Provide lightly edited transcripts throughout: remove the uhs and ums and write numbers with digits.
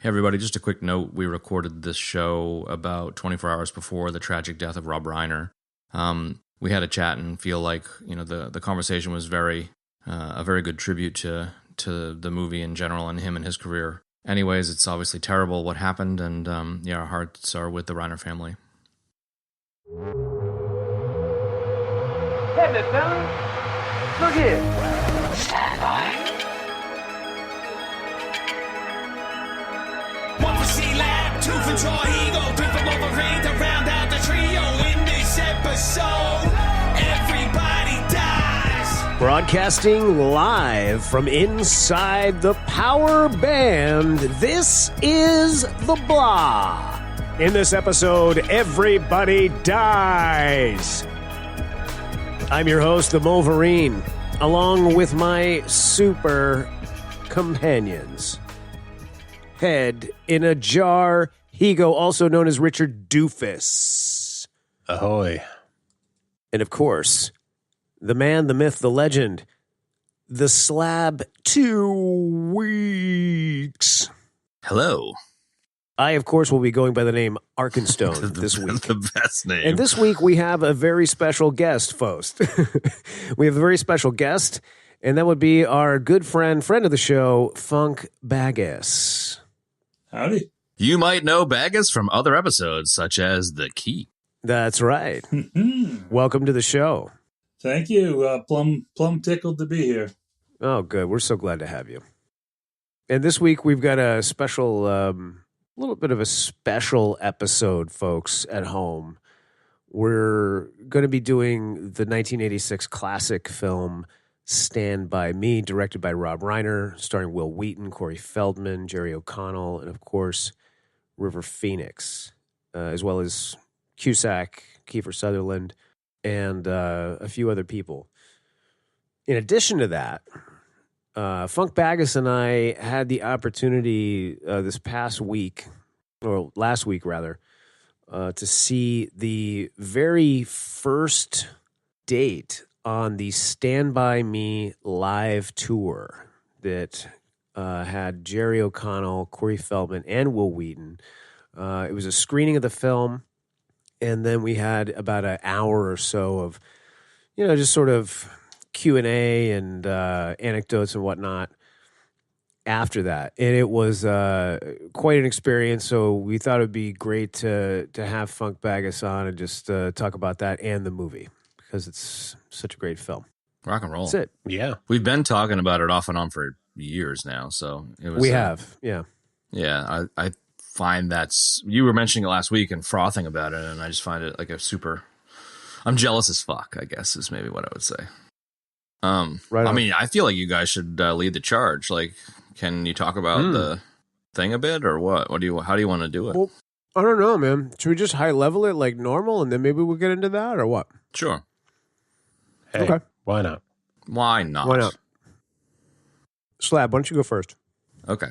Hey everybody, just a quick note. We recorded this show about 24 hours before the tragic death of Rob Reiner. We had a chat and feel like, the conversation was a very good tribute to the movie in general and him and his career. Anyways, it's obviously terrible what happened, and our hearts are with the Reiner family. Hey, Miss Fallon, look here. Stand by. One for C-Lab, two for Troy Eagle, three for Mohlvie to round out the trio. In this episode, everybody dies. Broadcasting live from inside the Power Band, this is The Blah. In this episode, everybody dies. I'm your host, the Mohlvie, along with my super companions. Head in a jar, Higo, also known as Richard Doofus. Ahoy. And of course, the man, the myth, the legend, the Slab 2 Weeks. Hello. I, of course, will be going by the name Arkenstone this week. The best name. And this week we have a very special guest, folks. We have a very special guest, and that would be our good friend of the show, Funk Baggus. Howdy. You might know Baggus from other episodes, such as The Key. That's right. Welcome to the show. Thank you. Plum tickled to be here. Oh, good. We're so glad to have you. And this week we've got a special, little bit of a special episode, folks, at home. We're going to be doing the 1986 classic film Stand By Me, directed by Rob Reiner, starring Will Wheaton, Corey Feldman, Jerry O'Connell, and, of course, River Phoenix, as well as Cusack, Kiefer Sutherland, and a few other people. In addition to that, Funk Baggus and I had the opportunity this past week, or last week rather, to see the very first date on the Stand By Me live tour that had Jerry O'Connell, Corey Feldman, and Will Wheaton. It was a screening of the film, and then we had about an hour or so of, just sort of Q&A and anecdotes and whatnot after that. And it was quite an experience, so we thought it would be great to have Funk Baggus on and just talk about that and the movie, because it's such a great film. Rock and roll. That's it. Yeah. We've been talking about it off and on for years now, so it was. We have, yeah. Yeah, I find you were mentioning it last week and frothing about it, and I just find it like I'm jealous as fuck, I guess, is maybe what I would say. Right on. I mean, I feel like you guys should lead the charge. Like, can you talk about the thing a bit, or what? How do you want to do it? Well, I don't know, man. Should we just high level it like normal, and then maybe we'll get into that, or what? Sure. Hey, Okay. why not? Why not? Why not? Slab, why don't you go first? Okay.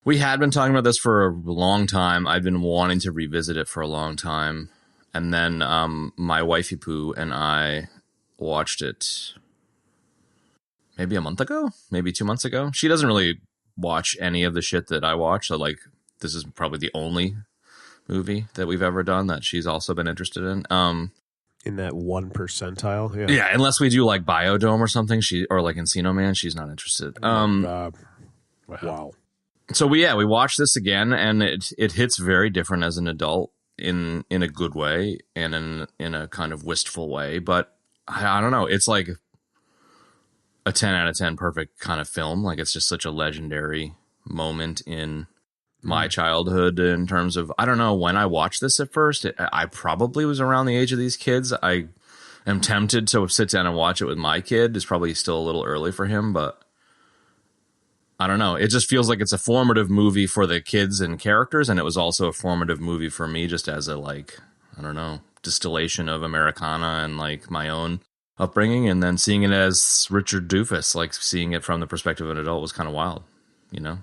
We had been talking about this for a long time. I've been wanting to revisit it for a long time. And then my wifey Pooh and I watched it maybe a month ago, maybe 2 months ago. She doesn't really watch any of the shit that I watch. So, like, this is probably the only movie that we've ever done that she's also been interested in. In that 1 percentile? Yeah. Yeah, unless we do, like, Biodome or something, or, like, Encino Man, she's not interested. Wow. So we watched this again, and it hits very different as an adult in a good way and in a kind of wistful way. But I don't know, it's like a 10 out of 10 perfect kind of film. Like, it's just such a legendary moment in my childhood in terms of, I don't know when I watched this at first. I probably was around the age of these kids. I am tempted to sit down and watch it with my kid. It's probably still a little early for him, but I don't know. It just feels like it's a formative movie for the kids and characters, and it was also a formative movie for me just as a, like, I don't know, distillation of Americana and, like, my own upbringing. And then seeing it as Richard Doofus, like, seeing it from the perspective of an adult was kind of wild, And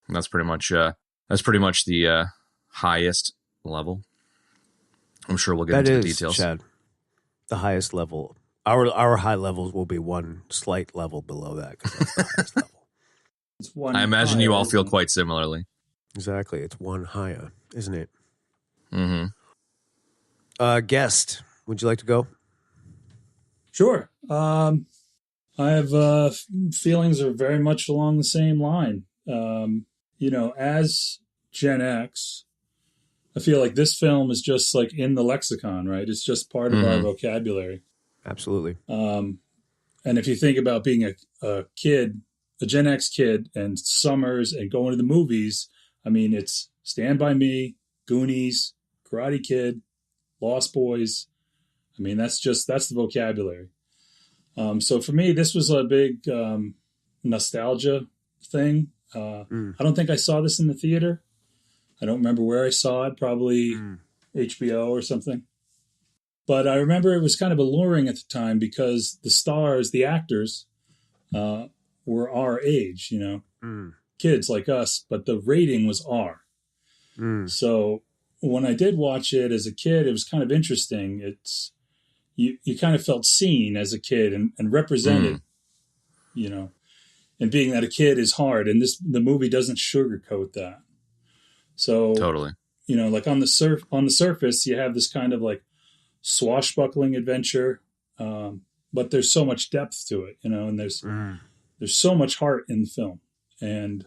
that's pretty much the highest level. I'm sure we'll get into the details. Chad, the highest level. Our high levels will be one slight level below that, because that's the highest level. one. I imagine you all higher feel than- quite similarly. Exactly. It's one higher, isn't it? Mm-hmm. Guest, would you like to go? Sure. I have feelings are very much along the same line. As Gen X, I feel like this film is just like in the lexicon, right? It's just part of our vocabulary. Absolutely. And if you think about being a kid, a Gen X kid, and summers and going to the movies, I mean, it's Stand By Me, Goonies, Karate Kid, Lost Boys. I mean, that's the vocabulary. So for me, this was a big nostalgia thing. I don't think I saw this in the theater. I don't remember where I saw it, probably HBO or something. But I remember it was kind of alluring at the time because the stars, the actors, were our age, kids like us, but the rating was R. So when I did watch it as a kid, it was kind of interesting. It's you kind of felt seen as a kid and represented, and being that a kid is hard, and the movie doesn't sugarcoat that. So Totally. Like on the surface, you have this kind of like swashbuckling adventure, but there's so much depth to it, and there's so much heart in the film. And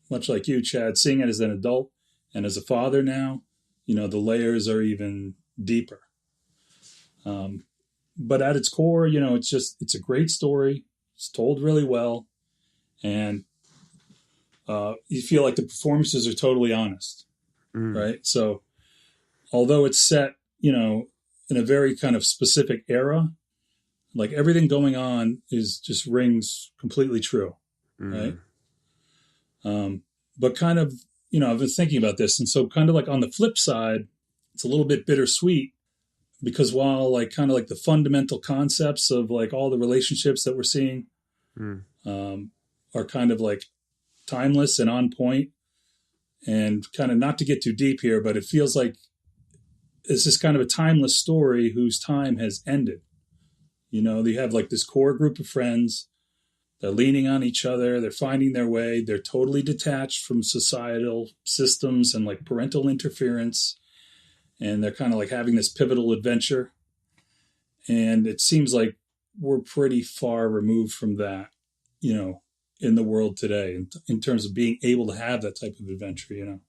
much like you, Chad, seeing it as an adult and as a father now, the layers are even deeper. But at its core, it's a great story. It's told really well. And you feel like the performances are totally honest, right? So although it's set, in a very kind of specific era, like everything going on just rings completely true, right? But kind of, I've been thinking about this. And so kind of like on the flip side, it's a little bit bittersweet because while like kind of like the fundamental concepts of like all the relationships that we're seeing are kind of like timeless and on point, and kind of not to get too deep here, but it feels like it's just kind of a timeless story whose time has ended. They have like this core group of friends. They're leaning on each other. They're finding their way. They're totally detached from societal systems and like parental interference. And they're kind of like having this pivotal adventure. And it seems like we're pretty far removed from that, in the world today in terms of being able to have that type of adventure,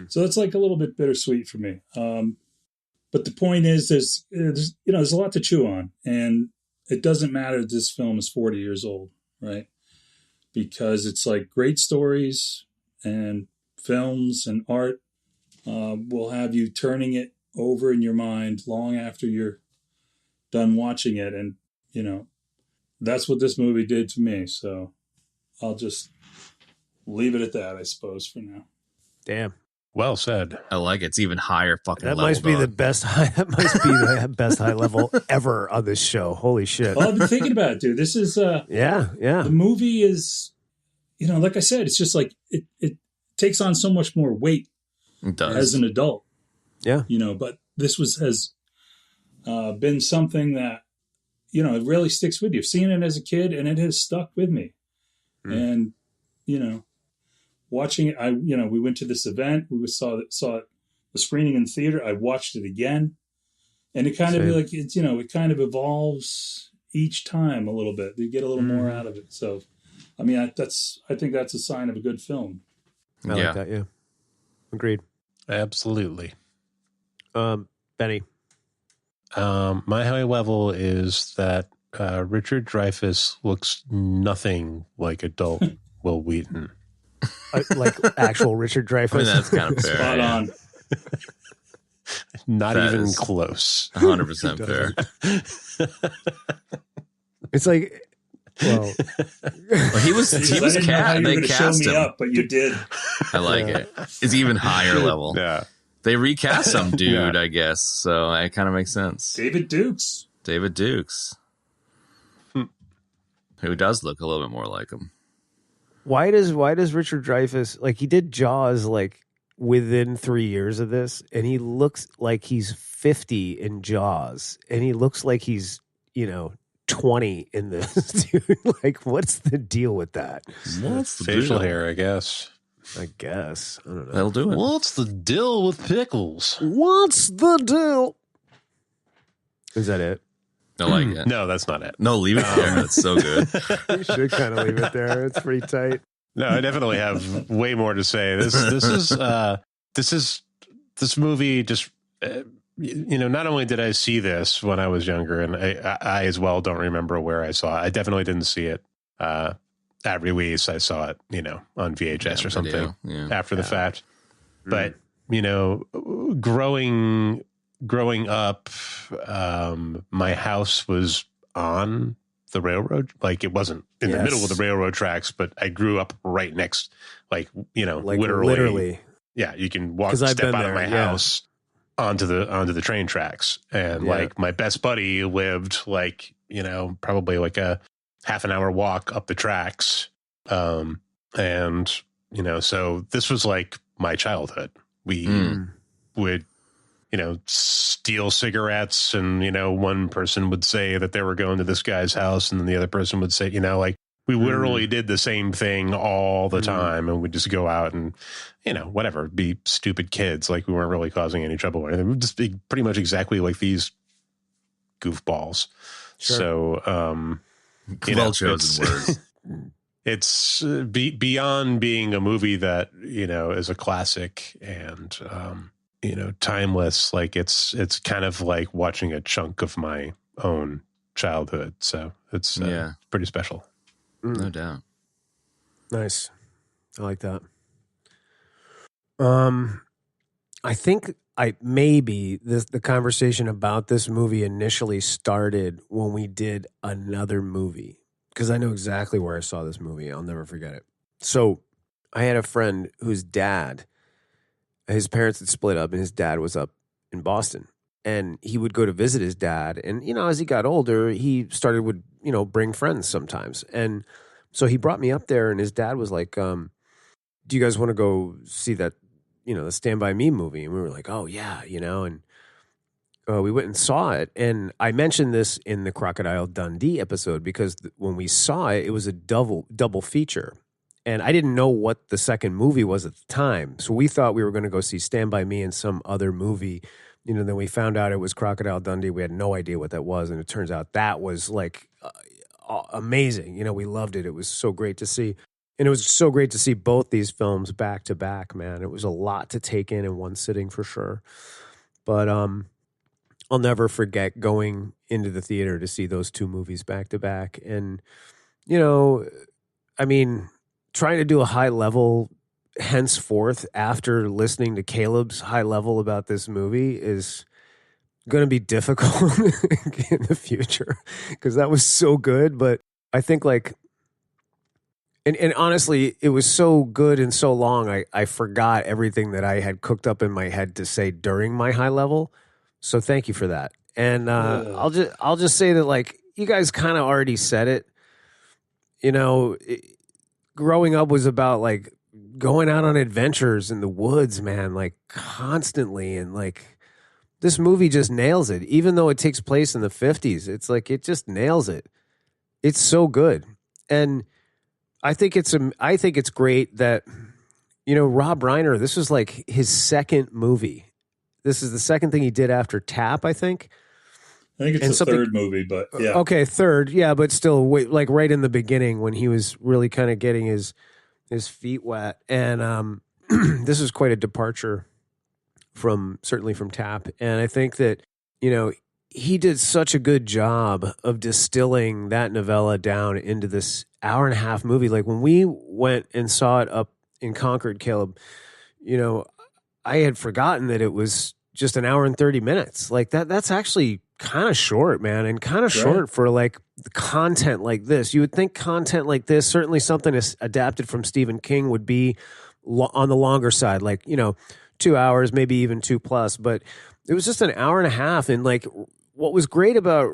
So that's like a little bit bittersweet for me. But the point is there's a lot to chew on, and it doesn't matter that this film is 40 years old, right? Because it's like great stories and films and art will have you turning it over in your mind long after you're done watching it. And, that's what this movie did to me. So I'll just leave it at that, I suppose, for now. Damn. Well said. I like it. It's even higher fucking That level. must be dog. the best high. That must be the best high level ever on this show. Holy shit! Well, I've been thinking about it, dude. This is Yeah. the movie is, like I said, it's just like it takes on so much more weight It does. as an adult. Yeah. But this has been something that it really sticks with you. I've seen it as a kid, and it has stuck with me. And watching it, we went to this event. We saw the screening in the theater. I watched it again, and it kind of like it's it kind of evolves each time a little bit. You get a little more out of it. So, I mean, I think that's a sign of a good film. I like that. Yeah. Agreed. Absolutely. Benny. My high level is that Richard Dreyfuss looks nothing like adult Will Wheaton. Like actual Richard Dreyfuss. I mean, that's kind of fair. Spot on. Not That even is close. 100% fair. It's like, well, Well, he was I didn't know how you were they going to show cast me him. up, but you did. I like it. It's even higher level. Yeah. They recast some dude, Yeah. I guess. So it kind of makes sense. David Dukes. David Dukes. Who does look a little bit more like him. why does Richard Dreyfuss, like, he did Jaws like within 3 years of this, and he looks like he's 50 in Jaws, and he looks like he's 20 in this, dude. Like, what's the deal with that? What's the Facial deal? hair, I guess. I guess. I don't know. That'll do it. What's the deal with pickles? What's the deal? Is that it? I like it. No, that's not it. No, leave it there. That's so good. We should kind of leave it there. It's pretty tight. No, I definitely have way more to say. This movie just not only did I see this when I was younger, and I as well don't remember where I saw it. I definitely didn't see it at release. I saw it, on VHS or something after the fact. But growing up, my house was on the railroad. Like, it wasn't in the middle of the railroad tracks, but I grew up right next, literally. Yeah, you can step out of my house onto the train tracks. And my best buddy lived probably like a half an hour walk up the tracks. So this was like my childhood. We would, steal cigarettes, and, one person would say that they were going to this guy's house, and then the other person would say, we literally did the same thing all the time, and we'd just go out and, whatever, be stupid kids. Like, we weren't really causing any trouble or anything. We'd just be pretty much exactly like these goofballs. Sure. So, well chosen words. It's beyond being a movie that, is a classic and, timeless. Like, it's kind of like watching a chunk of my own childhood. So it's pretty special. No doubt. Nice. I like that. I think the conversation about this movie initially started when we did another movie, because I know exactly where I saw this movie. I'll never forget it. So I had a friend whose his parents had split up, and his dad was up in Boston, and he would go to visit his dad. And, as he got older, he would bring friends sometimes. And so he brought me up there, and his dad was like, do you guys want to go see that, the Stand By Me movie? And we were like, oh yeah, and we went and saw it. And I mentioned this in the Crocodile Dundee episode because when we saw it, it was a double feature. And I didn't know what the second movie was at the time. So we thought we were going to go see Stand By Me and some other movie. Then we found out it was Crocodile Dundee. We had no idea what that was. And it turns out that was like amazing. We loved it. It was so great to see. And it was so great to see both these films back to back, man. It was a lot to take in one sitting for sure. But I'll never forget going into the theater to see those two movies back to back. And, trying to do a high level henceforth after listening to Caleb's high level about this movie is going to be difficult in the future, because that was so good. But I think and honestly, it was so good and so long, I forgot everything that I had cooked up in my head to say during my high level. So thank you for that. And I'll just say that, you guys kind of already said it. Growing up was about going out on adventures in the woods, man, constantly. And this movie just nails it. Even though it takes place in the 50s, it's it just nails it. It's so good. And I think it's great that, Rob Reiner, this was his second movie. This is the second thing he did after Tap, I think. I think it's the third movie, but yeah. Okay, third. Yeah, but still, right in the beginning when he was really kind of getting his feet wet. And this is quite a departure certainly from Tap. And I think that, he did such a good job of distilling that novella down into this hour and a half movie. When we went and saw it up in Concord, Caleb, I had forgotten that it was just an hour and 30 minutes. That's actually kind of short, man, and kind of short for content like this. You would think content like this, certainly something is adapted from Stephen King, would be on the longer side, 2 hours, maybe even 2+. But it was just an hour and a half. And what was great about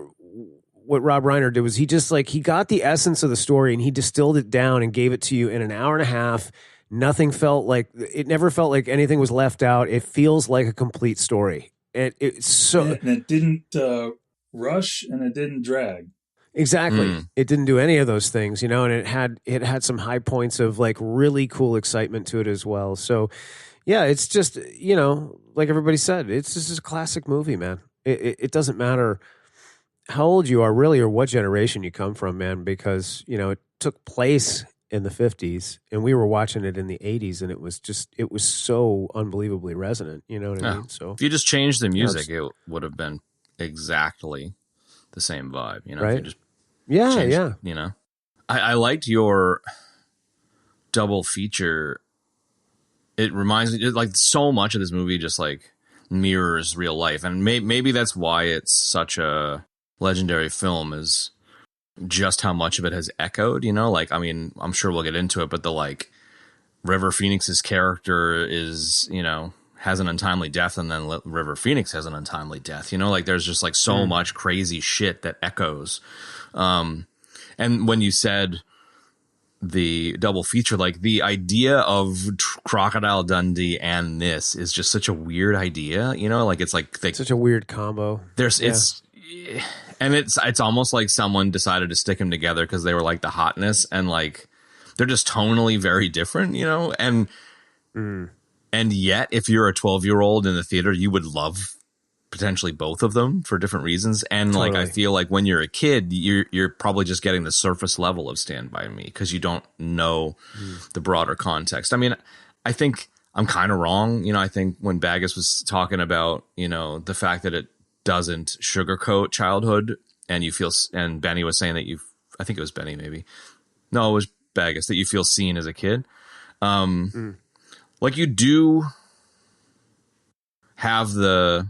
what Rob Reiner did was he just he got the essence of the story and he distilled it down and gave it to you in an hour and a half. Nothing it never felt like anything was left out. It feels like a complete story. It's so, and it didn't rush and it didn't drag. Exactly. It didn't do any of those things, and it had some high points of like really cool excitement to it as well. So yeah, it's just, like everybody said, it's just a classic movie, man. It doesn't matter how old you are really or what generation you come from, man, because, it took place in the 50s and we were watching it in the 80s and it was so unbelievably resonant. You know what I mean? So if you just changed the music, it would have been exactly the same vibe, right? If you just yeah. I liked your double feature. It reminds me, like, so much of this movie just like mirrors real life, and maybe that's why it's such a legendary film, is just how much of it has echoed. Like, I mean, I'm sure we'll get into it, but the like River Phoenix's character is, has an untimely death, and then River Phoenix has an untimely death. Like there's just like so much crazy shit that echoes. And when you said the double feature, like the idea of Crocodile Dundee and this is just such a weird idea, like it's like such a weird combo. It's almost like someone decided to stick them together because they were like the hotness, and like they're just tonally very different, and yet if you're a 12-year-old in the theater, you would love potentially both of them for different reasons. And totally. like I feel like when you're a kid, you're probably just getting the surface level of Stand By Me because you don't know the broader context. I mean, I think I'm kind of wrong. I think when Baggus was talking about, the fact that it doesn't sugarcoat childhood, and Benny was saying that I think it was Benny, maybe. No, it was Baggus, that you feel seen as a kid. Like you do have the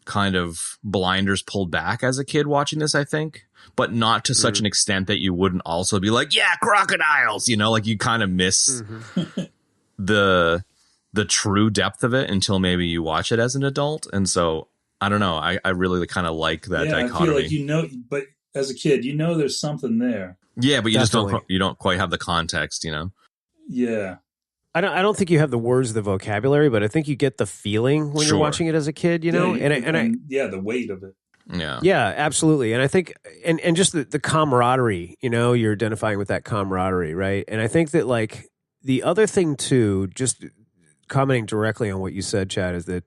kind of blinders pulled back as a kid watching this, I think, but not to such an extent that you wouldn't also be like, yeah, crocodiles, like you kind of miss the true depth of it until maybe you watch it as an adult. And so I don't know. I really kind of like that dichotomy. I feel like, but as a kid, there's something there. Yeah, but you don't quite have the context, Yeah. I don't think you have the words, the vocabulary, but I think you get the feeling when you're watching it as a kid, the weight of it. Yeah, absolutely. And I think, and just the camaraderie, you're identifying with that camaraderie, right? And I think that like the other thing too, just commenting directly on what you said, Chad, is that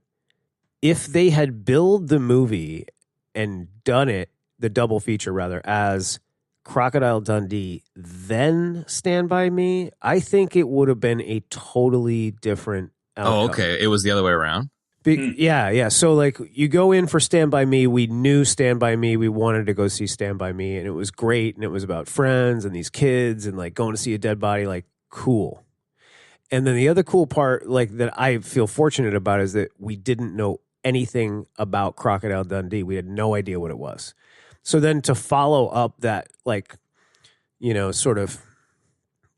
if they had billed the movie and done it, the double feature rather, as Crocodile Dundee, then Stand By Me, I think it would have been a totally different outcome. Oh, okay. It was the other way around? Yeah. So like you go in for Stand By Me, we knew Stand By Me, we wanted to go see Stand By Me, and it was great, and it was about friends and these kids and like going to see a dead body, like cool. And then the other cool part, like that I feel fortunate about, is that we didn't know anything about Crocodile Dundee. We had no idea what it was. So then to follow up that, like, sort of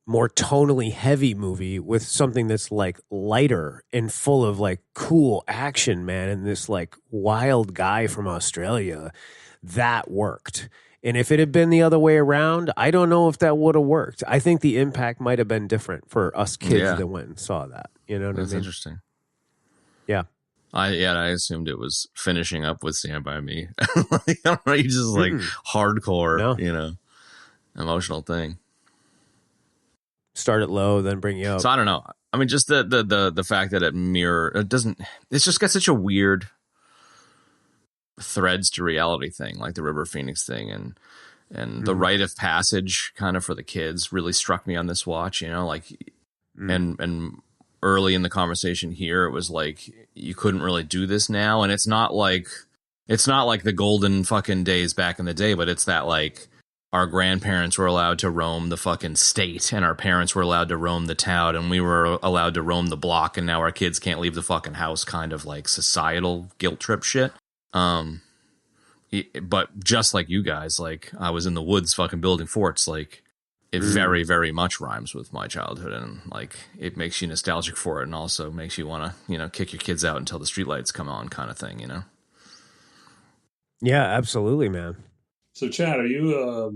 more tonally heavy movie with something that's like lighter and full of like cool action, man, and this like wild guy from Australia, that worked. And if it had been the other way around, I don't know if that would have worked. I think the impact might have been different for us kids that went and saw that. You know what I mean? That's interesting. Yeah. I assumed it was finishing up with Stand By Me. You just like hardcore, emotional thing. Start it low, then bring you up. So I don't know. I mean, just the fact that it's just got such a weird threads to reality thing, like the River Phoenix thing, and the rite of passage kind of for the kids really struck me on this watch, and early in the conversation here, it was like, you couldn't really do this now. And it's not like the golden fucking days back in the day, but it's that like our grandparents were allowed to roam the fucking state and our parents were allowed to roam the town and we were allowed to roam the block. And now our kids can't leave the fucking house, kind of like societal guilt trip shit. But just like you guys, like I was in the woods fucking building forts, like it very, very much rhymes with my childhood, and like it makes you nostalgic for it, and also makes you want to, kick your kids out until the streetlights come on, kind of thing, Yeah, absolutely, man. So, Chad, are you a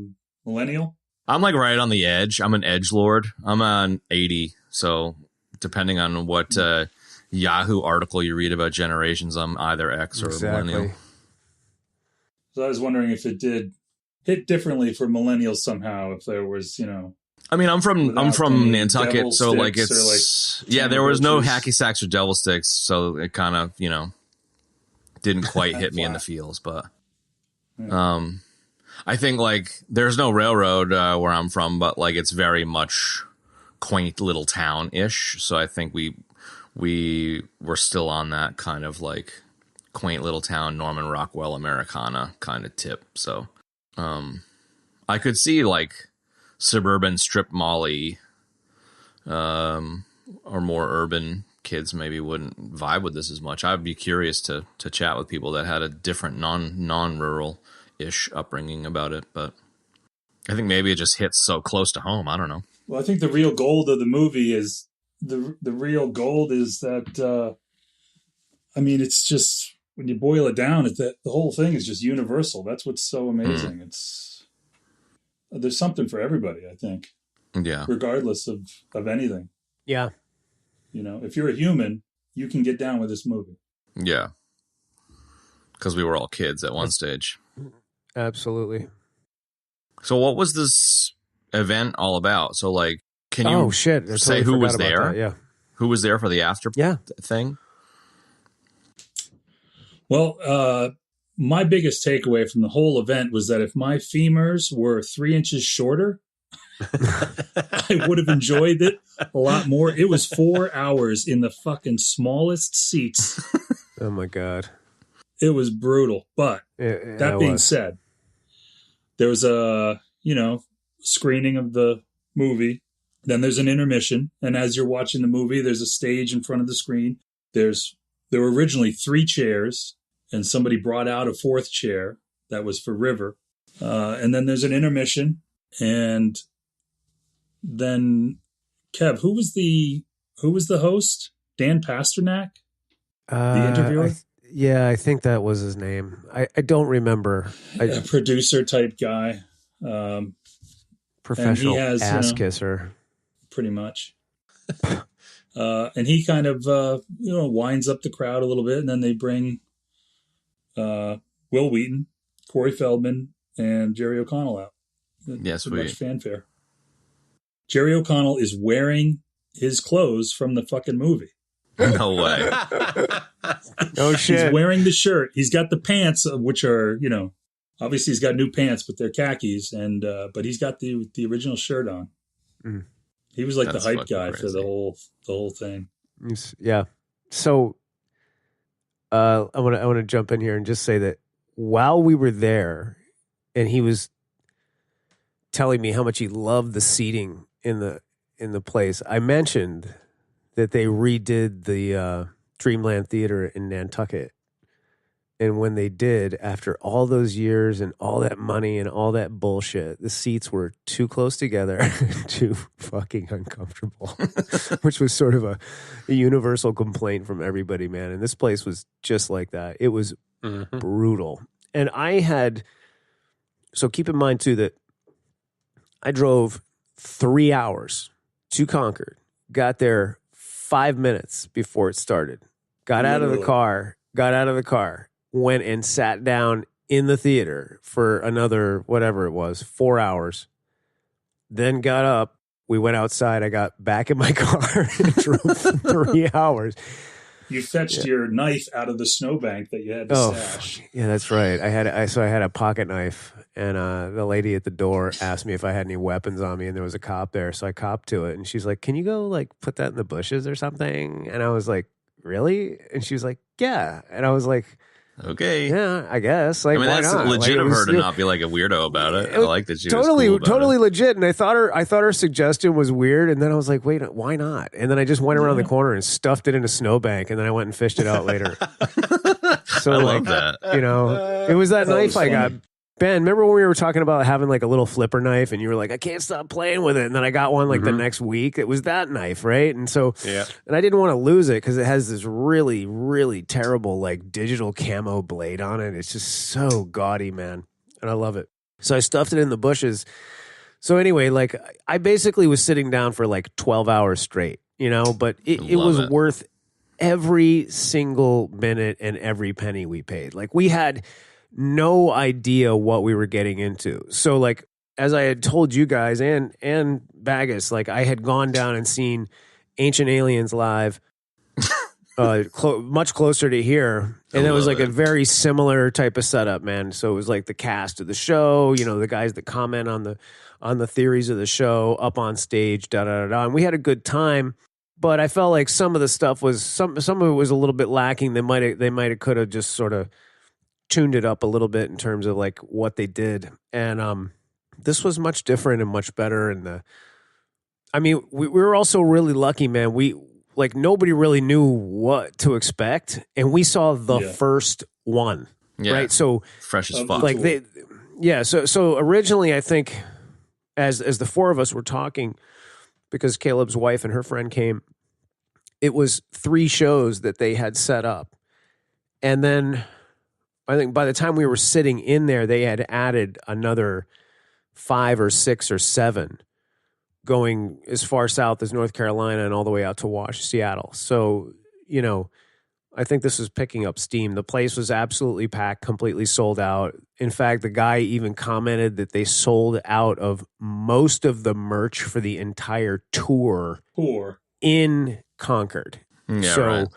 millennial? I'm like right on the edge. I'm an edgelord. I'm on 80, so depending on what Yahoo article you read about generations, I'm either X or millennial. So I was wondering if it did hit differently for millennials somehow if there was, you know. I mean, I'm from any Nantucket, devil so like sticks or, it's like, there was no Tamagotchis. hacky sacks or devil sticks, so it kind of, you know, didn't quite hit me in the feels, but I think like there's no railroad where I'm from, but like it's very much quaint little town ish. So I think we were still on that kind of like quaint little town Norman Rockwell Americana kind of tip. So I could see like suburban strip Molly or more urban kids maybe wouldn't vibe with this as much. I'd be curious to chat with people that had a different non-rural ish upbringing about it, but I think maybe it just hits so close to home. I don't know. Well, I think the real gold of the movie is the real gold is that I mean, it's just when you boil it down, it's that the whole thing is just universal. That's what's so amazing. There's something for everybody, I think. Yeah. Regardless of anything. Yeah. You know, if you're a human, you can get down with this movie. Yeah. Because we were all kids at one stage. Absolutely. So what was this event all about? So like, can you say who was there? That, yeah. Who was there for the after thing? Well, my biggest takeaway from the whole event was that if my femurs were 3 inches shorter, I would have enjoyed it a lot more. It was 4 hours in the fucking smallest seats. Oh my God. It was brutal. But that being said, there was a, screening of the movie. Then there's an intermission. And as you're watching the movie, there's a stage in front of the screen. There were originally 3 chairs, and somebody brought out a 4th chair that was for River. And then there's an intermission. And then, Kev, who was the host? Dan Pasternak? The interviewer? I think that was his name. I don't remember. A producer type guy. Professional ass kisser. Pretty much. And he kind of, winds up the crowd a little bit. And then they bring Will Wheaton, Corey Feldman, and Jerry O'Connell out. Yes, much fanfare. Jerry O'Connell is wearing his clothes from the fucking movie. No way. No shit. He's wearing the shirt. He's got the pants, which are, obviously he's got new pants, but they're khakis, and but he's got the original shirt on. Mm. He was like the hype guy crazy for the whole thing. Yeah. So I want to jump in here and just say that while we were there, and he was telling me how much he loved the seating in the place, I mentioned that they redid the Dreamland Theater in Nantucket. And when they did, after all those years and all that money and all that bullshit, the seats were too close together, too fucking uncomfortable, which was sort of a universal complaint from everybody, man. And this place was just like that. It was brutal. And so keep in mind too that I drove 3 hours to Concord, got there 5 minutes before it started, got out of the car, went and sat down in the theater for another, whatever it was, 4 hours, then got up. We went outside. I got back in my car and drove 3 hours. You fetched your knife out of the snowbank that you had to stash. Yeah, that's right. I had a pocket knife, and the lady at the door asked me if I had any weapons on me, and there was a cop there, so I copped to it. And she's like, "Can you go like put that in the bushes or something?" And I was like, "Really?" And she was like, "Yeah." And I was like, "Okay, yeah, I guess." Like, I mean, why that's not? legit like, of her to not be like a weirdo about it. I like that she totally, was cool about it. legit. And I thought her suggestion was weird. And then I was like, wait, why not? And then I just went around the corner and stuffed it in a snowbank, and then I went and fished it out later. So I like, love that. it was that knife was I got. funny. Ben, remember when we were talking about having like a little flipper knife, and you were like, I can't stop playing with it. And then I got one like the next week. It was that knife, right? And so, and I didn't want to lose it because it has this really, really terrible like digital camo blade on it. It's just so gaudy, man. And I love it. So I stuffed it in the bushes. So anyway, like I basically was sitting down for like 12 hours straight, but it was worth every single minute and every penny we paid. Like we had no idea what we were getting into. So like, as I had told you guys and Baggus, like I had gone down and seen Ancient Aliens live, much closer to here. And it was like a very similar type of setup, man. So it was like the cast of the show, you know, the guys that comment on the theories of the show up on stage, and we had a good time. But I felt like some of the stuff was some of it was a little bit lacking. They might have could have just sort of tuned it up a little bit in terms of like what they did. And this was much different and much better. And we were also really lucky, man. Like nobody really knew what to expect, and we saw the first one, right? So fresh as fuck. Like So originally, I think as the four of us were talking, because Caleb's wife and her friend came, it was 3 shows that they had set up, and then I think by the time we were sitting in there, they had added another 5 or 6 or 7. Going as far south as North Carolina and all the way out to Seattle. So, you know, I think this was picking up steam. The place was absolutely packed, completely sold out. In fact, the guy even commented that they sold out of most of the merch for the entire tour in Concord. Yeah, so, right.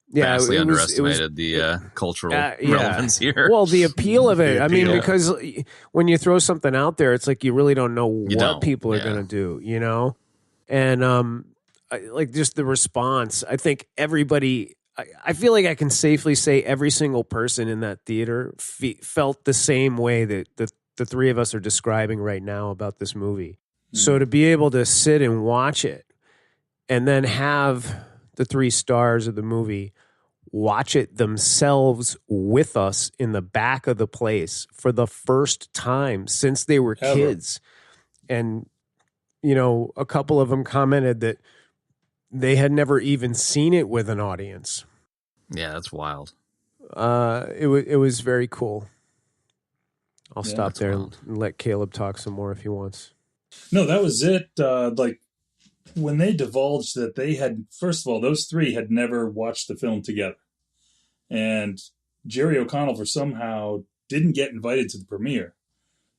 Yeah, vastly underestimated the cultural relevance here. Well, the appeal of it. I mean, because when you throw something out there, it's like you really don't know what people are going to do, you know? And like just the response, I think everybody, I feel like I can safely say every single person in that theater felt the same way that the 3 of us are describing right now about this movie. So to be able to sit and watch it and then have the 3 stars of the movie watch it themselves with us in the back of the place for the first time since they were kids. And, you know, a couple of them commented that they had never even seen it with an audience. Yeah, that's wild. It was very cool. I'll stop there and let Caleb talk some more if he wants. No, that was it. Like, when they divulged that they had, first of all, those 3 had never watched the film together. And Jerry O'Connell, for somehow, didn't get invited to the premiere.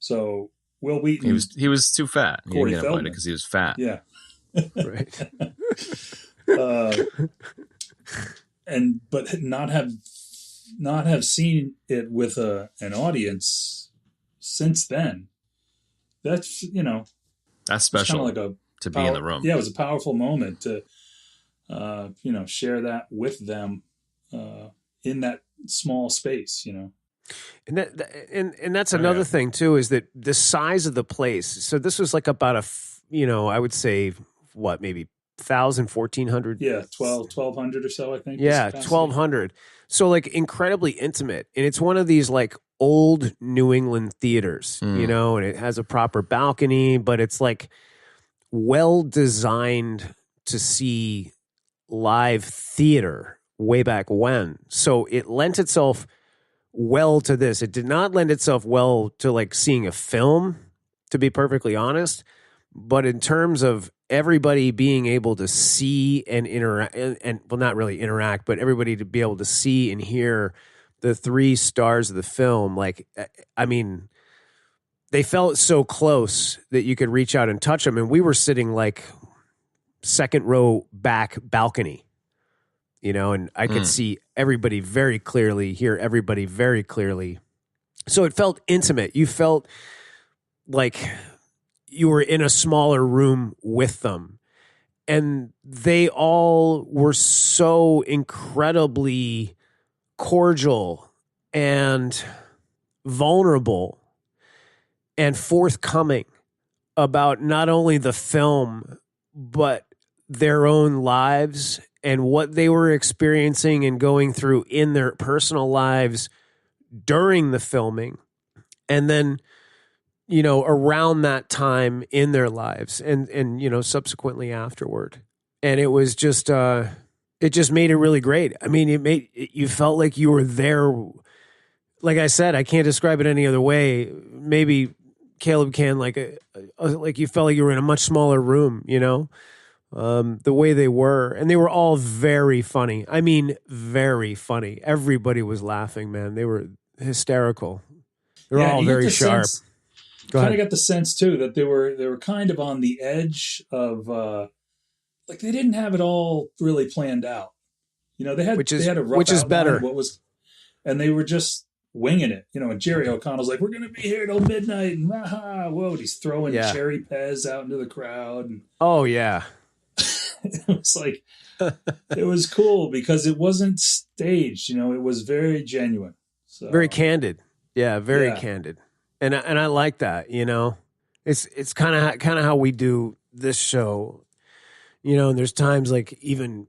So Will Wheaton... He was too fat. He didn't get invited because he was fat. Yeah. Right. But not have seen it with an audience since then. That's, you know... That's special. Kind of like to be in the room. Yeah, it was a powerful moment to, you know, share that with them in that small space, you know. And that's another thing too, is that the size of the place. So this was like about I would say maybe 1,000, 1,400. Yeah, 1,200 or so, I think. Yeah, 1,200. So like incredibly intimate, and it's one of these like old New England theaters, you know, and it has a proper balcony, but it's like well designed to see live theater way back when. So it lent itself well to this. It did not lend itself well to like seeing a film, to be perfectly honest. But in terms of everybody being able to see and interact, and well, not really interact, but everybody to be able to see and hear the 3 stars of the film, like, I mean, they felt so close that you could reach out and touch them. And we were sitting like 2nd row back balcony, you know, and I could see everybody very clearly, hear everybody very clearly. So it felt intimate. You felt like you were in a smaller room with them. And they all were so incredibly cordial and vulnerable and forthcoming about not only the film, but their own lives and what they were experiencing and going through in their personal lives during the filming. And then, you know, around that time in their lives and you know, subsequently afterward. And it was just, it just made it really great. I mean, you felt like you were there. Like I said, I can't describe it any other way. Maybe Caleb can, like you felt like you were in a much smaller room, you know, the way they were. And they were all very funny. I mean, very funny. Everybody was laughing, man. hysterical. They're Yeah, all you get very the sharp. sense- Go kind of ahead. got the sense too that they were kind of on the edge of like they didn't have it all really planned out. They had Which is- they had a rough which is outline better. of what was, and they were just winging it. And Jerry O'Connell's like, "We're gonna be here till midnight," and whoa, and he's throwing Yeah. cherry pez out into the crowd, and Oh yeah. it was like it was cool because it wasn't staged. It was very genuine. So Very candid. Yeah, very Yeah. candid. And I like that, It's kind of how we do this show. And there's times like even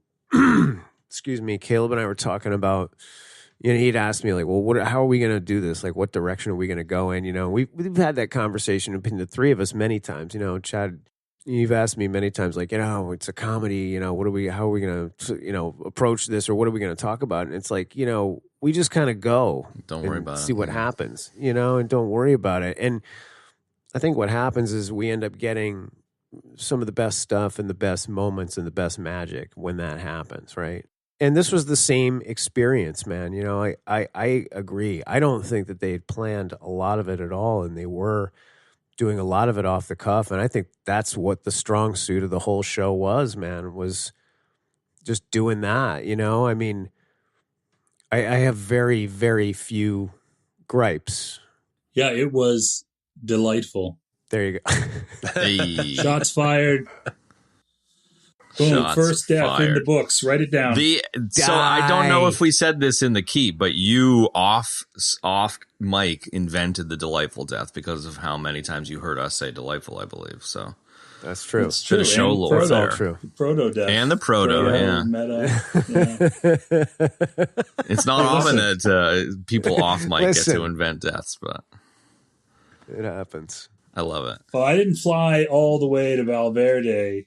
excuse me, Caleb and I were talking about, he'd asked me like, well, how are we going to do this? Like, what direction are we going to go in? We've had that conversation between the three of us many times. Chad, you've asked me many times, like, it's a comedy. How are we going to, approach this, or what are we going to talk about? And it's like, we just kind of go. Don't worry and about it. see what happens, and don't worry about it. And I think what happens is we end up getting some of the best stuff and the best moments and the best magic when that happens, right? And this was the same experience, man. I agree. I don't think that they had planned a lot of it at all, and they were doing a lot of it off the cuff. And I think that's what the strong suit of the whole show was just doing that. I mean, I have very, very few gripes. Yeah, it was delightful. There you go. Hey. Shots fired. Boom! Shots First death in fired. the books. Write it down. So I don't know if we said this in the keep, but you off mic invented the delightful death because of how many times you heard us say delightful, I believe. So That's true. It's true. Bit of show And lore That's all there. true. Proto death. And the proto, yeah. Meta. Yeah. It's not often that people off mic get Listen. to invent deaths, but It happens. I love it. Well, I didn't fly all the way to Valverde,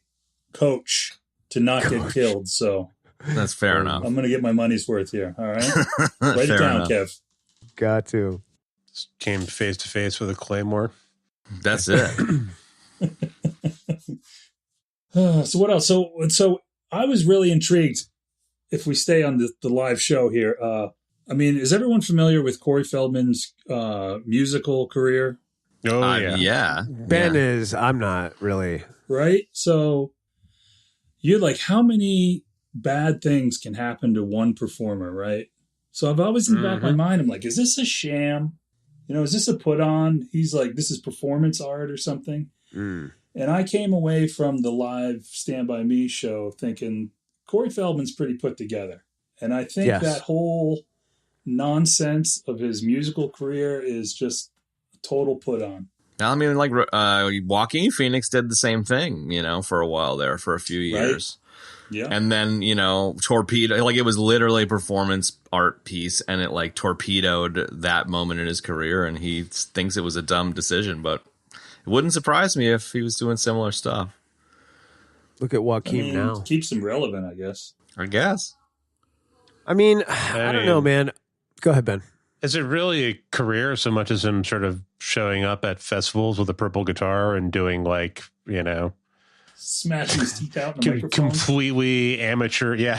coach, to not get killed. So That's fair enough. I'm going to get my money's worth here. All right. Write it Fair down, enough. Kev. Got to. Came face to face with a claymore. That's it. So what else? So I was really intrigued. If we stay on the live show here, I mean, is everyone familiar with Corey Feldman's musical career? Oh yeah. Ben Yeah. is, I'm not really. Right. So you're like, how many bad things can happen to one performer, right? So I've always in the back of my mind, I'm like, is this a sham? Is this a put on? He's like, this is performance art or something. Mm. And I came away from the live Stand By Me show thinking Corey Feldman's pretty put together. And I think Yes. that whole nonsense of his musical career is just a total put on. I mean, like Joaquin Phoenix did the same thing, for a while there, for a few years. Yeah. And then, torpedo, like it was literally a performance art piece, and it like torpedoed that moment in his career, and he thinks it was a dumb decision, but it wouldn't surprise me if he was doing similar stuff. Look at Joaquin now. Keeps him relevant, I guess. I guess. I mean, I don't know, man. Go ahead, Ben. Is it really a career so much as him sort of showing up at festivals with a purple guitar and doing like, Smashing his teeth out in the microphone. completely amateur,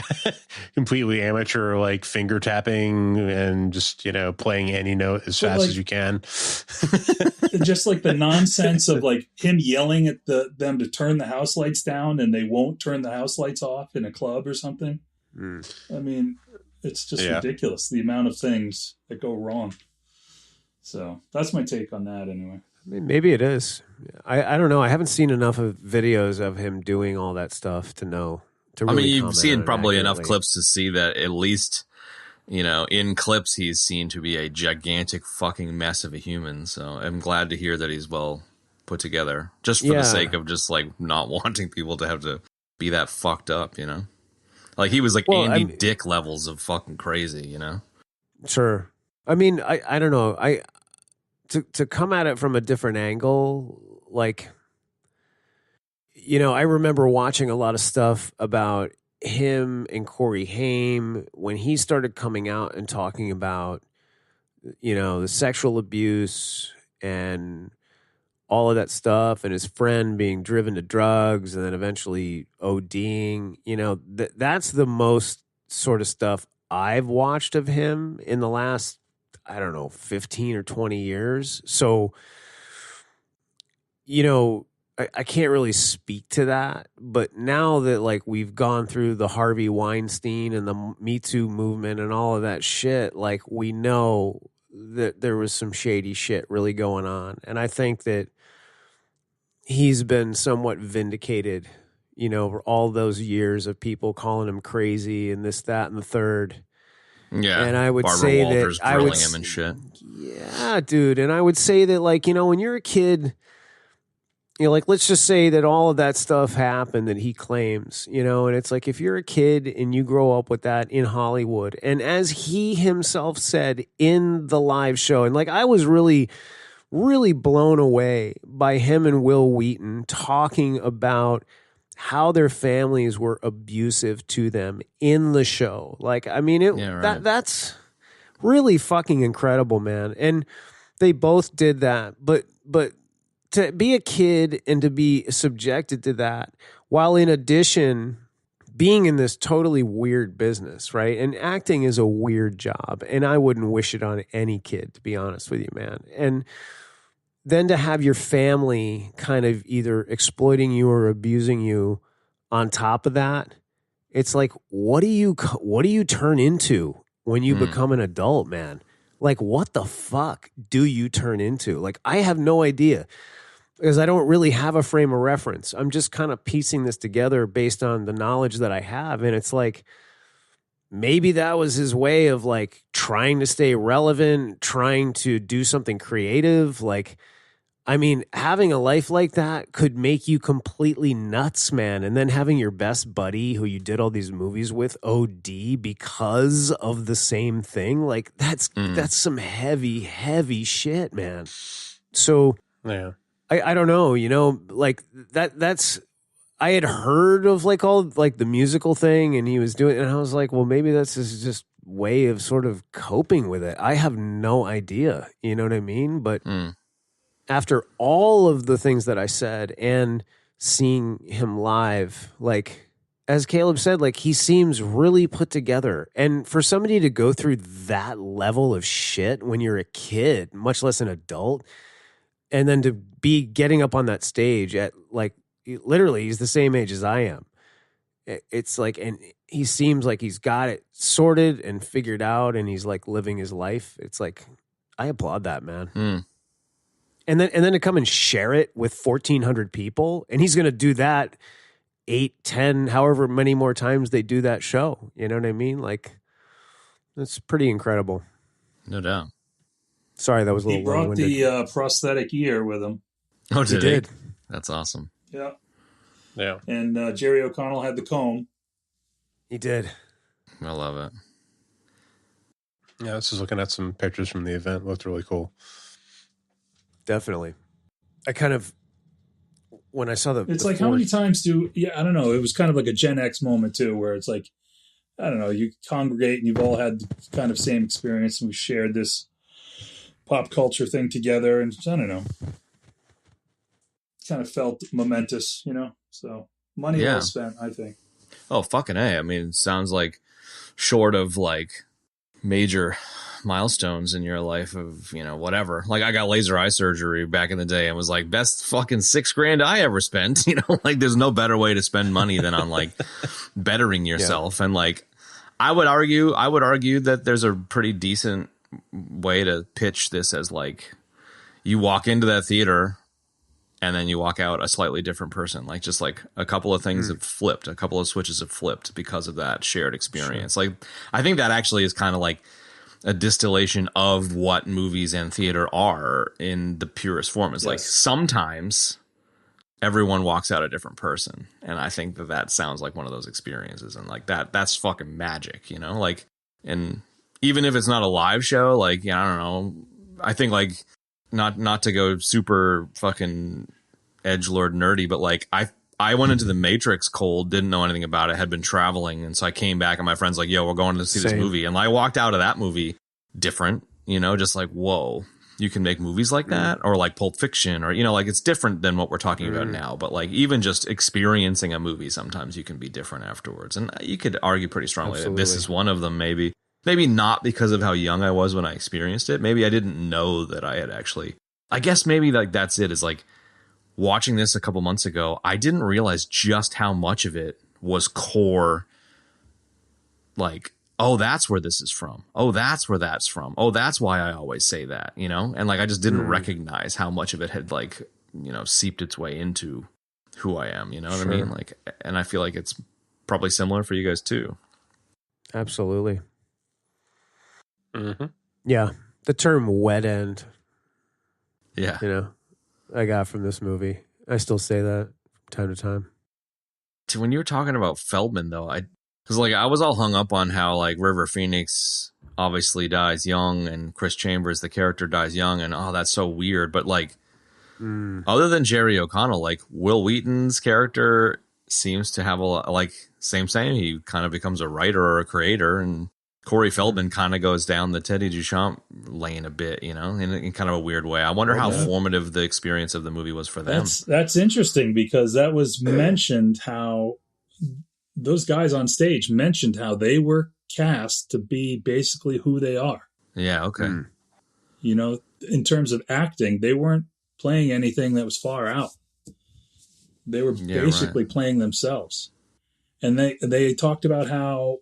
completely amateur, like finger tapping and just, playing any note as fast as you can. Just like the nonsense of like him yelling at them to turn the house lights down and they won't turn the house lights off in a club or something. Mm. I mean, it's just ridiculous, the amount of things that go wrong. So that's my take on that anyway. I mean, maybe it is. I don't know. I haven't seen enough of videos of him doing all that stuff to know. To really You've comment seen on it probably enough accurately. clips to see that at least, in clips, he's seen to be a gigantic fucking mess of a human. So I'm glad to hear that he's well put together, just for the sake of just like not wanting people to have to be that fucked up, Like he was like Andy Dick levels of fucking crazy, Sure. I mean, I don't know. To come at it from a different angle, like, I remember watching a lot of stuff about him and Corey Haim when he started coming out and talking about, the sexual abuse and all of that stuff, and his friend being driven to drugs and then eventually ODing. That's the most sort of stuff I've watched of him in the last, I don't know, 15 or 20 years. So, you know, I can't really speak to that, but now that like we've gone through the Harvey Weinstein and the Me Too movement and all of that shit, like we know that there was some shady shit really going on. And I think that he's been somewhat vindicated, you know, over all those years of people calling him crazy and this, that, and the third. Yeah. And I would Barbara say Walters that I would, grilling him and shit. yeah, dude. And I would say that, like, you know, when you're a kid, you know, like, let's just say that all of that stuff happened that he claims, you know, and it's like if you're a kid and you grow up with that in Hollywood, and as he himself said in the live show, and like I was really blown away by him and Will Wheaton talking about how their families were abusive to them in the show. Like, I mean, that's really fucking incredible, man. And they both did that, but to be a kid and to be subjected to that while in addition being in this totally weird business, right? And acting is a weird job, and I wouldn't wish it on any kid, to be honest with you, man. And then to have your family kind of either exploiting you or abusing you on top of that, it's like, what do you turn into when you become an adult, man? Like, what the fuck do you turn into? Like, I have no idea because I don't really have a frame of reference. I'm just kind of piecing this together based on the knowledge that I have. And it's like, maybe that was his way of like trying to stay relevant, trying to do something creative. Like, I mean, having a life like that could make you completely nuts, man. And then having your best buddy who you did all these movies with OD because of the same thing. Like that's some heavy shit, man. So Yeah. I don't know, you know, like that's, I had heard of like all like the musical thing and he was doing, and I was like, well, maybe that's his just way of sort of coping with it. I have no idea. You know what I mean? But after all of the things that I said and seeing him live, like as Caleb said, like he seems really put together. And for somebody to go through that level of shit when you're a kid, much less an adult, and then to be getting up on that stage at like, literally he's the same age as I am. It's like, and he seems like he's got it sorted and figured out and he's like living his life. It's like, I applaud that, man. And then to come and share it with 1,400 people, and he's going to do that 8, 10, however many more times they do that show. You know what I mean? Like, that's pretty incredible. No doubt. Sorry, that was a little He brought long-winded. the prosthetic ear with him. Oh, He did. That's awesome. Yeah. Yeah. And Jerry O'Connell had the comb. He did. I love it. Yeah, this is looking at some pictures from the event. Looked really cool. Definitely. I kind of, when I saw It's like, how many times I don't know. It was kind of like a Gen X moment too, where it's like, I don't know, you congregate and you've all had the kind of same experience and we shared this pop culture thing together. And I don't know, kind of felt momentous, you know? So money well spent, I think. Oh, fucking A. I mean, it sounds like short of like major milestones in your life of, you know, whatever. Like I got laser eye surgery back in the day and was like, best fucking $6,000 I ever spent. You know, like there's no better way to spend money than on like bettering yourself. Yeah. And like, I would argue that there's a pretty decent way to pitch this as like, you walk into that theater and then you walk out a slightly different person. Like just like a couple of things have flipped, a couple of switches have flipped because of that shared experience. Sure. Like, I think that actually is kind of like a distillation of what movies and theater are in the purest form. Is like sometimes everyone walks out a different person. And I think that sounds like one of those experiences. And like that's fucking magic, you know, like, and even if it's not a live show, like, yeah, I don't know. I think like not to go super fucking edgelord nerdy, but like I went into the Matrix cold, didn't know anything about it, had been traveling. And so I came back and my friend's like, yo, we're going to see this movie. And I walked out of that movie different, you know, just like, whoa, you can make movies like that, or like Pulp Fiction, or, you know, like it's different than what we're talking about now. But like even just experiencing a movie, sometimes you can be different afterwards. And you could argue pretty strongly that this is one of them, maybe. Maybe not because of how young I was when I experienced it. Maybe I didn't know that I had actually. I guess maybe like that's it. Is like watching this a couple months ago. I didn't realize just how much of it was core. Like, oh, that's where this is from. Oh, that's where that's from. Oh, that's why I always say that. You know, and like I just didn't recognize how much of it had like seeped its way into who I am. You know what I mean? Like, and I feel like it's probably similar for you guys too. Absolutely. Mm-hmm. Yeah. The term wet end, Yeah. I got from this movie. I still say that from time to time. When you were talking about Feldman, though, because like I was all hung up on how like River Phoenix obviously dies young and Chris Chambers, the character, dies young, and oh, that's so weird. But like, other than Jerry O'Connell, like Will Wheaton's character seems to have a lot, like same. He kind of becomes a writer or a creator, and Corey Feldman kind of goes down the Teddy Duchamp lane a bit, in kind of a weird way. I wonder how formative the experience of the movie was for them. That's interesting because that was mentioned how those guys on stage mentioned how they were cast to be basically who they are. Yeah, okay. In terms of acting, they weren't playing anything that was far out. They were basically playing themselves. And they talked about how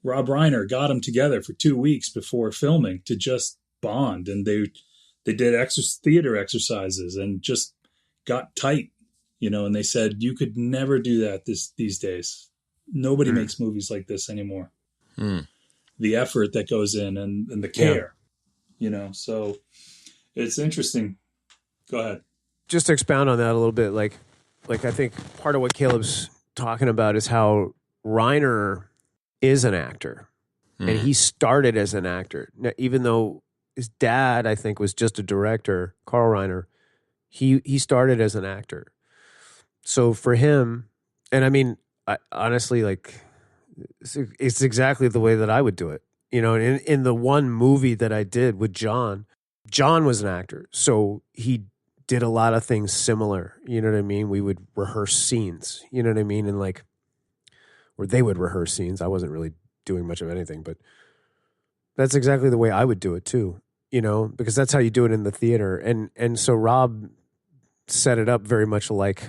Rob Reiner got them together for 2 weeks before filming to just bond. And they did theater exercises and just got tight, and they said, you could never do that these days. Nobody makes movies like this anymore. The effort that goes in and the care, so it's interesting. Go ahead. Just to expound on that a little bit, like I think part of what Caleb's talking about is how Reiner is an actor, and he started as an actor. Now, even though his dad, I think, was just a director, Carl Reiner, he started as an actor. So for him, and I mean, honestly, like it's exactly the way that I would do it. In the one movie that I did with John was an actor, so he did a lot of things similar. You know what I mean? We would rehearse scenes. You know what I mean? And like, or they would rehearse scenes. I wasn't really doing much of anything, but that's exactly the way I would do it too, because that's how you do it in the theater. And so Rob set it up very much like,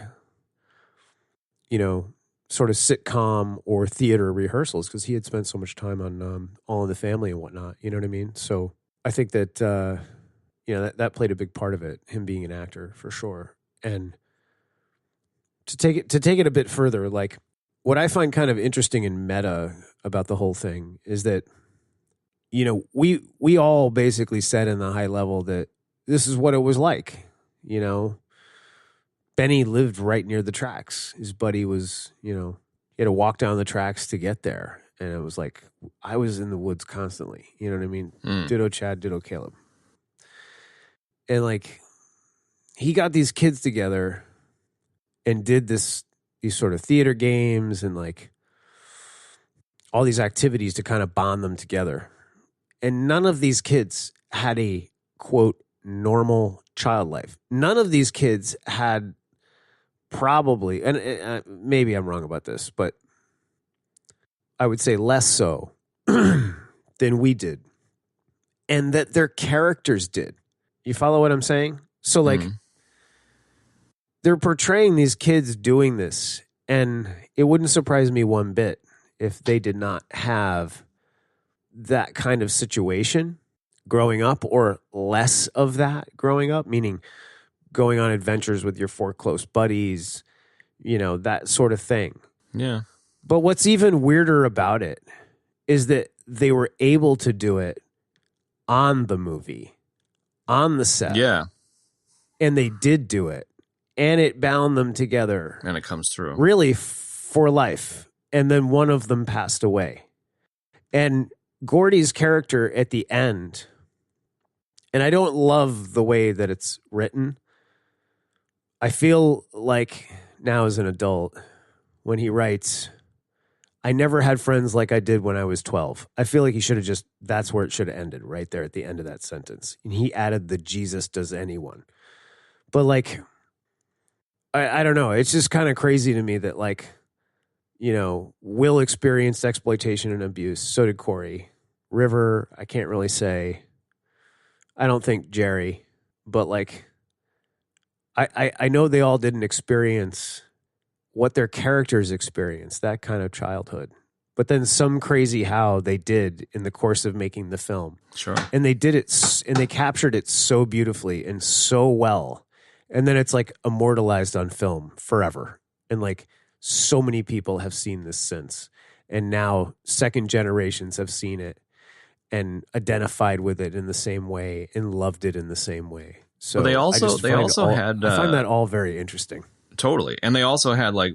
sort of sitcom or theater rehearsals, because he had spent so much time on All in the Family and whatnot. You know what I mean? So I think that, that played a big part of it, him being an actor for sure. And to take it a bit further, like, what I find kind of interesting and meta about the whole thing is that, we all basically said in the high level that this is what it was like. Benny lived right near the tracks. His buddy was, he had to walk down the tracks to get there. And it was like, I was in the woods constantly. You know what I mean? Ditto Chad, ditto Caleb. And like, he got these kids together and did these sort of theater games and like all these activities to kind of bond them together. And none of these kids had a, quote, normal child life. None of these kids had probably, and maybe I'm wrong about this, but I would say less so than we did. And that their characters did. You follow what I'm saying? So like, they're portraying these kids doing this, and it wouldn't surprise me one bit if they did not have that kind of situation growing up, or less of that growing up, meaning going on adventures with your 4 close buddies, that sort of thing. Yeah. But what's even weirder about it is that they were able to do it on the movie, on the set. Yeah. And they did do it. And it bound them together. And it comes through. Really for life. And then one of them passed away. And Gordy's character at the end, and I don't love the way that it's written. I feel like now as an adult, when he writes, I never had friends like I did when I was 12. I feel like he should have that's where it should have ended, right there at the end of that sentence. And he added the Jesus does anyone. But like, I don't know. It's just kind of crazy to me that like Will experienced exploitation and abuse. So did Corey. River, I can't really say. I don't think Jerry, but like, I know they all didn't experience what their characters experienced, that kind of childhood. But then some crazy how they did in the course of making the film. Sure. And they did it, and they captured it so beautifully and so well. And then it's like immortalized on film forever. And like so many people have seen this since. And now second generations have seen it and identified with it in the same way and loved it in the same way. So well, I find that all very interesting. Totally. And they also had like,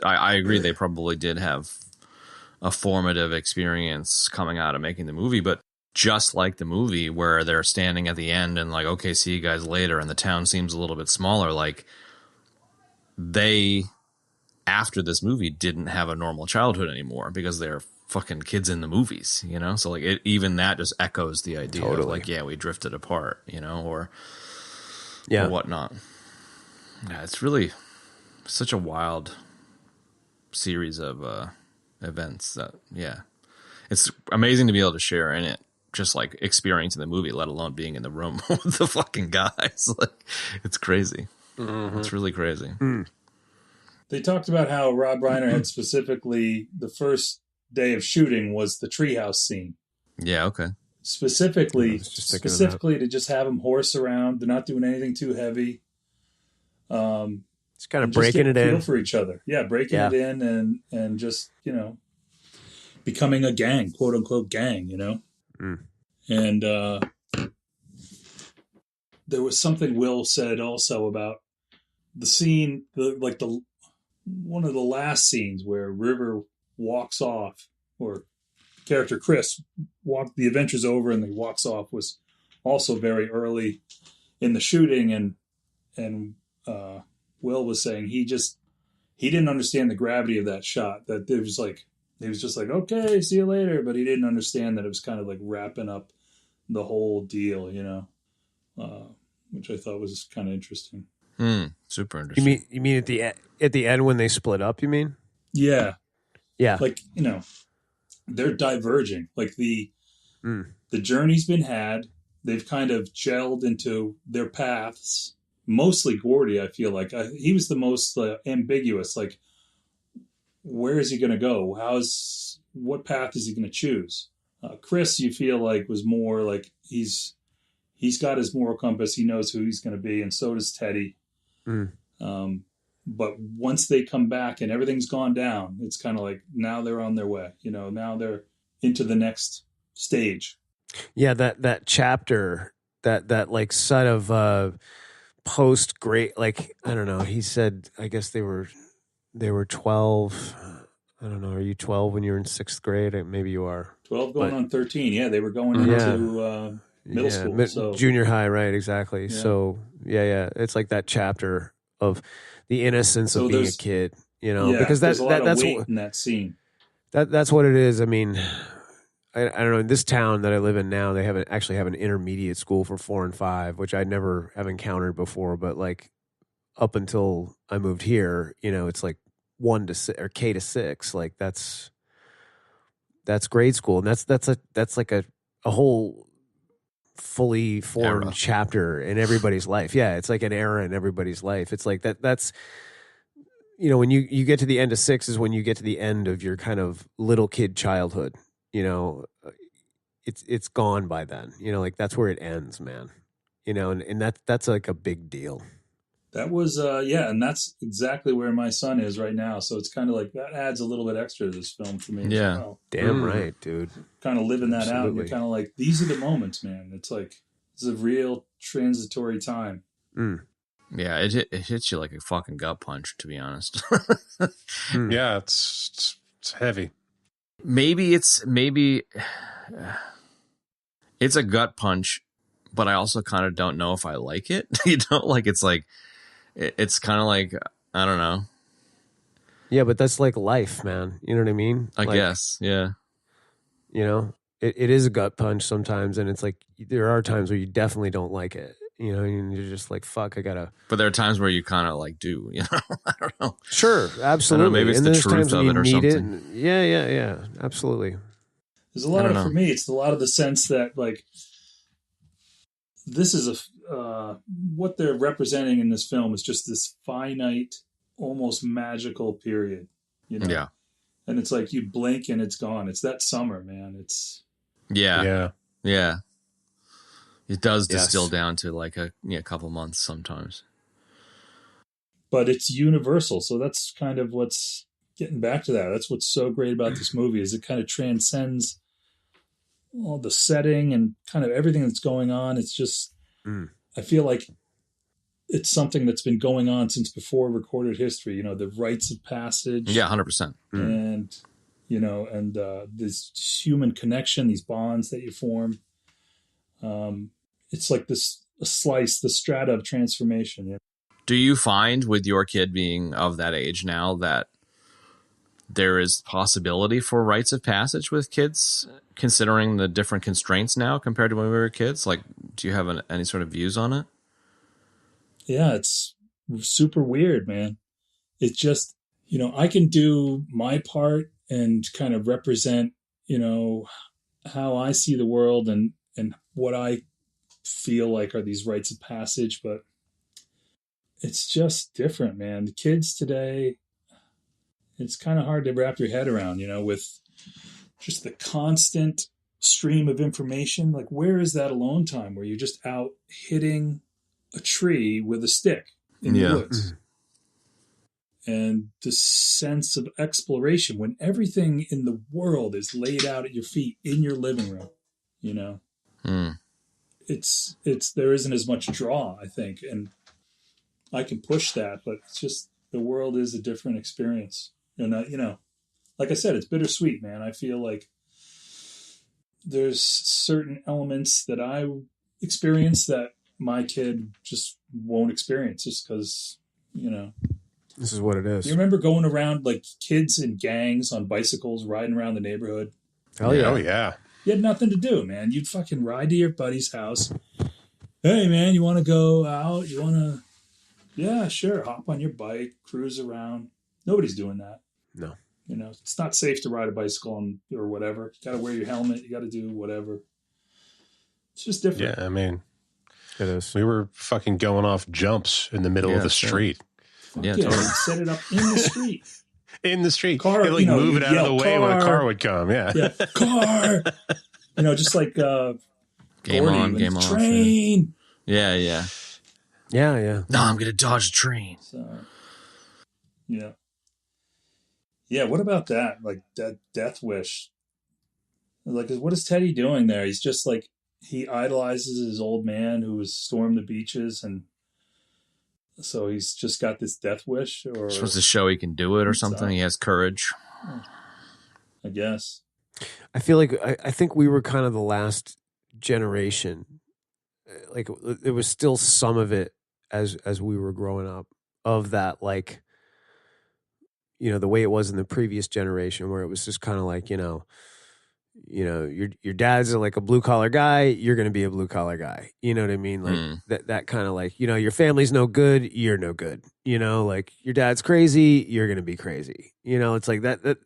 I agree. They probably did have a formative experience coming out of making the movie, but just like the movie where they're standing at the end and like, okay, see you guys later. And the town seems a little bit smaller. Like they, after this movie, didn't have a normal childhood anymore because they're fucking kids in the movies, So like even that just echoes the idea of like, yeah, we drifted apart, or whatnot. Yeah, it's really such a wild series of events that, it's amazing to be able to share in it, just like experiencing the movie, let alone being in the room with the fucking guys. Like, it's crazy. Mm-hmm. It's really crazy. They talked about how Rob Reiner had specifically the first day of shooting was the treehouse scene. Yeah. Okay. Specifically to just have them horse around. They're not doing anything too heavy. It's kind of breaking it in for each other. Yeah, breaking it in and just, becoming a gang, quote unquote gang, And there was something Will said also about the scene, one of the last scenes where River walks off, or character Chris the adventure's over and he walks off, was also very early in the shooting, and Will was saying he didn't understand the gravity of that shot, that it was like he was just like, okay, see you later, but he didn't understand that it was kind of like wrapping up the whole deal, which I thought was kind of interesting. Super interesting. You mean at the end when they split up, you mean? Yeah. Like, they're diverging. Like the journey's been had. They've kind of gelled into their paths. Mostly Gordy, I feel like. He was the most ambiguous. Like, where is he going to go? What path is he going to choose? Chris, you feel like, was more like he's got his moral compass. He knows who he's going to be, and so does Teddy. But once they come back and everything's gone down, it's kind of like now they're on their way. Now they're into the next stage. Yeah, that chapter, that like sort of post grade, like, I don't know. He said, I guess they were 12. I don't know. Are you 12 when you're in sixth grade? Maybe you are. 12 going on 13. Yeah, they were going into middle school. So. Junior high, right? Exactly. Yeah. So yeah. It's like that chapter of the innocence of being a kid, because that's weight in that scene. That's what it is. I mean, I don't know. In this town that I live in now, they actually have an intermediate school for 4 and 5, which I never have encountered before. But like up until I moved here, it's like 1 to 6 or K to 6. Like that's grade school, and that's like a whole fully formed chapter in everybody's life. Yeah, it's like an era in everybody's life. It's like that's when you get to the end of 6 is when you get to the end of your kind of little kid childhood. It's gone by then. Like that's where it ends, man. And that's like a big deal. That was and that's exactly where my son is right now. So it's kind of like that adds a little bit extra to this film for me. Yeah, as well. Damn right, dude. Kind of living that out. And you're kind of like, these are the moments, man. It's like this is a real transitory time. Yeah, it hits you like a fucking gut punch, to be honest. Yeah, it's heavy. Maybe it's a gut punch, but I also kind of don't know if I like it. It's kind of like, I don't know. Yeah, but that's like life, man. You know what I mean? I guess, yeah. It is a gut punch sometimes, and it's like there are times where you definitely don't like it. you know, and you're just like, fuck, I gotta. But there are times where you kind of like do, you know, I don't know. Sure, absolutely. Maybe it's and the there's truth times when of you it or need something. Yeah, absolutely. There's a lot of, for me, it's a lot of the sense that like, this is what they're representing in this film is just this finite, almost magical period, you know? Yeah. And it's like you blink and it's gone. It's that summer, man. It's Yeah. It does Yes. distill down to like a couple months sometimes. but it's universal. So that's kind of what's getting back to that. That's what's so great about this movie is it kind of transcends all the setting and kind of everything that's going on. It's just, I feel like it's something that's been going on since before recorded history, you know, the rites of passage. Yeah, 100%. And, you know, and this human connection, these bonds that you form. It's like the strata of transformation. Yeah. Do you find with your kid being of that age now that there is possibility for rites of passage with kids, considering the different constraints now compared to when we were kids? Like, do you have any sort of views on it? Yeah, it's super weird, man. It's just, you know, I can do my part and kind of represent, you know, how I see the world and what I feel like are these rites of passage, but it's just different, man. The kids today, it's kind of hard to wrap your head around, you know, with just the constant stream of information. Like, where is that alone time where you're just out hitting a tree with a stick in the woods? And the sense of exploration when everything in the world is laid out at your feet in your living room, you know, it's there isn't as much draw, I think. And I can push that, but it's just, the world is a different experience. And, you know, like I said, it's bittersweet, man. I feel like there's certain elements that I experience that my kid just won't experience just because, you know, this is what it is. you remember going around like kids in gangs on bicycles riding around the neighborhood? Hell yeah. Oh, yeah. You had nothing to do, man. You'd fucking ride to your buddy's house. Hey, man, you want to go out? You want to... Yeah, sure. Hop on your bike, cruise around. Nobody's doing that. No. You know, it's not safe to ride a bicycle or whatever. You got to wear your helmet. You got to do whatever. It's just different. Yeah, I mean, It is. we were fucking going off jumps in the middle of the street. Yeah, Yeah, totally. set it up in the street. In the street. Car, You'd, like, you know, move it you'd out of the yell, way when a "Car!" car would come. Yeah. Yeah, car. You know, just like Game Gordy on, with game off. train. Yeah. Yeah. No, I'm going to dodge a train. So, yeah. Yeah, what about that? Like that death wish. Like, what is Teddy doing there? He's just like, he idolizes his old man who has stormed the beaches, and so he's just got this death wish, or Supposed to show he can do it or something. He has courage. I guess. I feel like I think we were kind of the last generation. Like there was still some of it as we were growing up of that, like, you know, the way it was in the previous generation where it was just kind of like, you know, your dad's like a blue collar guy, you're going to be a blue collar guy. You know what I mean? Like that kind of like, you know, your family's no good, you're no good. You know, like your dad's crazy, you're going to be crazy. You know, it's like that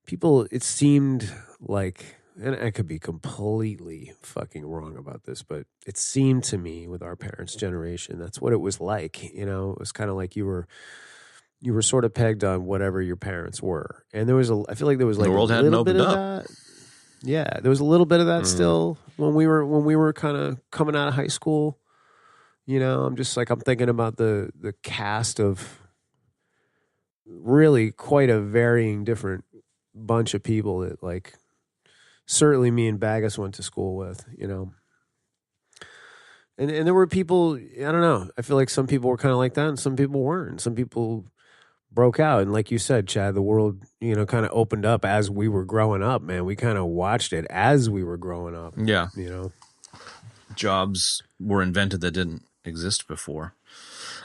people, it seemed like, and I could be completely fucking wrong about this, but it seemed to me with our parents' generation, that's what it was like. You know, it was kind of like you were sort of pegged on whatever your parents were. And there was I feel like there was like The world a hadn't little bit opened of up. that. Yeah, there was a little bit of that still when we were kind of coming out of high school. You know, I'm thinking about the cast of really quite a varying different bunch of people that, like, certainly me and Baggus went to school with, you know. And there were people, I don't know, I feel like some people were kind of like that and some people weren't. Some people broke out. And like you said, Chad, the world, you know, kind of opened up as we were growing up, man. We kind of watched it as we were growing up. Yeah. You know. Jobs were invented that didn't exist before.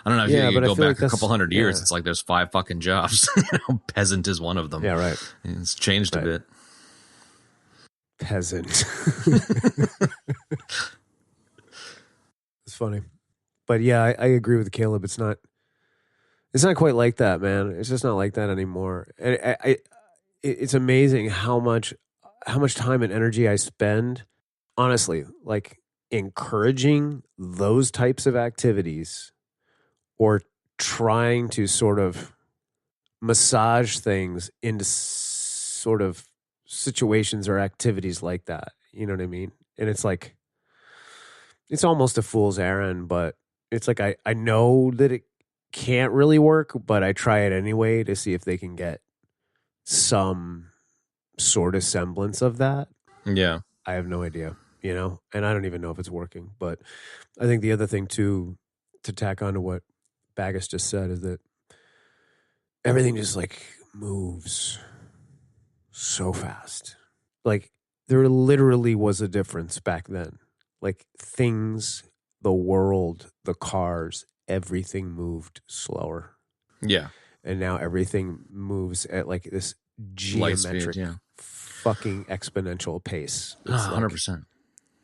I don't know if Yeah, you but I go feel back like a couple hundred years. yeah. It's like there's 5 fucking jobs. You know, peasant is one of them. Yeah, right. It's changed a Right. bit. Peasant. It's funny. But yeah, I agree with Caleb. It's not quite like that, man. It's just not like that anymore. And it's amazing how much time and energy I spend, honestly, like encouraging those types of activities or trying to sort of massage things into sort of situations or activities like that. You know what I mean? And it's like, it's almost a fool's errand, but it's like I know that it can't really work, but I try it anyway to see if they can get some sort of semblance of that. Yeah. I have no idea, you know, and I don't even know if it's working. But I think the other thing too, to tack on to what Baggus just said, is that everything just like moves so fast. Like there literally was a difference back then. Like things, the world, the cars, everything moved slower. Yeah. And now everything moves at like this geometric, speed, yeah. fucking exponential pace. It's 100%.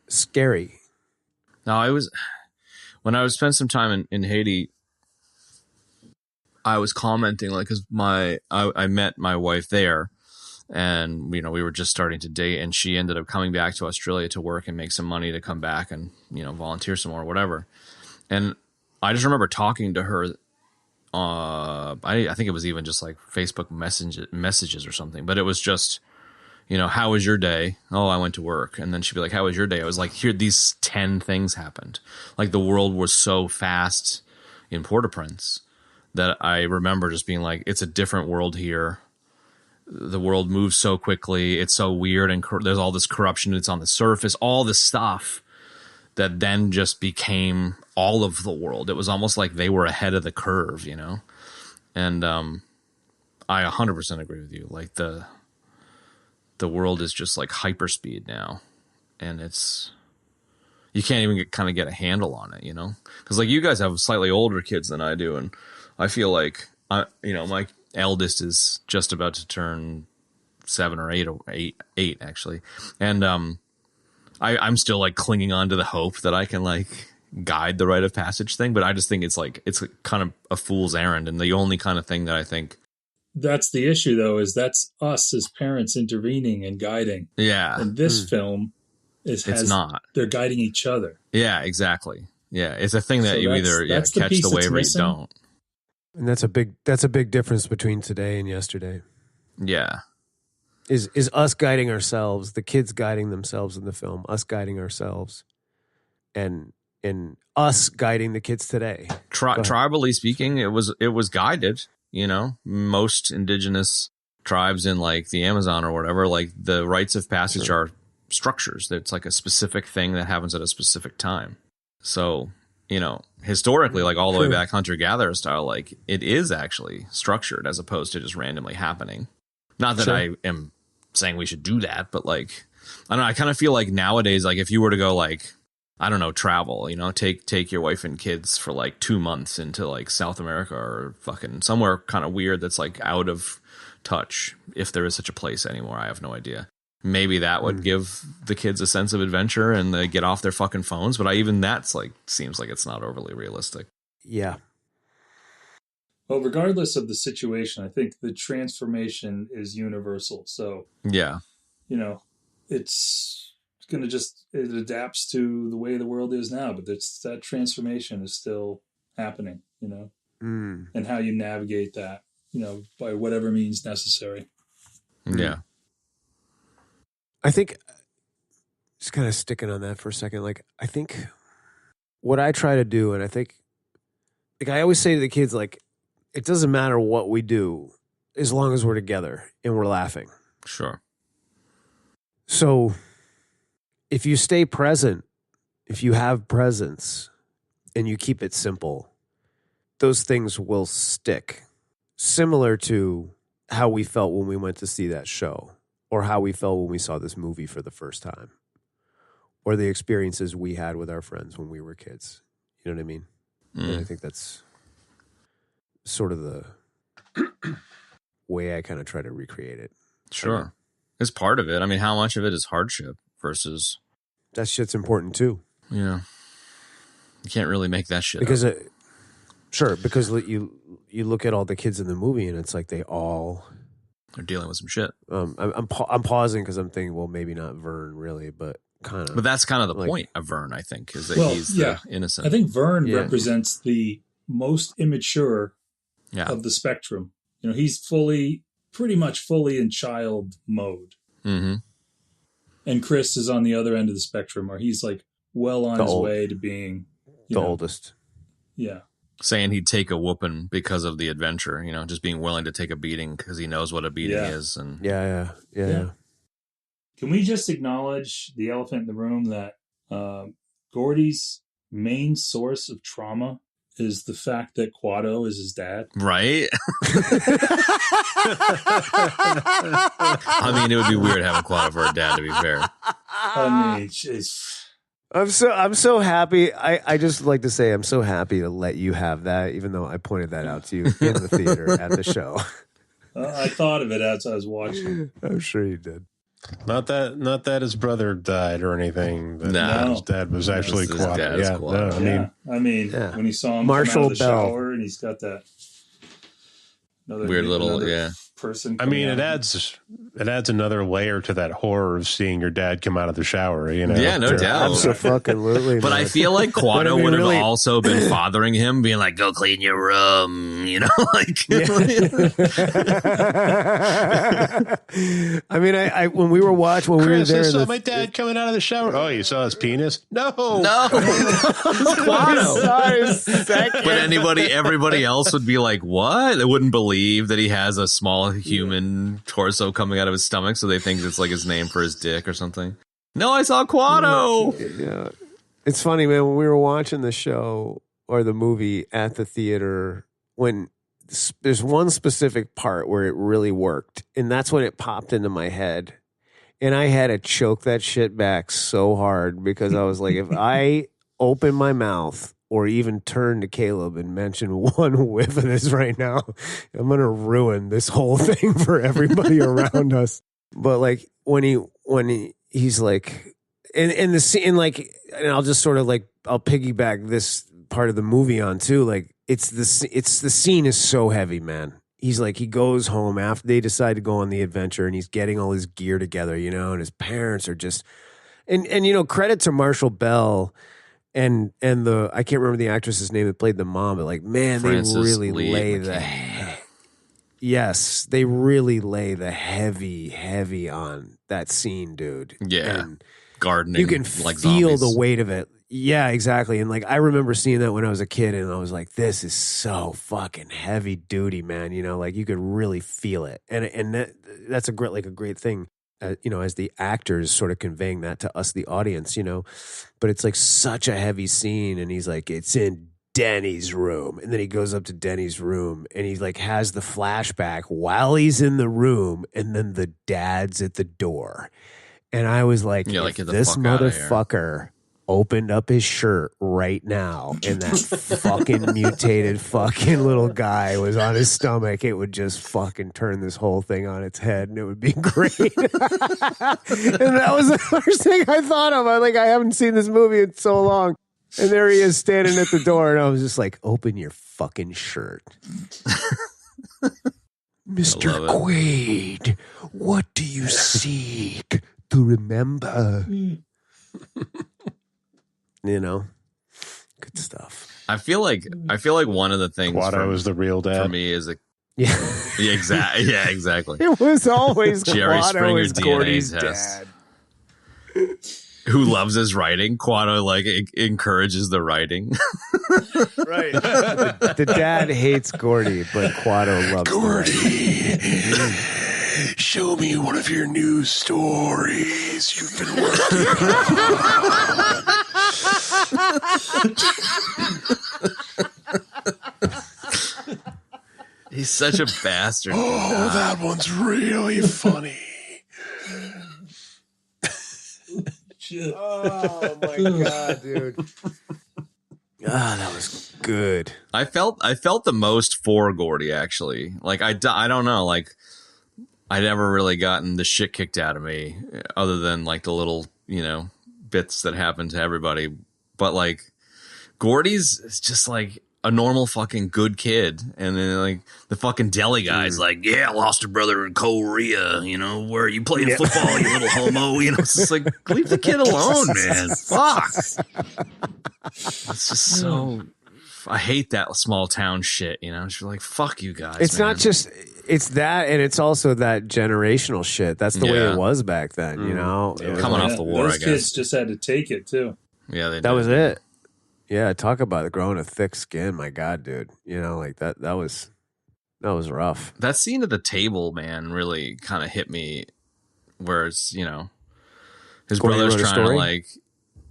Scary. Now, when I was spent some time in Haiti, I was commenting, like, because I met my wife there, and, you know, we were just starting to date, and she ended up coming back to Australia to work and make some money to come back and, you know, volunteer some more or whatever. And I just remember talking to her. I think it was even just like Facebook messages or something, but it was just, you know, how was your day? Oh, I went to work. And then she'd be like, how was your day? I was like, here, these 10 things happened. Like the world was so fast in Port-au-Prince that I remember just being like, it's a different world here. The world moves so quickly. It's so weird. And there's all this corruption that's on the surface, all this stuff that then just became all of the world. It was almost like they were ahead of the curve, you know? And I 100% agree with you. Like the world is just like hyperspeed now. And you can't even kind of get a handle on it, you know? Because like you guys have slightly older kids than I do. And I feel like, you know, my eldest is just about to turn 7 or 8 actually. And I'm still like clinging on to the hope that I can like guide the rite of passage thing, but I just think it's kind of a fool's errand. And the only kind of thing that I think that's the issue though, is that's us as parents intervening and guiding. Yeah. And this film it's not. They're guiding each other. Yeah, exactly. Yeah. It's a thing that So you either that's catch piece the wave or you missing. don't. And that's a big difference between today and yesterday. Yeah. Is us guiding ourselves, the kids guiding themselves in the film, us guiding ourselves, and us guiding the kids today. Tribally speaking, it was guided. You know, most indigenous tribes in like the Amazon or whatever, like the rites of passage are structures. It's like a specific thing that happens at a specific time. So, you know, historically, like all the way back hunter-gatherer style, like it is actually structured as opposed to just randomly happening. Not that I am saying we should do that, but like, I don't know, I kind of feel like nowadays, like if you were to go like, I don't know, travel, you know, take your wife and kids for like 2 months into like South America or fucking somewhere kind of weird that's like out of touch, if there is such a place anymore. I have no idea. Maybe that would give the kids a sense of adventure and they get off their fucking phones. But even that's like, seems like it's not overly realistic. Yeah. Well, regardless of the situation, I think the transformation is universal. So, yeah, you know, it's going to it adapts to the way the world is now, but that transformation is still happening, you know, and how you navigate that, you know, by whatever means necessary. Yeah. I think, just kind of sticking on that for a second, like, I think what I try to do, and I think, like, I always say to the kids, like, it doesn't matter what we do as long as we're together and we're laughing. Sure. So if you stay present, if you have presence and you keep it simple, those things will stick. Similar to how we felt when we went to see that show, or how we felt when we saw this movie for the first time, or the experiences we had with our friends when we were kids. You know what I mean? And I think that's sort of the way I kind of try to recreate it. Sure. It's part of it. I mean, how much of it is hardship versus... That shit's important too. Yeah. You can't really make that shit because up. because you look at all the kids in the movie and it's like they all They're dealing with some shit. I'm pausing because I'm thinking, well, maybe not Vern really, but kind of. But that's kind of the like, point of Vern, I think, is that Well, he's yeah. the innocent. I think Vern Yeah. represents the most immature of the spectrum. You know, he's pretty much fully in child mode. Mm-hmm. And Chris is on the other end of the spectrum, where he's like well on his old- way to being the oldest. Yeah. Saying he'd take a whooping because of the adventure, you know, just being willing to take a beating because he knows what a beating is. And Yeah. Can we just acknowledge the elephant in the room that Gordy's main source of trauma is the fact that Quado is his dad? Right? I mean, it would be weird having Quado for a dad, to be fair. I mean, jeez. I'm so happy. I just like to say I'm so happy to let you have that, even though I pointed that out to you in the theater at the show. I thought of it as I was watching. I'm sure you did. Not that his brother died or anything. But No. his dad was actually His Quado. dad is Yeah, Quado. no, I mean, Yeah. when he saw him Marshall come out of the Bell. shower and he's got that Weird little, person. I mean, coming it adds another layer to that horror of seeing your dad come out of the shower. You know, Yeah, no doubt. Absolutely. But I feel like Quado But I mean, would have really- also been fathering him, being like, go clean your room, you know? Like, I mean, I when we were watching, when Chris, we were I there, saw my dad coming out of the shower. Oh, you saw his penis? No, no. Quado. But everybody else would be like, what? They wouldn't believe that he has a small human torso coming out of his stomach, so they think it's like his name for his dick or something. No, I saw Quado. Yeah, it's funny, man. When we were watching the show or the movie at the theater, when there's one specific part where it really worked, and that's when it popped into my head, and I had to choke that shit back so hard because I was like, if I open my mouth or even turn to Caleb and mention one whiff of this right now, I'm going to ruin this whole thing for everybody around us. But like when he's like, and the scene, like, and I'll just sort of like, I'll piggyback this part of the movie on too. Like the scene is so heavy, man. He's like, he goes home after they decide to go on the adventure and he's getting all his gear together, you know, and his parents are just, and you know, credit to Marshall Bell. And the I can't remember the actress's name that played the mom, but like, man, Frances they really Lee lay McCain. they really lay the heavy on that scene, dude. Yeah. And Gardening. you can like feel zombies. the weight of it. Yeah, exactly. And like, I remember seeing that when I was a kid, and I was like, this is so fucking heavy duty, man. You know, like you could really feel it, and that's a great thing. You know, as the actors sort of conveying that to us, the audience, you know, but it's like such a heavy scene. And he's like, it's in Denny's room. And then he goes up to Denny's room and he like has the flashback while he's in the room. And then the dad's at the door. And I was like, Yeah, like, if get the this fuck outta here. motherfucker opened up his shirt right now and that fucking mutated fucking little guy was on his stomach, it would just fucking turn this whole thing on its head and it would be great. And that was the first thing I thought of. I haven't seen this movie in so long. And there he is standing at the door and I was just like, open your fucking shirt. Mr. love it. Quaid, what do you seek to remember? You know, good stuff. I feel like one of the things Quado is the real for dad. me is a Yeah, exactly. it was always Jerry Quado Springer is DNA Gordy's test. dad. Who loves his writing? Quado like encourages the writing. Right. The dad hates Gordy, but Quado loves Gordy. Show me one of your news stories you've been working on. He's such a bastard. Oh, that one's really funny. Oh my god, dude. That was good. I felt the most for Gordy, actually. Like I don't know, like I never really gotten the shit kicked out of me other than like the little, you know, bits that happen to everybody. But like Gordy's is just like a normal fucking good kid. And then like the fucking deli guy's like, yeah, I lost a brother in Korea, you know, where you playing football, you little homo. You know, it's just like, leave the kid alone, man. Fuck. It's just so, I hate that small town shit, you know. It's like, fuck you guys. It's man. not just, it's that, and it's also that generational shit. That's the way it was back then, you know. Coming off the war, those I guess. kids just had to take it too. Yeah, they did. That was it. Yeah, talk about growing a thick skin. My God, dude. You know, like that was rough. That scene at the table, man, really kind of hit me. Where it's, you know, his Gordy brother's wrote a trying to story? like,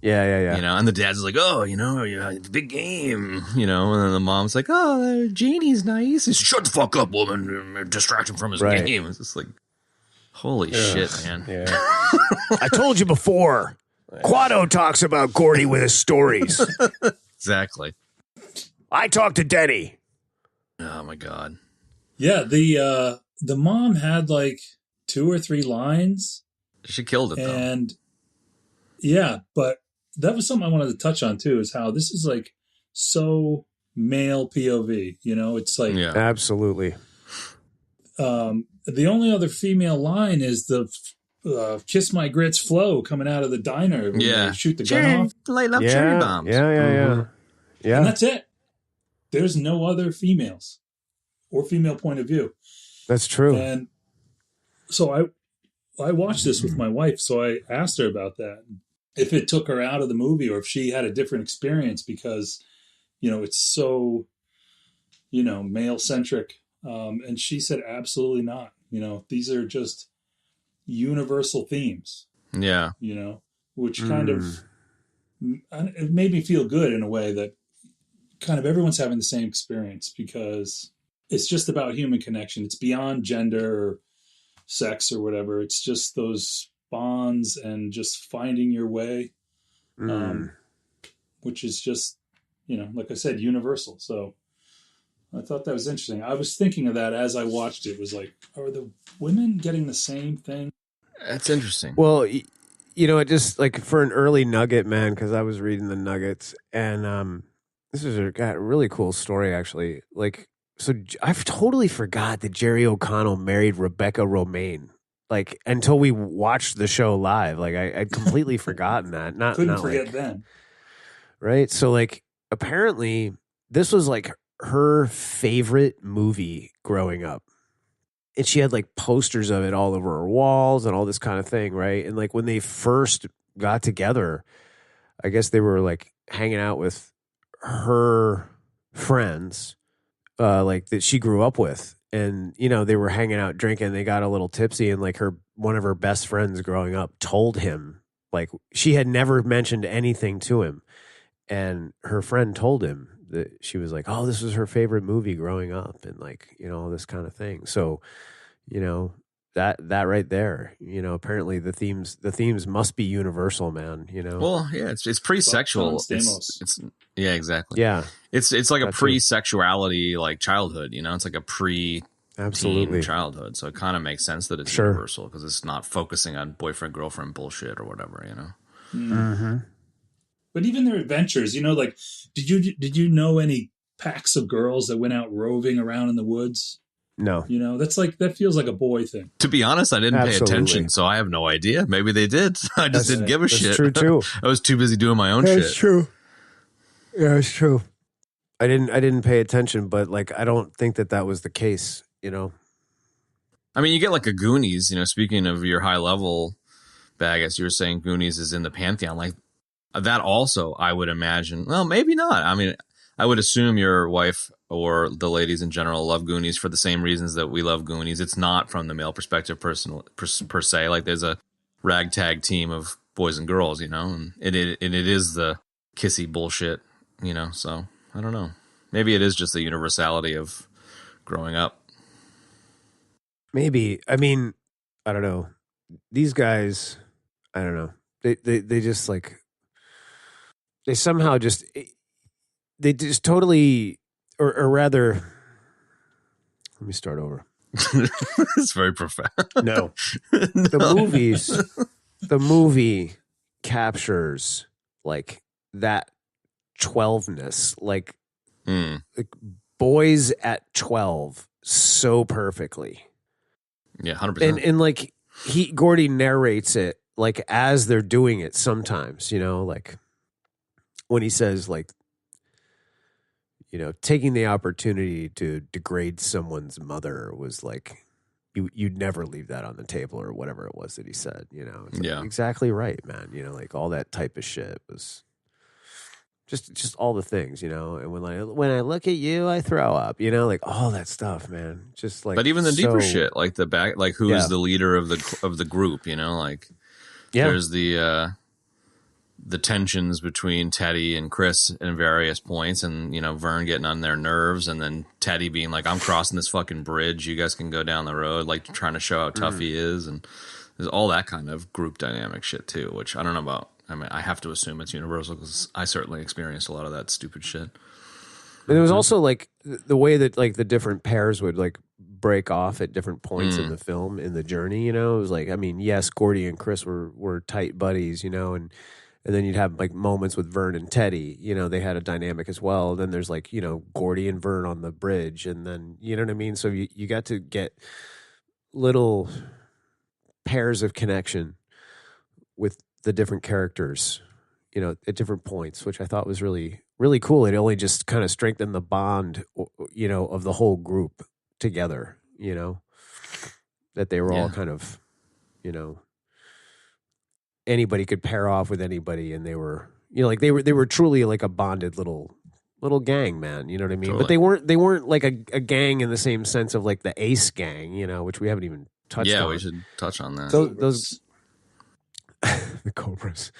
Yeah. you know, and the dad's like, oh, you know, yeah, it's a big game, you know, and then the mom's like, oh, Janie's nice. He's shut the fuck up, woman. Distract him from his game. It's just like, holy shit, man. Yeah. I told you before. Quado talks about Gordy with his stories. Exactly. I talked to Denny. Oh my God. Yeah, the mom had like 2 or 3 lines. She killed it though. And yeah, but that was something I wanted to touch on too, is how this is like so male POV, you know, it's like, Absolutely. The only other female line is the kiss my grits flow coming out of the diner when they shoot the gun off. Lighting up cherry bombs. Yeah. And that's it. There's no other females or female point of view. That's true. And so I watched this with my wife, so I asked her about that. If it took her out of the movie or if she had a different experience because, you know, it's so, you know, male centric. And she said, absolutely not. You know, these are just universal themes. Yeah. You know, which kind of, it made me feel good in a way that kind of everyone's having the same experience because it's just about human connection. It's beyond gender or sex or whatever. It's just those bonds and just finding your way, which is just, you know, like I said, universal. So I thought that was interesting. I was thinking of that as I watched it. It was like, are the women getting the same thing? That's interesting. Well, you know, it just like for an early nugget, man, because I was reading the nuggets, and this is a really cool story, actually. Like, so I've totally forgot that Jerry O'Connell married Rebecca Romaine. Like until we watched the show live, like I'd completely forgotten that. Couldn't not forget like, then. Right. So like apparently this was like her favorite movie growing up. And she had like posters of it all over her walls and all this kind of thing, right? And like when they first got together, I guess they were like hanging out with her friends, like that she grew up with. And, you know, they were hanging out drinking, they got a little tipsy, and like one of her best friends growing up told him, like she had never mentioned anything to him. And her friend told him that she was like, oh, this was her favorite movie growing up, and like, you know, all this kind of thing. So, you know, that right there, you know, apparently the themes must be universal, man, you know. Well, yeah, it's pre-sexual. It's yeah, exactly. Yeah. It's like a pre-sexuality like childhood, you know. It's like a pre-teen childhood. So it kind of makes sense that it's universal because it's not focusing on boyfriend girlfriend bullshit or whatever, you know. Mm-hmm. But even their adventures, you know, like did you know any packs of girls that went out roving around in the woods? No. You know, that feels like a boy thing. To be honest, I didn't pay attention, so I have no idea. Maybe they did. I just didn't give a shit. That's true too. I was too busy doing my own shit. That's true. Yeah, it's true. I didn't pay attention, but like I don't think that was the case, you know. I mean, you get like a Goonies, you know, speaking of your high level bag, as you were saying, Goonies is in the pantheon. Like that also, I would imagine. Well, maybe not. I mean, I would assume your wife or the ladies in general love Goonies for the same reasons that we love Goonies. It's not from the male perspective per se. Like there's a ragtag team of boys and girls, you know, and it is the kissy bullshit, you know. So I don't know. Maybe it is just the universality of growing up. Maybe. I mean, I don't know. These guys, I don't know. They just like, they somehow just, they just totally, or rather, let me start over. It's very profound. No. The movie captures like that 12ness, like boys at 12 so perfectly. Yeah, 100%. And like Gordy narrates it like as they're doing it sometimes, you know, like when he says like, you know, taking the opportunity to degrade someone's mother was like, you'd never leave that on the table or whatever it was that he said, you know. It's like, exactly right, man. You know, like all that type of shit was just all the things, you know. And when I look at you, I throw up, you know, like all that stuff, man. Just like, but even the deeper shit, like the back, like who's the leader of the group, you know, like there's the tensions between Teddy and Chris in various points, and you know Vern getting on their nerves, and then Teddy being like, "I'm crossing this fucking bridge. You guys can go down the road," like trying to show how tough he is, and there's all that kind of group dynamic shit too. Which I don't know about. I mean, I have to assume it's universal because I certainly experienced a lot of that stupid shit. And there was also like the way that like the different pairs would like break off at different points in the film, in the journey. You know, it was like, I mean, yes, Gordy and Chris were tight buddies, you know, and then you'd have like moments with Vern and Teddy, you know, they had a dynamic as well. Then there's like, you know, Gordy and Vern on the bridge. And then, you know what I mean? So you got to get little pairs of connection with the different characters, you know, at different points, which I thought was really, really cool. It only just kind of strengthened the bond, you know, of the whole group together, you know, that they were all kind of, you know, anybody could pair off with anybody, and they were, you know, like they were truly like a bonded little gang, man. You know what I mean? Totally. But they weren't like a gang in the same sense of like the Ace gang, you know, which we haven't even touched on. Yeah, we should touch on that. Those the Cobras,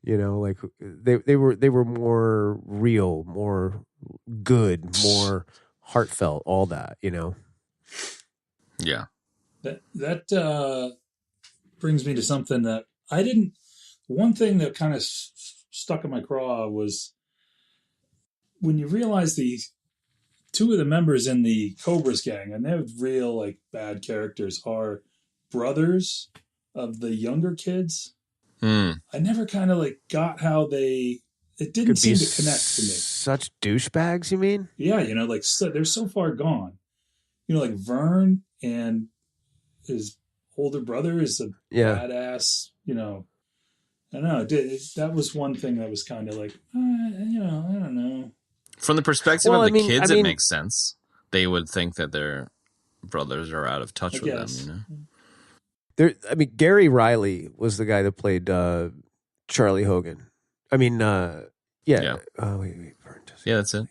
you know, like they were more real, more good, more heartfelt, all that, you know. Yeah. That brings me to something that I didn't. One thing that kind of stuck in my craw was when you realize the two of the members in the Cobras gang, and they're real like bad characters, are brothers of the younger kids. I never kind of like got how it didn't seem to connect to me. Such douchebags, you mean? Yeah, you know, like they're so far gone. You know, like Vern and his older brother is a badass, you know. I don't know. That was one thing that was kind of like, you know, I don't know. From the perspective of the kids, it makes sense. They would think that their brothers are out of touch with them, you know. Gary Riley was the guy that played Charlie Hogan. I mean, yeah. Wait. Yeah, that's it.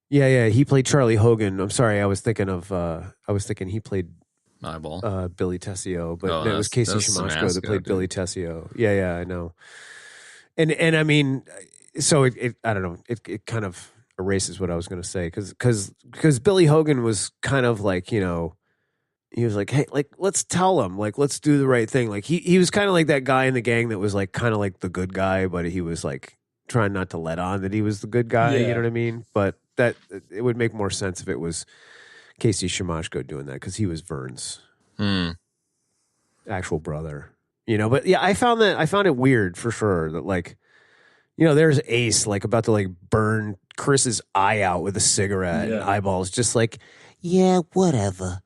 Yeah. He played Charlie Hogan. I'm sorry, I was thinking he played Eyeball. Billy Tessio, but it was Casey Shimashko that played Billy Tessio. Yeah, I know. And I mean, so it I don't know. It kind of erases what I was going to say because Billy Hogan was kind of like, you know. He was like, hey, like, let's tell him, like, let's do the right thing. Like, he was kind of like that guy in the gang that was like kind of like the good guy, but he was like trying not to let on that he was the good guy. Yeah. You know what I mean? But that it would make more sense if it was Casey Shimashko doing that because he was Vern's actual brother. You know, but yeah, I found it weird for sure that like, you know, there's Ace like about to like burn Chris's eye out with a cigarette and eyeballs, just like, yeah, whatever.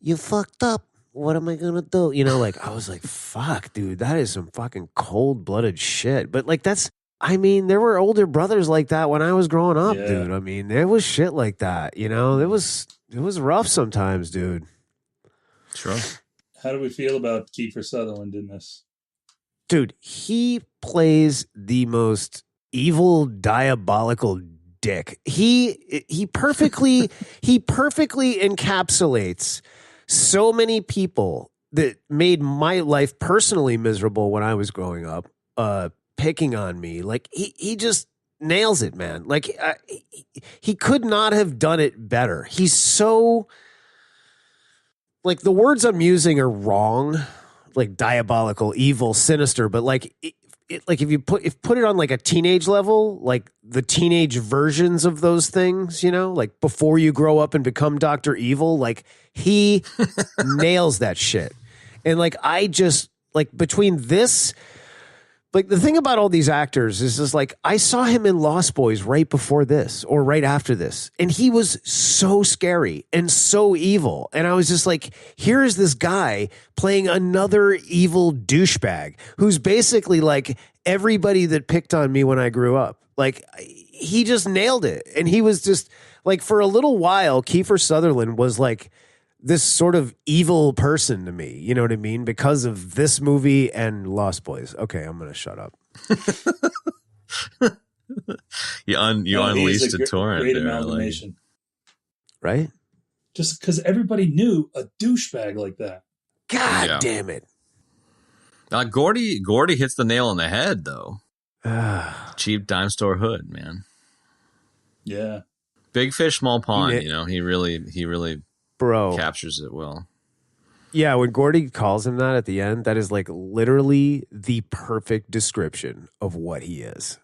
You fucked up. What am I going to do? You know, like, I was like, fuck, dude, that is some fucking cold-blooded shit. But, like, there were older brothers like that when I was growing up, dude. I mean, there was shit like that, you know? It was rough sometimes, dude. Sure. How do we feel about Kiefer Sutherland in this? Dude, he plays the most evil, diabolical dick. He perfectly encapsulates so many people that made my life personally miserable when I was growing up, picking on me. Like he just nails it, man. Like he could not have done it better. He's so like the words I'm using are wrong, like diabolical, evil, sinister, but like like if you put it on like a teenage level, like the teenage versions of those things, you know, like before you grow up and become Dr. Evil, like he nails that shit. And like I just like between this like the thing about all these actors is just like I saw him in Lost Boys right before this or right after this, and he was so scary and so evil, and I was just like, here is this guy playing another evil douchebag who's basically like everybody that picked on me when I grew up. Like he just nailed it, and he was just like, for a little while, Kiefer Sutherland was like this sort of evil person to me, you know what I mean? Because of this movie and Lost Boys. Okay, I'm going to shut up. you unleashed a torrent. Great there, amalgamation. Right? Just because everybody knew a douchebag like that. God damn it. Gordy hits the nail on the head, though. Cheap dime store hood, man. Yeah. Big fish, small pond. He really bro captures it well. Yeah, when Gordy calls him that at the end, that is like literally the perfect description of what he is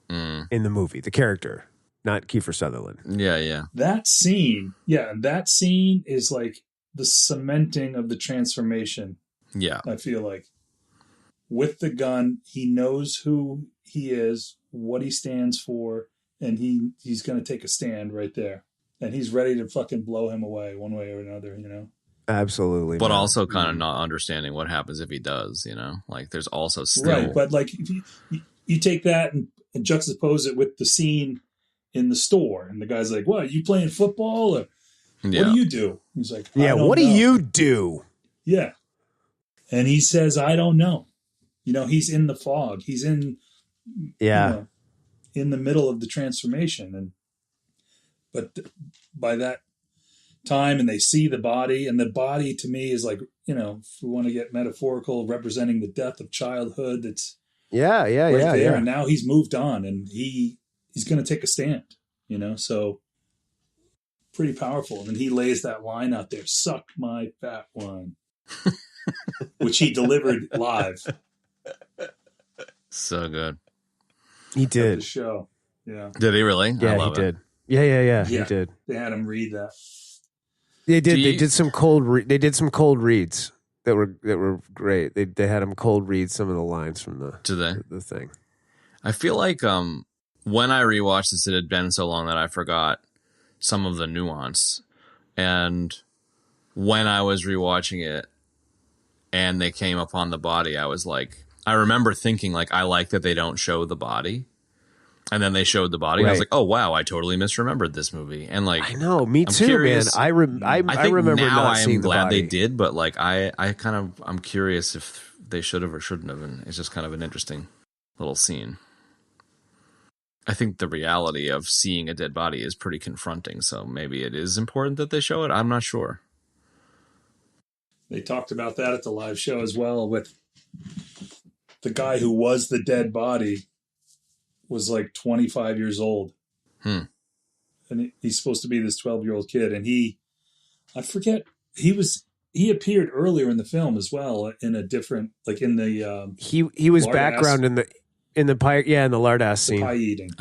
in the movie, the character, not Kiefer Sutherland. Yeah. That scene is like the cementing of the transformation. Yeah. I feel like with the gun, he knows who he is, what he stands for, and he's going to take a stand right there. And he's ready to fucking blow him away one way or another, Absolutely. But man. also kind of not understanding what happens if he does, Like there's also still... Right, but like if you take that and juxtapose it with the scene in the store, and the guy's like, what, you playing football? Or what do you do? He's like, what do you do? Yeah. And he says, I don't know. He's in the fog. He's in... Yeah. In the middle of the transformation. But by that time, and they see the body, and the body to me is like, if we want to get metaphorical, representing the death of childhood. That's there. And now he's moved on, and he's going to take a stand, so pretty powerful. And he lays that line out there, suck my fat one, which he delivered live. So good. He did. The show. Yeah. Did he really? Yeah, he did. Yeah. He did. They had him read that. They did. They did some cold. They did some cold reads that were great. They had him cold read some of the lines from the thing. I feel like when I rewatched this, it had been so long that I forgot some of the nuance. And when I was rewatching it, and they came upon the body, I was like, I remember thinking like, I like that they don't show the body. And then they showed the body. Right. And I was like, "Oh wow, I totally misremembered this movie." And like, I know, me too, curious, man. I remember now not seeing I'm glad the body. they did, but like, I'm curious if they should have or shouldn't have. And it's just kind of an interesting little scene. I think the reality of seeing a dead body is pretty confronting. So maybe it is important that they show it. I'm not sure. They talked about that at the live show as well, with the guy who was the dead body. Was like 25 years old. And he's supposed to be this 12-year-old kid. And I forget, he appeared earlier in the film as well in a different, like in the, he was background in the pie. Yeah. In the lardass scene. Pie eating.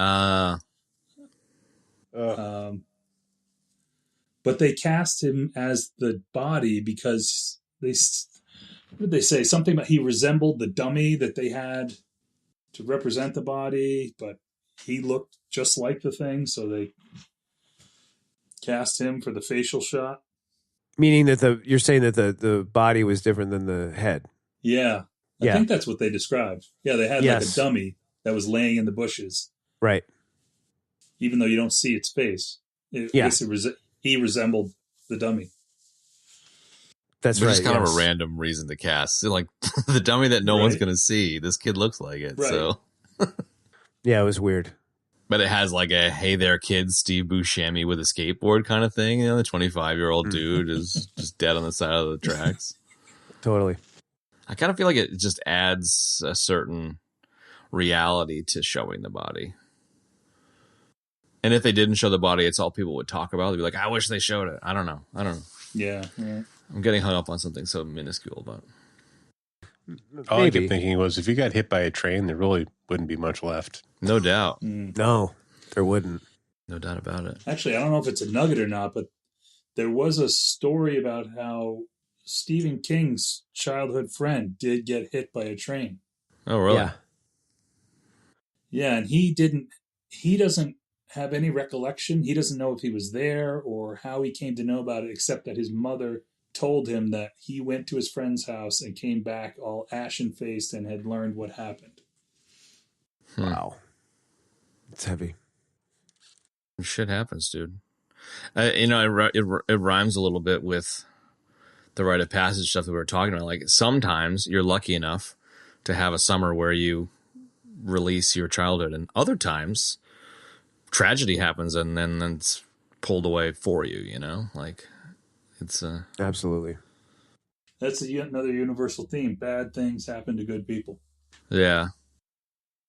But they cast him as the body because what did they say? Something about he resembled the dummy that they had to represent the body, but he looked just like the thing, so they cast him for the facial shot. Meaning that you're saying that the body was different than the head. Yeah. I think that's what they described. Yeah, they had like a dummy that was laying in the bushes. Right. Even though you don't see its face. He resembled the dummy. That's Which right. is kind of a random reason to cast. Like the dummy that no one's going to see. This kid looks like it. Right. So yeah, it was weird. But it has like a "Hey there, kids," Steve Buscemi with a skateboard kind of thing. The 25-year-old dude is just dead on the side of the tracks. Totally. I kind of feel like it just adds a certain reality to showing the body. And if they didn't show the body, it's all people would talk about. They'd be like, "I wish they showed it." I don't know. Yeah. I'm getting hung up on something so minuscule, but all I kept thinking was, if you got hit by a train, there really wouldn't be much left. No doubt. No, there wouldn't. No doubt about it. Actually, I don't know if it's a nugget or not, but there was a story about how Stephen King's childhood friend did get hit by a train. Oh, really? Yeah, and he doesn't have any recollection. He doesn't know if he was there or how he came to know about it, except that his mother told him that he went to his friend's house and came back all ashen-faced and had learned what happened. Wow. It's heavy. Shit happens, dude. It rhymes a little bit with the rite of passage stuff that we were talking about. Like, sometimes you're lucky enough to have a summer where you release your childhood, and other times tragedy happens and then it's pulled away for you, you know? Like, it's Absolutely. That's another universal theme. Bad things happen to good people. yeah.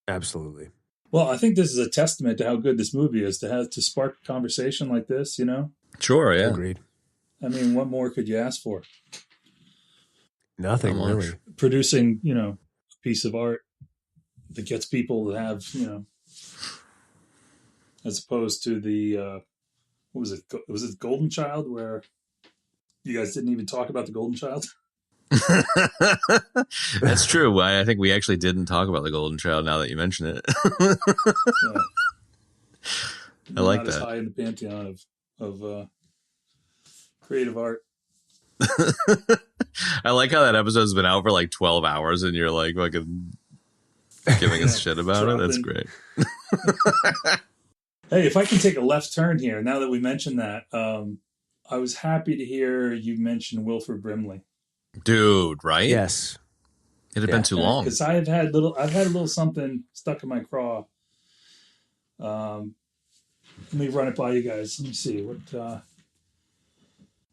Absolutely. Well, I think this is a testament to how good this movie is to spark a conversation like this, you know? Sure, yeah. Agreed. I mean, what more could you ask for? Nothing, Not much. really. Producing, a piece of art that gets people to have, as opposed to the, what was it? Was it Golden Child, where you guys didn't even talk about the Golden Child? That's true. I think we actually didn't talk about the Golden Child now that you mention it. Yeah. I like Not as that. high in the pantheon of creative art. I like how that episode's been out for like 12 hours and you're like fucking giving us shit about it. That's great. Hey, if I can take a left turn here, now that we mentioned that, I was happy to hear you mention Wilford Brimley. Dude, right? Yes. It had been too long. Because I've had a little something stuck in my craw. Let me run it by you guys. Let me see what.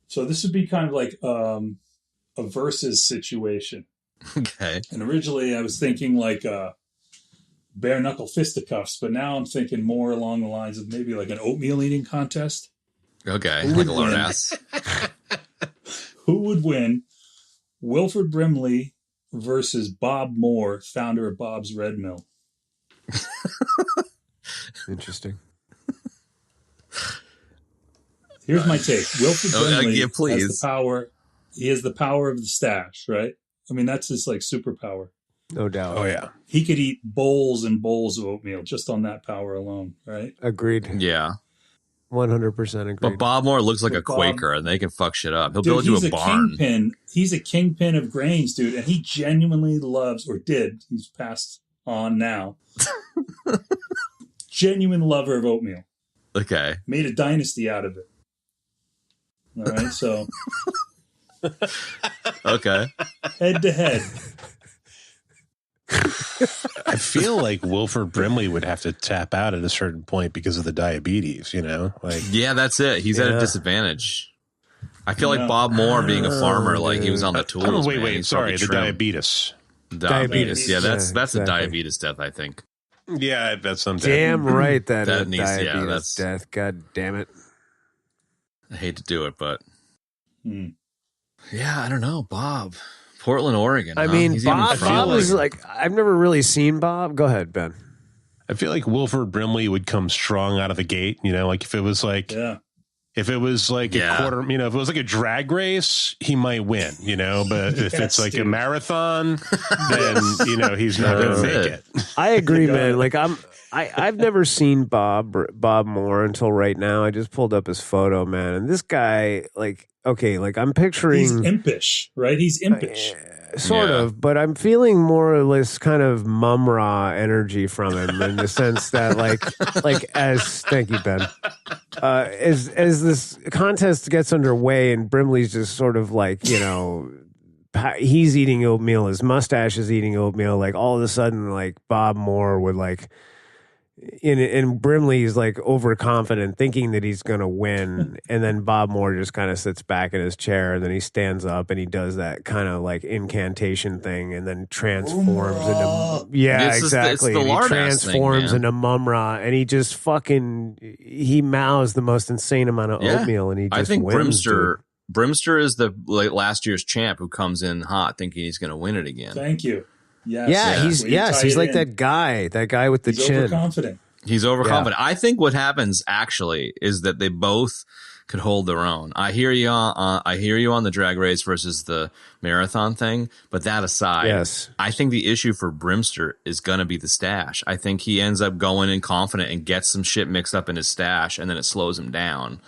So this would be kind of like a versus situation. Okay. And originally I was thinking like bare knuckle fisticuffs, but now I'm thinking more along the lines of maybe like an oatmeal eating contest. Okay. Who Like would a lard win? ass. Who would win? Wilford Brimley versus Bob Moore, founder of Bob's Red Mill. Interesting. Here's my take. Wilford Brimley yeah, has please. the power. He has the power of the stash, right? I mean, that's his like superpower. No doubt. Oh yeah. He could eat bowls and bowls of oatmeal just on that power alone, right? Agreed. Yeah. 100% agreed. But Bob Moore looks like But a Quaker and they can fuck shit up. He'll Dude, build you he's a barn. kingpin. He's a kingpin of grains, dude, and he genuinely loves, or did. He's passed on now. Genuine lover of oatmeal. Okay. Made a dynasty out of it. All right, so Okay. head to head. I feel like Wilford Brimley would have to tap out at a certain point because of the diabetes, you know? Like, Yeah, that's it. He's at a Yeah. disadvantage. I feel Yeah. like Bob Moore being a farmer, like he was on the tools. wait, man. He's sorry, probably the trim. diabetes. Diabetes. Yeah, that's Yeah, a exactly. diabetes death, I think. Yeah, that's something. Damn right that, That is needs- yeah, diabetes that's- death. God damn it. I hate to do it, but Hmm. yeah, I don't know. Bob. Portland, Oregon. I huh? mean, He's even Bob from, was like, I've never really seen Bob. Go ahead, Ben. I feel like Wilford Brimley would come strong out of the gate, you know, like if it was like Yeah. if it was like Yeah. a quarter, you know, if it was like a drag race, he might win, you know, but if Yes, it's like dude. a marathon, then, you know, he's not going to That's make it. it. I agree, Got man. it. Like I've never seen Bob Moore until right now. I just pulled up his photo, man, and this guy, like, okay, like I'm picturing He's impish, right? He's impish. sort Yeah. of, but I'm feeling more or less kind of mum-ra energy from him in the sense that, like as thank you, Ben. As this contest gets underway and Brimley's just sort of like, you know, he's eating oatmeal, his mustache is eating oatmeal, like all of a sudden, like Bob Moore would like. And Brimley's like overconfident, thinking that he's going to win. And then Bob Moore just kind of sits back in his chair and then he stands up and he does that kind of like incantation thing and then transforms into, yeah, It's just the- it's exactly. the And he lard ass thing, transforms man. into Mumra and he just he mouths the most insane amount of Yeah. oatmeal and he just I think wins, Brimster is the last year's champ who comes in hot thinking he's going to win it again. Thank you. Yes. Yeah, Way to tie he's it like in. that guy with the He's chin. overconfident. He's overconfident. I think what happens actually is that they both could hold their own. I hear you on the drag race versus the marathon thing, but that aside, Yes. I think the issue for Brimster is going to be the stash. I think he ends up going in confident and gets some shit mixed up in his stash, and then it slows him down.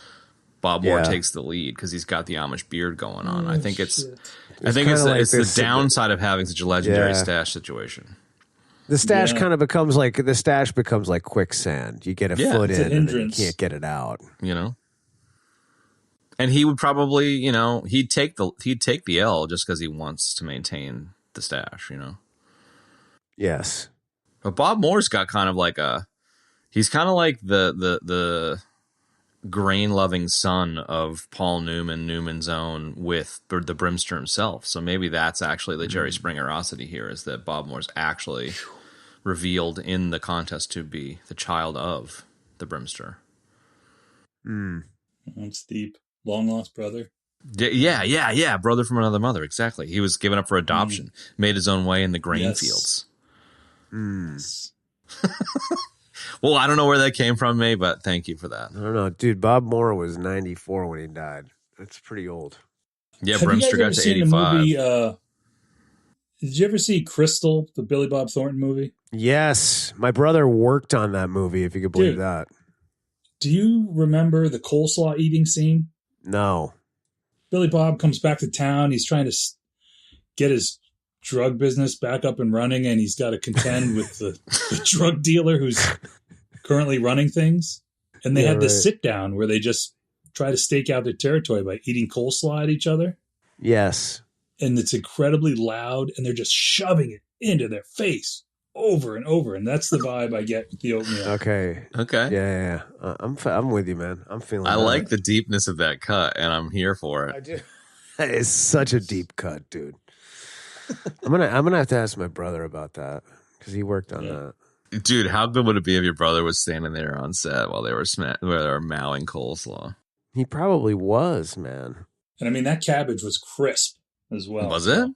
Bob Moore takes the lead because he's got the Amish beard going on. I think it's the downside of having such a legendary stash situation. The stash kind of becomes like quicksand. You get a foot in and then you can't get it out. You know? And he would probably, you know, he'd take the L just because he wants to maintain the stash, you know? Yes. But Bob Moore's got kind of like he's kind of like the grain-loving son of Paul Newman, Newman's Own, with the Brimster himself. So maybe that's actually the Jerry Springerosity here, is that Bob Moore's actually revealed in the contest to be the child of the Brimster. That's deep. Long-lost brother. Yeah. Brother from another mother, exactly. He was given up for adoption, made his own way in the grain fields. Well, I don't know where that came from, May, but thank you for that. I don't know. Dude, Bob Moore was 94 when he died. That's pretty old. Yeah, Have Brimster got to 85. Movie, did you ever see Crystal, the Billy Bob Thornton movie? Yes. My brother worked on that movie, if you could believe that. Do you remember the coleslaw eating scene? No. Billy Bob comes back to town. He's trying to get his drug business back up and running, and he's got to contend with the drug dealer who's currently running things. And they had this sit down where they just try to stake out their territory by eating coleslaw at each other. Yes. And it's incredibly loud, and they're just shoving it into their face over and over. And that's the vibe I get with the oatmeal. Okay. Yeah. I'm with you, man. I'm feeling I like the deepness of that cut, and I'm here for it. I do. That is such a deep cut, dude. I'm gonna have to ask my brother about that because he worked on that. Dude, how good would it be if your brother was standing there on set while they were mowing coleslaw? He probably was, man. And I mean, that cabbage was crisp as well. Was it?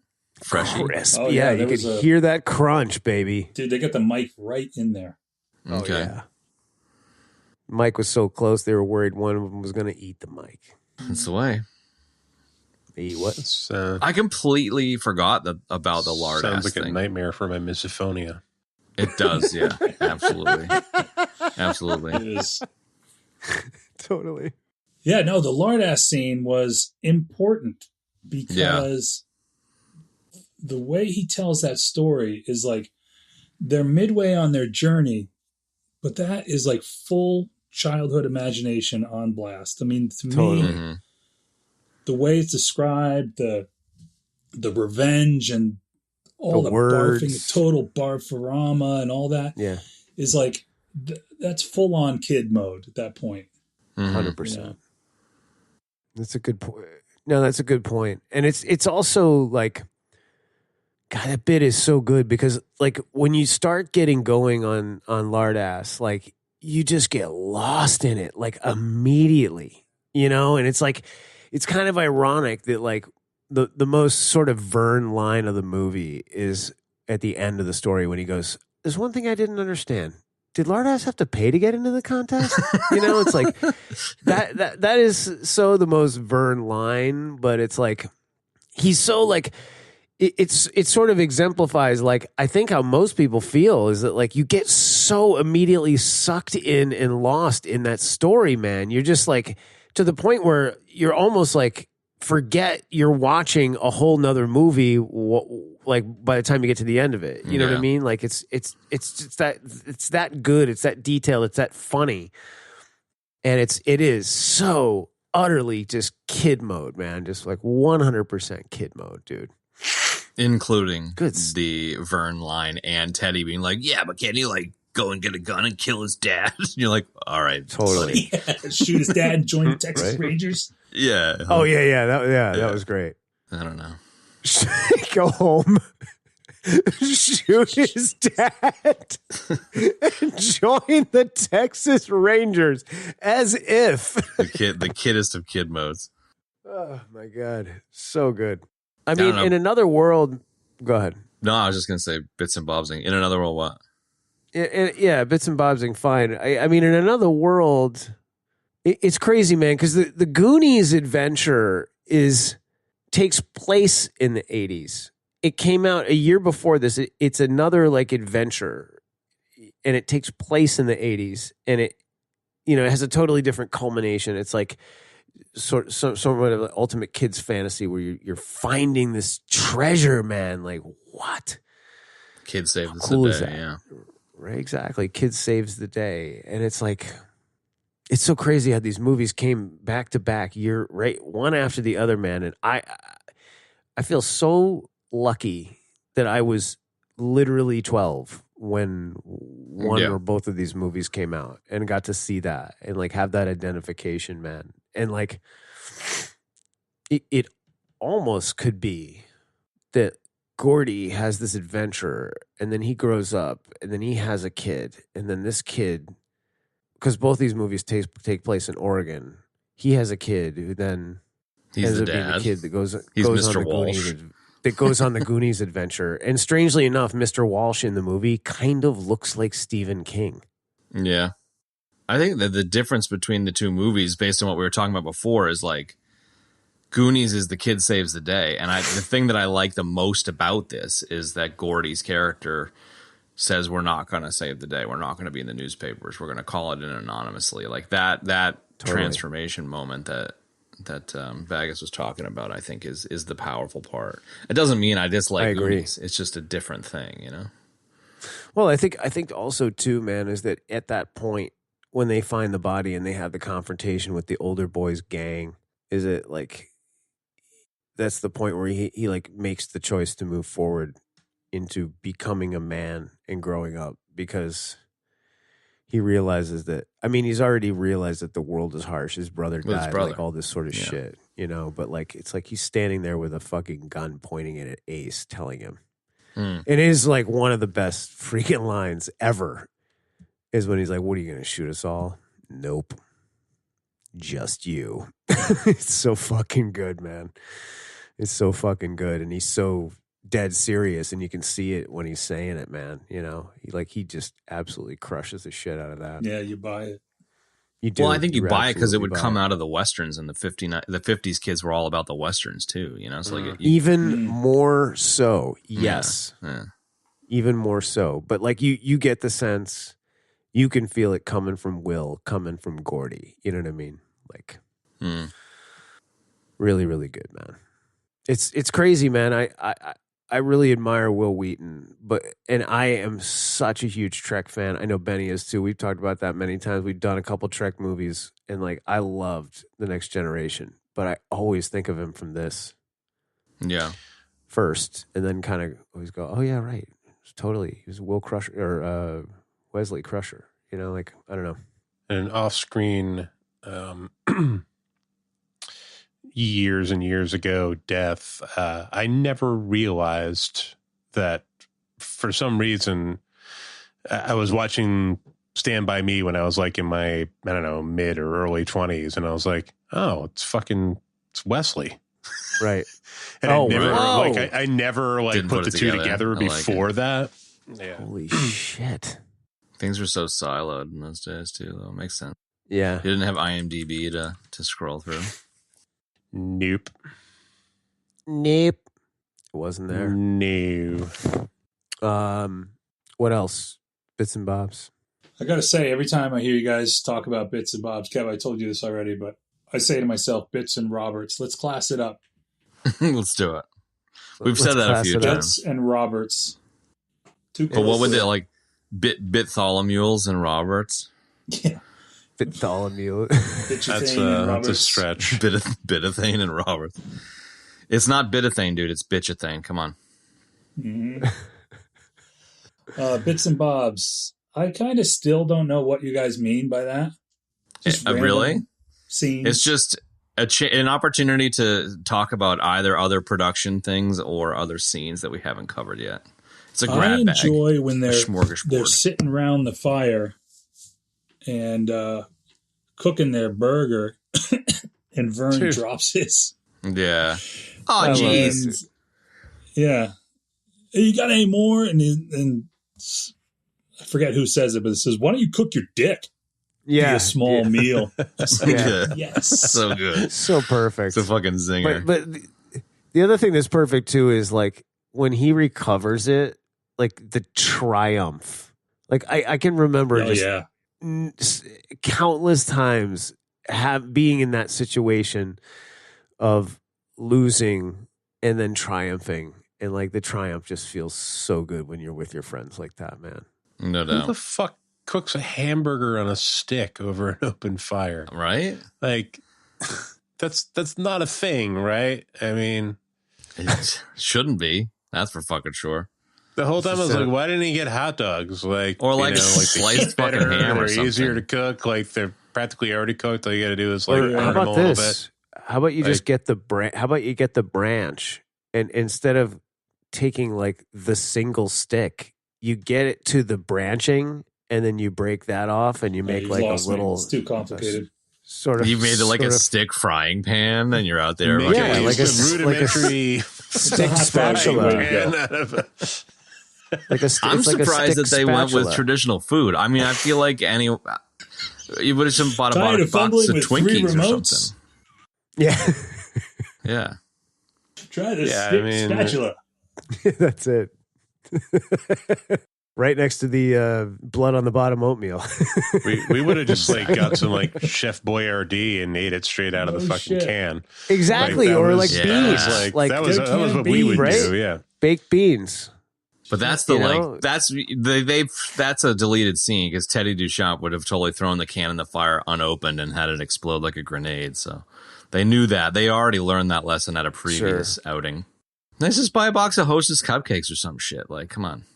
Freshy? Crisp. Oh, yeah, yeah, you could hear that crunch, baby. Dude, they got the mic right in there. Okay. Oh, yeah. Mike was so close, they were worried one of them was going to eat the mic. That's the way. Eat what? I completely forgot about the lard Sounds ass like thing. a nightmare for my misophonia. It does, yeah. Absolutely. Absolutely. It is. Totally. Yeah, no, the lard ass scene was important because the way he tells that story is like they're midway on their journey, but that is like full childhood imagination on blast. I mean, to me, the way it's described, the revenge and all the words, barfing, the total barfarama and all that is like that's full on kid mode at that point. 100%. Yeah. That's a good point. No, that's a good point. And it's also like, God, that bit is so good because like when you start getting going on Lardass, like you just get lost in it like immediately, you know? And it's like, it's kind of ironic that like the most sort of Vern line of the movie is at the end of the story when he goes, there's one thing I didn't understand. Did Lardass have to pay to get into the contest? You know, it's like that is so the most Vern line, but it's like he's so like it sort of exemplifies like I think how most people feel is that like you get so immediately sucked in and lost in that story, man. You're just like to the point where you're almost like forget you're watching a whole nother movie like by the time you get to the end of it. You know what I mean? Like it's that good, it's that detailed, it's that funny. And it is so utterly just kid mode, man. Just like 100% kid mode, dude. Including the Vern line and Teddy being like, yeah, but can't he like go and get a gun and kill his dad? And you're like, all right, totally. Shoot his dad and join the Texas Rangers. Yeah. Oh yeah. That was great. I don't know. Go home, shoot his dad, and join the Texas Rangers as if the kiddest of kid modes. Oh my God, so good. I mean, in another world, go ahead. No, I was just gonna say bits and bobsing. In another world, what? Yeah, bits and bobsing, fine. I mean, in another world, It's crazy, man, because the Goonies adventure takes place in the 80s. It came out a year before this. It's another like adventure, and it takes place in the 80s, and it has a totally different culmination. It's like sort of the ultimate kid's fantasy where you're finding this treasure, man. Like, what? Kid saves cool the is day, that? yeah. Right, exactly. Kid saves the day. And it's like, it's so crazy how these movies came back to back, one after the other, man. And I feel so lucky that I was literally 12 when one or both of these movies came out and got to see that and like have that identification, man. And like, it almost could be that Gordy has this adventure and then he grows up and then he has a kid and then this kid, because both these movies take place in Oregon, he has a kid who then ends up being the kid that goes Mr. on the Walsh. Goonies, that goes on the Goonies adventure. And strangely enough, Mr. Walsh in the movie kind of looks like Stephen King. Yeah. I think that the difference between the two movies, based on what we were talking about before, is like Goonies is the kid saves the day. And the thing that I like the most about this is that Gordy's character says, we're not going to save the day. We're not going to be in the newspapers. We're going to call it in anonymously. Like that totally. Transformation moment that Baggus was talking about, I think is the powerful part. It doesn't mean I dislike Goonies. It's just a different thing, Well, I think also too, man, is that at that point when they find the body and they have the confrontation with the older boy's gang, is it like that's the point where he like makes the choice to move forward into becoming a man and growing up, because he realizes that, he's already realized that the world is harsh. His brother died, like all this sort of shit, but like, it's like he's standing there with a fucking gun pointing it at Ace, telling him. It is like one of the best freaking lines ever is when he's like, what are you going to shoot us all? Nope. Just you. It's so fucking good, man. It's so fucking good. And he's so dead serious, and you can see it when he's saying it, man. He just absolutely crushes the shit out of that. Yeah, you buy it. You do. Well, I think you buy it because it would come it. out of the Westerns, and the 50s kids were all about the Westerns too, So like even more so, yes. Yeah. Even more so. But like you get the sense, you can feel it coming from Will, coming from Gordy. You know what I mean? Like, really, really good, man. It's crazy, man. I really admire Will Wheaton, and I am such a huge Trek fan. I know Benny is too. We've talked about that many times. We've done a couple Trek movies, and like I loved The Next Generation, but I always think of him from this, first, and then kind of always go, oh yeah, right, totally. He was Will Crusher or Wesley Crusher. Like I don't know, an off-screen. Years and years ago death, I never realized that for some reason I was watching Stand By Me when I was like in my, I don't know, mid or early 20s, and I was like, oh, it's Wesley. Right. And I never Didn't put the two together before that. Yeah. Holy shit. Things were so siloed in those days too, though. Makes sense. Yeah. You didn't have IMDb to scroll through. Nope. It wasn't there. No. What else? Bits and bobs. I got to say, every time I hear you guys talk about bits and bobs, Kev, I told you this already, but I say to myself, Bits and Roberts, let's class it up. Let's do it. We've said that a few times. Bits and Roberts. But what would they like? Bitholomules and Roberts? Yeah. Bartholomew. That's a stretch. Bitathane and Roberts. It's not bitathane, dude. It's bitchathane. Come on. Mm-hmm. Bits and bobs. I kind of still don't know what you guys mean by that. Really? Scenes. It's just an opportunity to talk about either other production things or other scenes that we haven't covered yet. It's a grab bag. I enjoy when they're smorgasbord. Sitting around the fire and cooking their burger, and Vern drops his. Yeah. Oh, jeez. Yeah. Hey, you got any more? And I forget who says it, but it says, "Why don't you cook your dick?" be a small meal. Yeah. Yes. So good. So perfect. It's a fucking zinger. But the other thing that's perfect too is like when he recovers it, like the triumph. Like I can remember countless times being in that situation of losing and then triumphing, and like the triumph just feels so good when you're with your friends like that, man. No Who doubt. the fuck cooks a hamburger on a stick over an open fire? Right? Like, that's not a thing, right? I mean, It shouldn't be. That's for fucking sure. the whole time I was like, why didn't he get hot dogs? Like, Or like sliced fucking ham or they're easier to something. cook. Like, they're practically already cooked. All you got to do is like Or burn how them a about little this? bit. How about you just get the How about you get the branch, and instead of taking like the single stick, you get it to the branching, and then you break that off, and you make like a little. It's too complicated. Sort of. You made it like a sort of stick frying pan, and you're out there. Make fucking- at like least a- rudimentary stick hot dog spatula. way to go. pan out of a- Like a, I'm it's like a surprised stick that they went with spatula. traditional food. I mean, I feel like you would have just bought Tired a of box fumbling of with 3 Twinkies or remotes? something. Yeah, Yeah. Try this Yeah, I stick mean- spatula. that's it. Right next to the blood on the bottom oatmeal. we would have just like got some like Chef Boyardee and ate it straight out of the Oh, fucking shit. can. Exactly, that or was- like Yeah. beans, like that was good what canned we would beans, do. right? Yeah. baked beans. But that's the You know? like that's a deleted scene because Teddy Duchamp would have totally thrown the can in the fire unopened and had it explode like a grenade. So they knew that. They already learned that lesson at a previous outing. Let's just buy a box of Hostess cupcakes or some shit. Like, come on.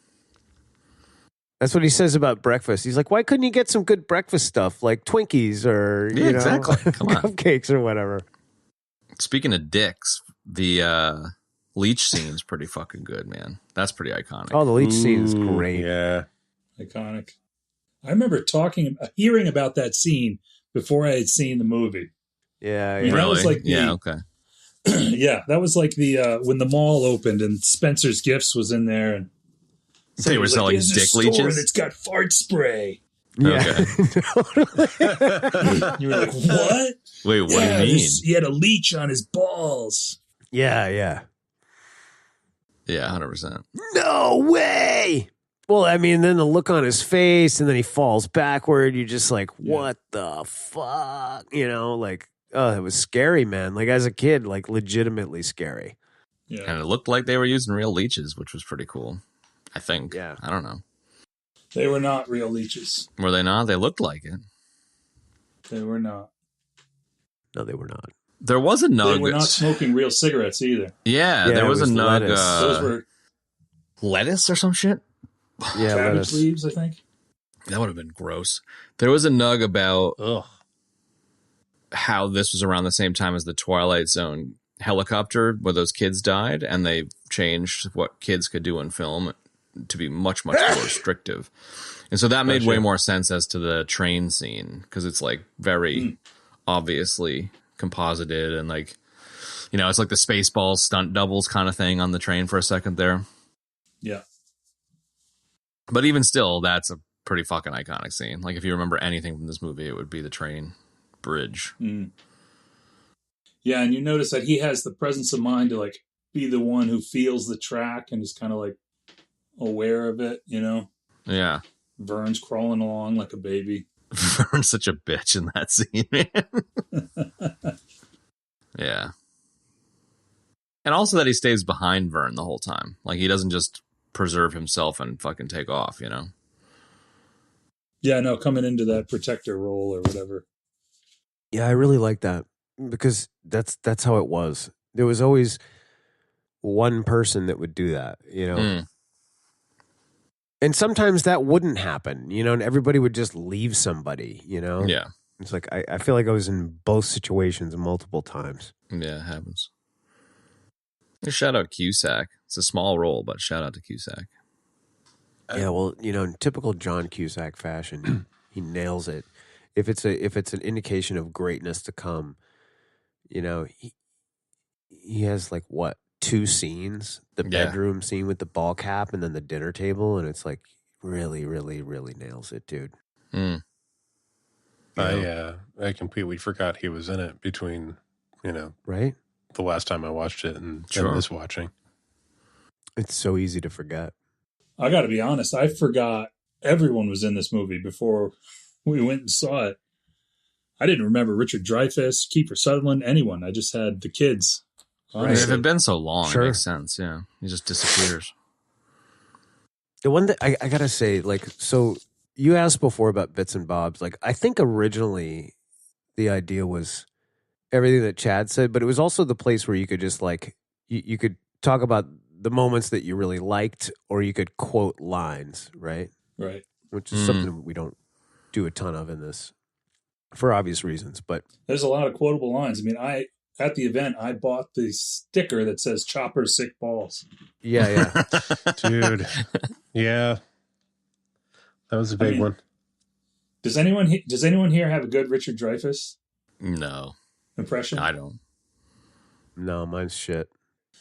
That's what he says about breakfast. He's like, why couldn't you get some good breakfast stuff like Twinkies or Yeah, exactly. Come on. cupcakes or whatever? Speaking of dicks, the leech scene's pretty fucking good, man. That's pretty iconic. Oh, the leech scene is Ooh, great. Yeah. Iconic. I remember hearing about that scene before I had seen the movie. Yeah, You yeah. know, that was like the- yeah, okay. Yeah, that was like the when the mall opened and Spencer's Gifts was in there, and They were was selling "There's a dick store leeches? and it's got fart spray. Yeah. You were like, what? Wait, what do you mean? He had a leech on his balls. Yeah, yeah. Yeah, 100%. No way. Well, I mean, then the look on his face, and then he falls backward. You're just like, what the fuck? You know, like, oh, it was scary, man. Like, as a kid, like, legitimately scary. Yeah. And it looked like they were using real leeches, which was pretty cool. I think. Yeah. I don't know. They were not real leeches. Were they not? They looked like it. They were not. No, they were not. There was a nug. They were not smoking real cigarettes either. Yeah, Yeah, there it was a was nug. lettuce. Those were Lettuce or some shit? Yeah, cabbage lettuce. leaves, I think. That would have been gross. There was a nug about Ugh. how this was around the same time as the Twilight Zone helicopter where those kids died, and they changed what kids could do in film to be much, much more restrictive. And so that made way more sense as to the train scene, because it's like very obviously composited and like, you know, it's like the Spaceballs stunt doubles kind of thing on the train for a second there. Yeah. But even still, that's a pretty fucking iconic scene. Like if you remember anything from this movie, it would be the train bridge. Mm. Yeah, and you notice that he has the presence of mind to like be the one who feels the track and is kind of like aware of it, you know? Yeah. Vern's crawling along like a baby. Vern's such a bitch in that scene, man. Yeah. And also that he stays behind Vern the whole time. Like he doesn't just preserve himself and fucking take off, you know? Yeah, no, coming into that protector role or whatever. Yeah, I really like that because that's how it was. There was always one person that would do that, you know? Mm. And sometimes that wouldn't happen, you know, and everybody would just leave somebody, you know? Yeah. It's like, I feel like I was in both situations multiple times. Yeah, it happens. Shout out Cusack. It's a small role, but shout out to Cusack. Yeah, well, you know, in typical John Cusack fashion, he nails it. If it's an indication of greatness to come, you know, he has like what, 2 scenes? The bedroom scene with the ball cap and then the dinner table, and it's like really, really, really nails it, dude. Mm. I completely forgot he was in it between, right? the last time I watched it and this watching. It's so easy to forget. I got to be honest. I forgot everyone was in this movie before we went and saw it. I didn't remember Richard Dreyfuss, Kiefer Sutherland, anyone. I just had the kids. If it had been so long, it makes sense. Yeah, he just disappears. The one that I gotta say, like, so you asked before about bits and bobs. Like, I think originally the idea was everything that Chad said, but it was also the place where you could just like you could talk about the moments that you really liked, or you could quote lines, right? Right. Which is something we don't do a ton of in this, for obvious reasons. But there's a lot of quotable lines. I mean, at the event, I bought the sticker that says "Chopper sick balls." Yeah, dude. Yeah, that was a big one. Does anyone here have a good Richard Dreyfuss? No impression. I don't. No, mine's shit.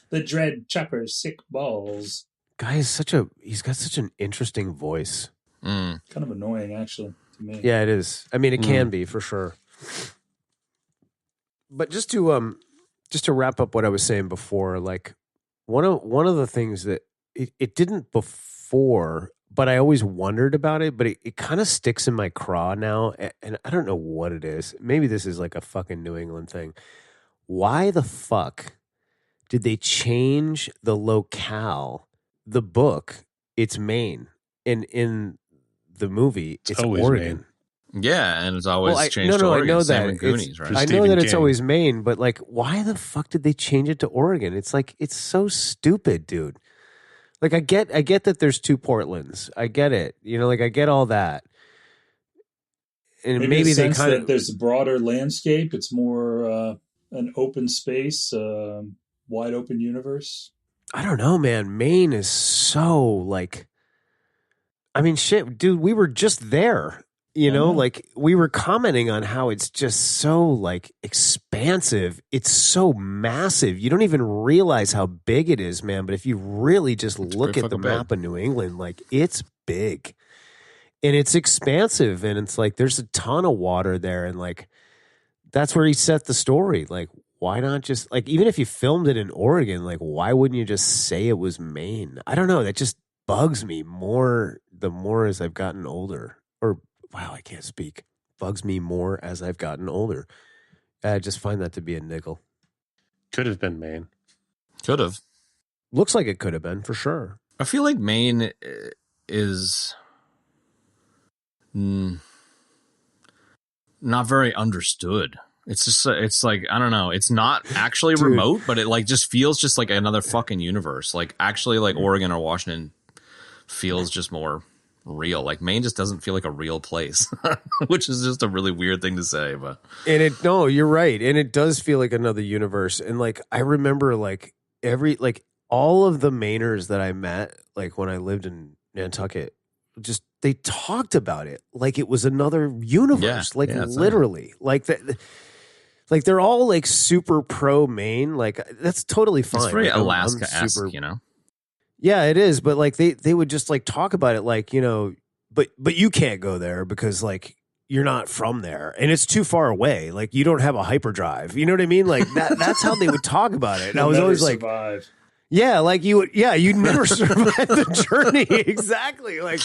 The dread Chopper sick balls. Guy is he's got such an interesting voice. Kind of annoying, actually, to me. Yeah, it is. I mean, it can be for sure. But just to wrap up what I was saying before, like one of the things that it didn't before, but I always wondered about it, but it kind of sticks in my craw now, and I don't know what it is. Maybe this is like a fucking New England thing. Why the fuck did they change the locale? The book, it's Maine, and in the movie, it's Oregon. Maine. Yeah, and it's always changed to Oregon. I know Same that. with Goonies, right? I know that it's always Maine, but like, why the fuck did they change it to Oregon? It's like, it's so stupid, dude. Like, I get that there's two Portlands. I get it. Like, I get all that. And maybe they kind of... There's a broader landscape. It's more an open space, wide open universe. I don't know, man. Maine is so, like... I mean, shit, dude, we were just there. Like we were commenting on how it's just so like expansive. It's so massive. You don't even realize how big it is, man. But if you really just look at the map of New England, like it's big and it's expansive. And it's like there's a ton of water there. And like that's where he set the story. Like, why not just like even if you filmed it in Oregon, like why wouldn't you just say it was Maine? I don't know. That just bugs me more the more as I've gotten older. Or wow, I can't speak. Bugs me more as I've gotten older. I just find that to be a niggle. Could have been Maine. Could have. Looks like it could have been, for sure. I feel like Maine is not very understood. It's just, it's like, I don't know. It's not actually remote, but it like just feels just like another fucking universe. Like actually like Oregon or Washington feels just more real. Like Maine just doesn't feel like a real place, which is just a really weird thing to say. But you're right, and it does feel like another universe. And like I remember, like all of the Mainers that I met, like when I lived in Nantucket, just they talked about it like it was another universe. Literally, like that. Like they're all like super pro Maine. Like that's totally fine. It's very like, Alaska-esque, Yeah, it is, but like they would just like talk about it like, but you can't go there because like you're not from there and it's too far away. Like you don't have a hyperdrive. You know what I mean? Like that's how they would talk about it. And I was always like, yeah, like you'd never survive the journey. Exactly. Like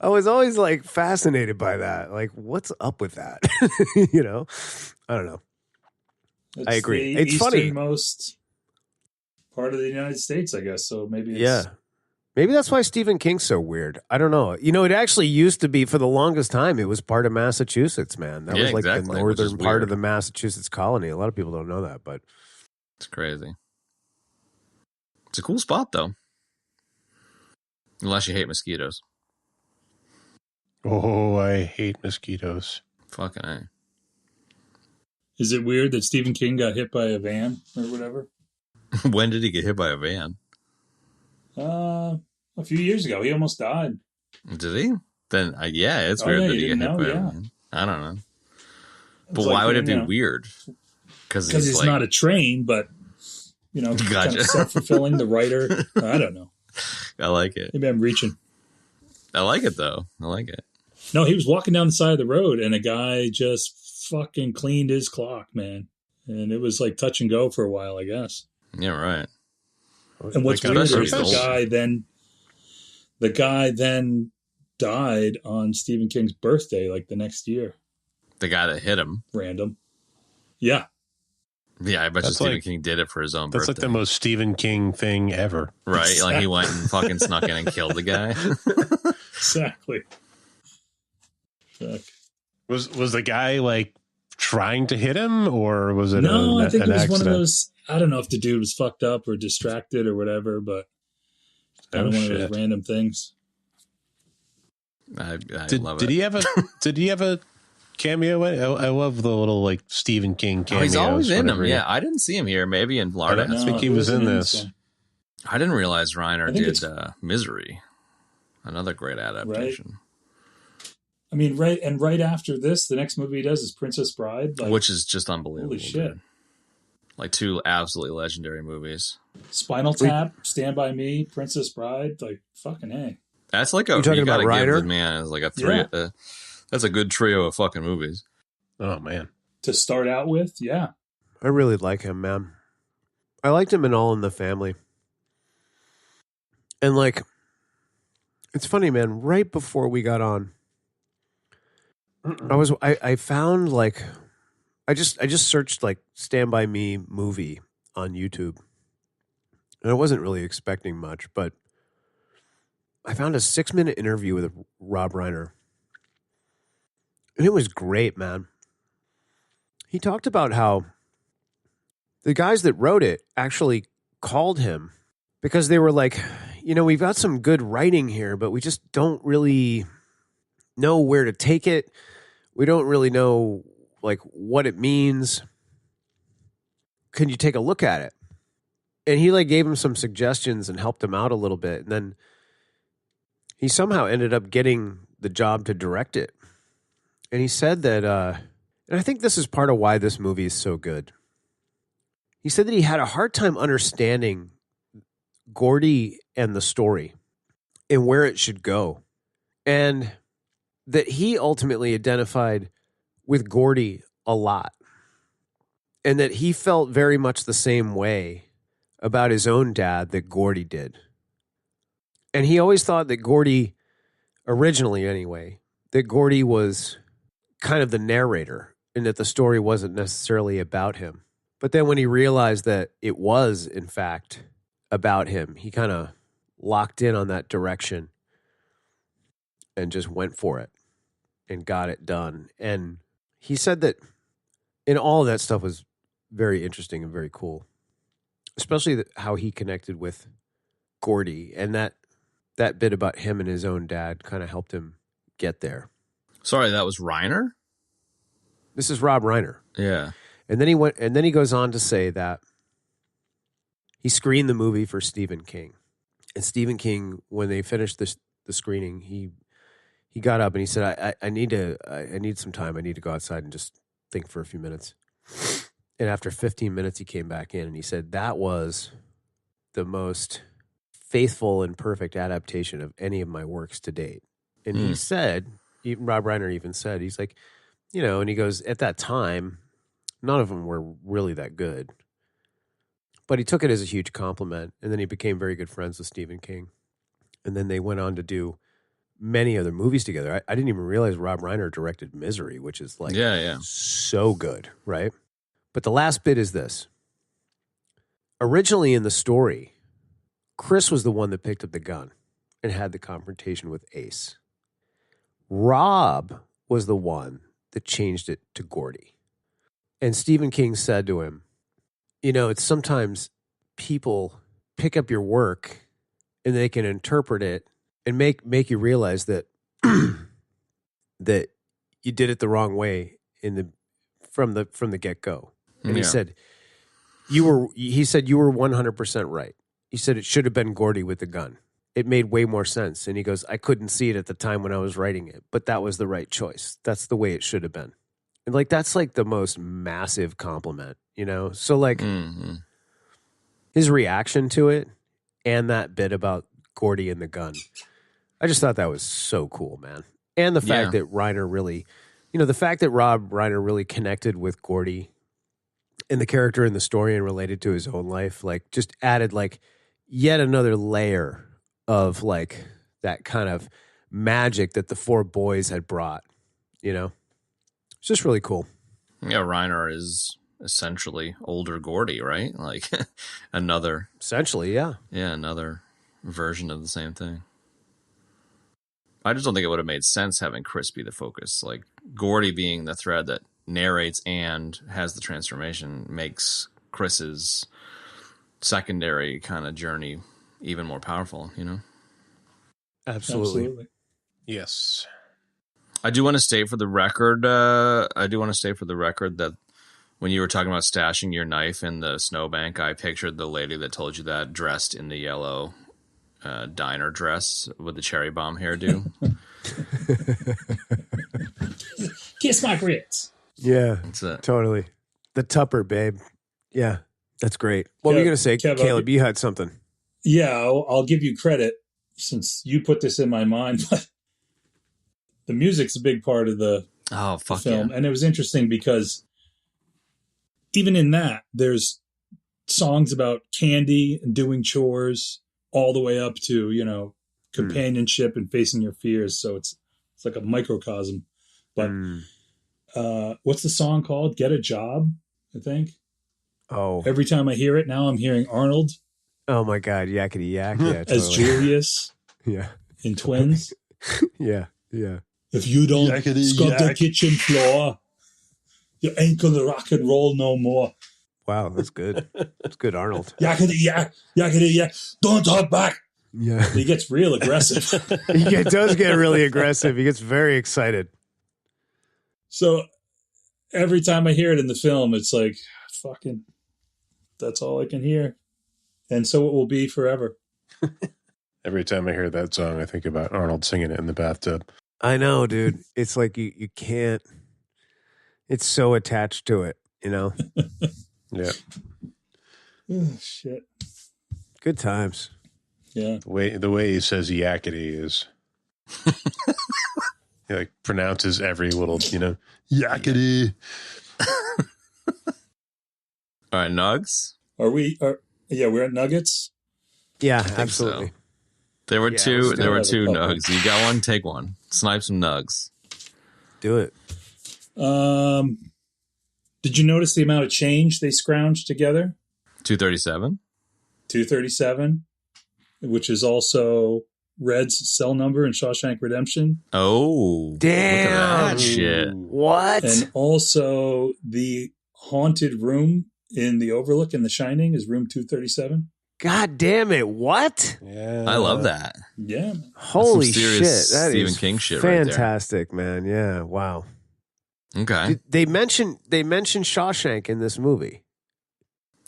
I was always like fascinated by that. Like what's up with that? I don't know. I agree. It's funny. Most part of the United States, I guess. So maybe it's... Maybe that's why Stephen King's so weird. I don't know. It actually used to be for the longest time. It was part of Massachusetts, man. That was like the northern part of the Massachusetts colony. A lot of people don't know that, but it's crazy. It's a cool spot, though. Unless you hate mosquitoes. Oh, I hate mosquitoes. Fucking A. Is it weird that Stephen King got hit by a van or whatever? When did he get hit by a van? A few years ago. He almost died. Did he? Then, it's weird that he got hit by a van. I don't know. But why would it be weird? Because it's not a train, but, gotcha. Kind of self-fulfilling, the writer. I don't know. I like it. Maybe I'm reaching. I like it, though. I like it. No, he was walking down the side of the road, and a guy just fucking cleaned his clock, man. And it was like touch and go for a while, I guess. Yeah, right. And what's Like, weirder is especially the guy then died on Stephen King's birthday, like the next year. The guy that hit him. Random. Yeah. Yeah, I bet you That's Stephen like- King did it for his own That's birthday. like the most Stephen King thing ever. Right? Like he went and fucking snuck in and killed the guy. Exactly. Fuck. Was the guy like trying to hit him, or was it No, I think an it was accident? one of those. I don't know if the dude was fucked up or distracted or whatever, but kind of one of those random things. I Did, love did it. he have a Did he have a cameo? I love the little like Stephen King Oh, cameos. he's always in whenever them. he- Yeah, I didn't see him here. Maybe in Florida. I think he was in this. so. I didn't realize Reiner I think did Misery, another great adaptation, I mean, right after this, the next movie he does is Princess Bride. Like, which is just unbelievable. holy shit. dude. Like two absolutely legendary movies. Spinal Tap, Stand By Me, Princess Bride. Like, fucking A. That's like You talking about gotta give Reiner? the man is like a three. Yeah. That's a good trio of fucking movies. Oh man, To start out with, yeah. I really like him, man. I liked him in All in the Family. And like, it's funny, man. Right before we got on, I found like, I just searched like Stand By Me movie on YouTube. And I wasn't really expecting much, but I found a 6-minute interview with Rob Reiner. And it was great, man. He talked about how the guys that wrote it actually called him because they were like, you know, we've got some good writing here, but we just don't really know where to take it. We don't really know like what it means. Can you take a look at it? And he like gave him some suggestions and helped him out a little bit. And then he somehow ended up getting the job to direct it. And he said that, and I think this is part of why this movie is so good. He said that he had a hard time understanding Gordy and the story and where it should go. And that he ultimately identified with Gordy a lot. And that he felt very much the same way about his own dad that Gordy did. And he always thought that Gordy, originally anyway, that Gordy was kind of the narrator and that the story wasn't necessarily about him. But then when he realized that it was, in fact, about him, he kind of locked in on that direction and just went for it and got it done. And he said that in all of that stuff was very interesting and very cool, especially how he connected with Gordy, and that bit about him and his own dad kind of helped him get there. Sorry, that was Reiner? This is Rob Reiner. Yeah. And then he goes on to say that he screened the movie for Stephen King. And Stephen King, when they finished the screening, he got up and he said, I need some time. I need to go outside and just think for a few minutes. And after 15 minutes, he came back in and he said, that was the most faithful and perfect adaptation of any of my works to date. And he said, even Rob Reiner even said, he's like, you know, and he goes, at that time, none of them were really that good. But he took it as a huge compliment. And then he became very good friends with Stephen King. And then they went on to do many other movies together. I didn't even realize Rob Reiner directed Misery, which is like so good, right? But the last bit is this. Originally in the story, Chris was the one that picked up the gun and had the confrontation with Ace. Rob was the one that changed it to Gordy. And Stephen King said to him, you know, it's sometimes people pick up your work and they can interpret it and make you realize that that you did it the wrong way from the get-go. And he said you were 100% right. He said it should have been Gordy with the gun. It made way more sense. And he goes, I couldn't see it at the time when I was writing it, but that was the right choice. That's the way it should have been. And like, that's like the most massive compliment, you know? So like his reaction to it and that bit about Gordy and the gun, I just thought that was so cool, man. And the fact that Reiner really, the fact that Rob Reiner really connected with Gordy and the character in the story and related to his own life, like just added like yet another layer of like that kind of magic that the four boys had brought, It's just really cool. Yeah, Reiner is essentially older Gordy, right? Like another. Essentially, yeah. Yeah, another version of the same thing. I just don't think it would have made sense having Chris be the focus. Like Gordy being the thread that narrates and has the transformation makes Chris's secondary kind of journey even more powerful, Absolutely. Yes. I do want to state for the record that when you were talking about stashing your knife in the snowbank, I pictured the lady that told you that dressed in the yellow diner dress with the cherry bomb hairdo. Kiss my grits. Yeah, That's it. totally. The Tupper, babe. Yeah, that's great. What were you going to say, Kev, Caleb? You had something. Yeah, I'll give you credit since you put this in my mind, but the music's a big part of the film. Yeah. And it was interesting because even in that, there's songs about candy and doing chores all the way up to, companionship and facing your fears. So it's like a microcosm. But what's the song called? Get a Job, I think. Oh. Every time I hear it, now I'm hearing Arnold. Oh, my God. Yakety yak. Yeah, totally. As Julius Yeah. in Twins. Yeah. Yeah. If you don't Yakety scrub the yak. kitchen floor, you ain't gonna rock and roll no more. Wow, that's good. That's good, Arnold. Yakety yak, yakety yak. Don't talk back. Yeah. He gets real aggressive. He does get really aggressive. He gets very excited. So every time I hear it in the film, it's like, fucking, that's all I can hear. And so it will be forever. Every time I hear that song, I think about Arnold singing it in the bathtub. I know, dude. It's like you can't. It's so attached to it, Yeah. Oh, shit. Good times. Yeah. The way he says yakety is he like pronounces every little, yakety. All right, Nugs. We're at Nuggets. Yeah, think absolutely. so. There were two. still There were have a two couple. Nugs. You got one. Take one. Snipe some Nugs. Do it. Did you notice the amount of change they scrounged together? 237. 237, which is also Red's cell number in Shawshank Redemption. Oh, Damn. Look at that shit. What? And also the haunted room in the Overlook in The Shining is room 237. God damn it! What? Yeah. I love that. Yeah, man. Holy shit! serious That Stephen is King shit right there. fantastic, man. Yeah. Wow. Okay. They mentioned Shawshank in this movie.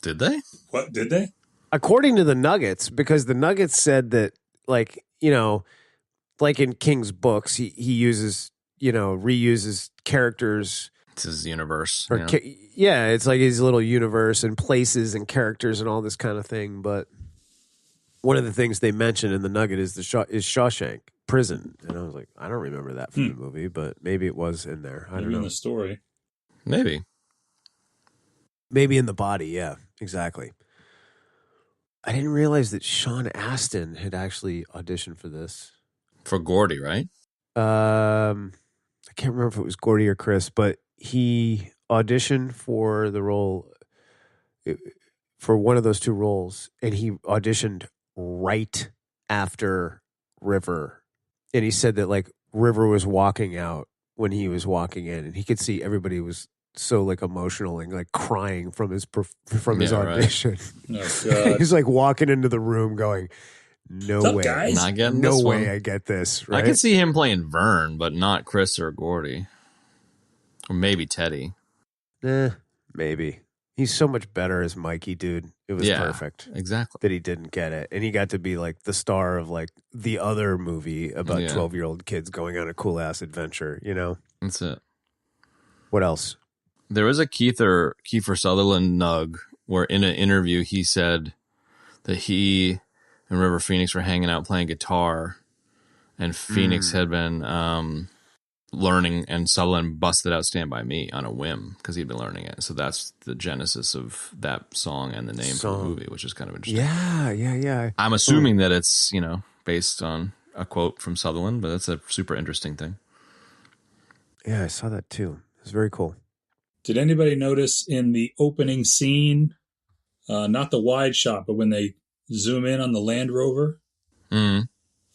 Did they? What, did they? According to the Nuggets, because the Nuggets said that, like, like in King's books, he uses, reuses characters. It's his universe. Or yeah. it's like his little universe and places and characters and all this kind of thing. But one of the things they mention in the Nugget is Shawshank prison, and I was like, I don't remember that from the movie, but maybe it was in there. I don't Maybe know. in the story. Maybe. Maybe in the body. Yeah, exactly. I didn't realize that Sean Astin had actually auditioned for this. For Gordy, right? I can't remember if it was Gordy or Chris, but he auditioned for the role, for one of those two roles, and he auditioned right after River. And he said that, like, River was walking out when he was walking in, and he could see everybody was so, like, emotional and, like, crying from his audition. Oh, God. He's like walking into the room going, no What's up, way. guys? Not getting No this way one. I get this, right? I could see him playing Vern, but not Chris or Gordy. Or maybe Teddy. Maybe. He's so much better as Mikey, dude. It was perfect Exactly. that he didn't get it. And he got to be like the star of like the other movie about 12-year-old kids going on a cool ass adventure, That's it. What else? There was a Kiefer Sutherland nug where in an interview he said that he and River Phoenix were hanging out playing guitar, and Phoenix had been learning, and Sutherland busted out Stand By Me on a whim because he'd been learning it. So that's the genesis of that song and the name for the movie, which is kind of interesting. Yeah. I'm assuming that it's, based on a quote from Sutherland, but that's a super interesting thing. Yeah, I saw that too. It's very cool. Did anybody notice in the opening scene, not the wide shot, but when they zoom in on the Land Rover and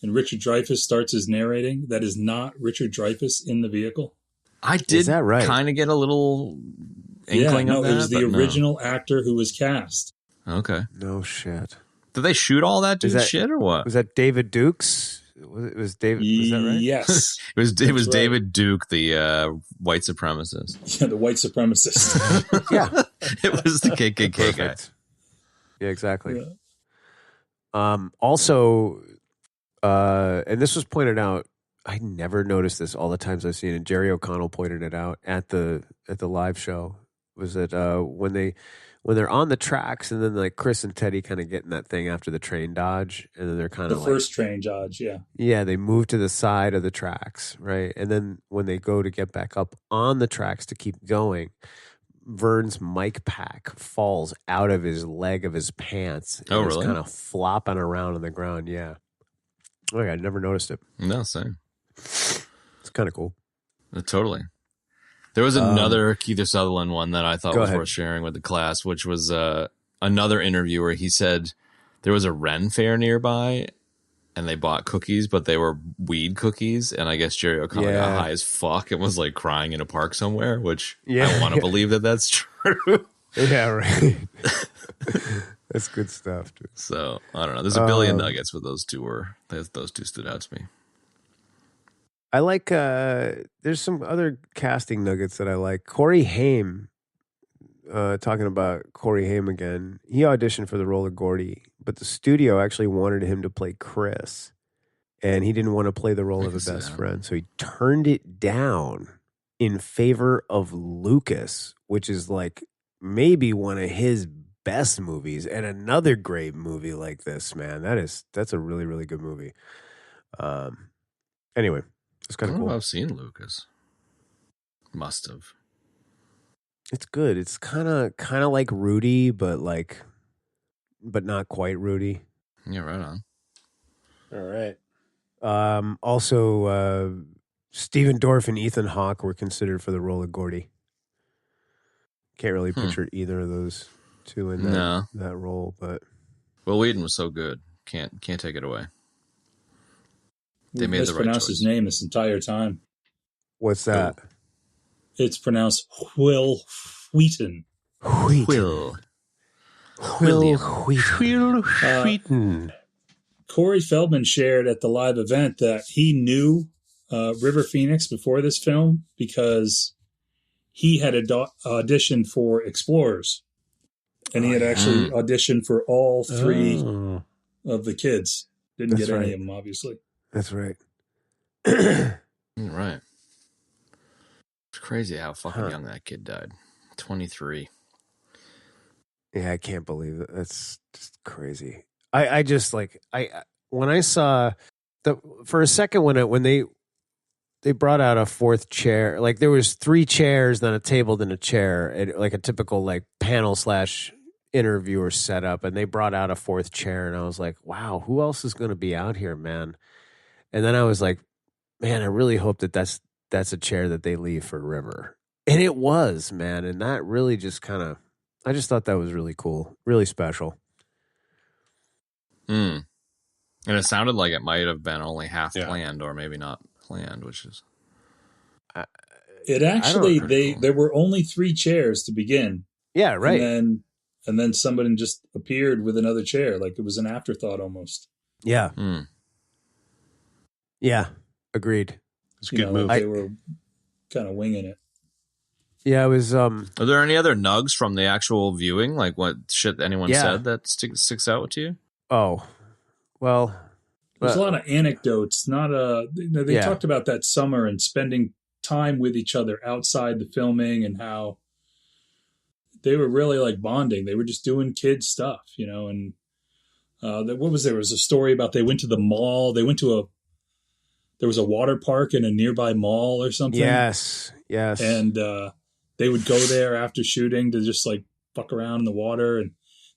Richard Dreyfuss starts his narrating, that is not Richard Dreyfuss in the vehicle? I did kind of get a little inkling of that. It was the original actor who was cast. Okay. No shit. Did they shoot all that dude's shit or what? Was that David Dukes? It was David. Was that right? Yes. It was David Duke, the white supremacist. Yeah, the white supremacist. Yeah. It was the KKK guy. Yeah, exactly. Yeah. Also, and this was pointed out, I never noticed this all the times I've seen it. Jerry O'Connell pointed it out at the live show. Was that when they're on the tracks and then like Chris and Teddy kind of get in that thing after the train dodge, and then they're kind of the first train dodge, yeah. Yeah, they move to the side of the tracks, right? And then when they go to get back up on the tracks to keep going, Vern's mic pack falls out of his leg of his pants. Oh, really? It's really? kind of flopping around on the ground, yeah. Oh, yeah, I never noticed it. No, same. It's kind of cool. Totally. There was another Keith Sutherland one that I thought was worth sharing with the class, which was another interview where he said there was a Ren fair nearby and they bought cookies, but they were weed cookies. And I guess Jerry O'Connell got high as fuck and was like crying in a park somewhere, which I want to believe that that's true. Yeah, right. That's good stuff, dude. So I don't know. There's a billion nuggets, but those two stood out to me. I like, there's some other casting nuggets that I like. Corey Haim, talking about Corey Haim again, he auditioned for the role of Gordy, but the studio actually wanted him to play Chris, and he didn't want to play the role of the best friend, so he turned it down in favor of Lucas, which is like maybe one of his best movies, and another great movie like this, man. That's a really, really good movie. Anyway. It's kind of cool. I've seen Lucas. Must have. It's good. It's kind of like Rudy, but not quite Rudy. Yeah, right on. All right. Also, Stephen Dorff and Ethan Hawke were considered for the role of Gordy. Can't really picture either of those two in that role, but Will Wheaton was so good. Can't take it away. They made the right mispronounced choice. his name this entire time. What's that? It's pronounced Will Wheaton. Will Wheaton. Corey Feldman shared at the live event that he knew River Phoenix before this film because he had auditioned for Explorers. And he had actually auditioned for all three of the kids. Didn't get any of them, obviously. That's right. Right. It's crazy how fucking young that kid died. 23. Yeah, I can't believe it. That's just crazy. I just like when I saw for a second when they brought out a fourth chair, like there was 3 chairs, then a table, then a chair, like a typical like panel / interviewer setup, and they brought out a fourth chair, and I was like, wow, who else is going to be out here, man? And then I was like, man, I really hope that's a chair that they leave for River. And it was, man. And that really just I just thought that was really cool, really special. And it sounded like it might have been only half planned or maybe not planned, which is... It actually, there were only 3 chairs to begin. Yeah, right. And then somebody just appeared with another chair. Like it was an afterthought almost. Yeah. Yeah, agreed. It's a good move. They were kind of winging it. Yeah, it was... Are there any other nugs from the actual viewing? Like what shit anyone said that sticks out to you? Oh, well... There's a lot of anecdotes. They talked about that summer and spending time with each other outside the filming and how they were really like bonding. They were just doing kid stuff, and there was a story about they went to the mall. They went to there was a water park in a nearby mall or something. Yes. And they would go there after shooting to just like fuck around in the water. And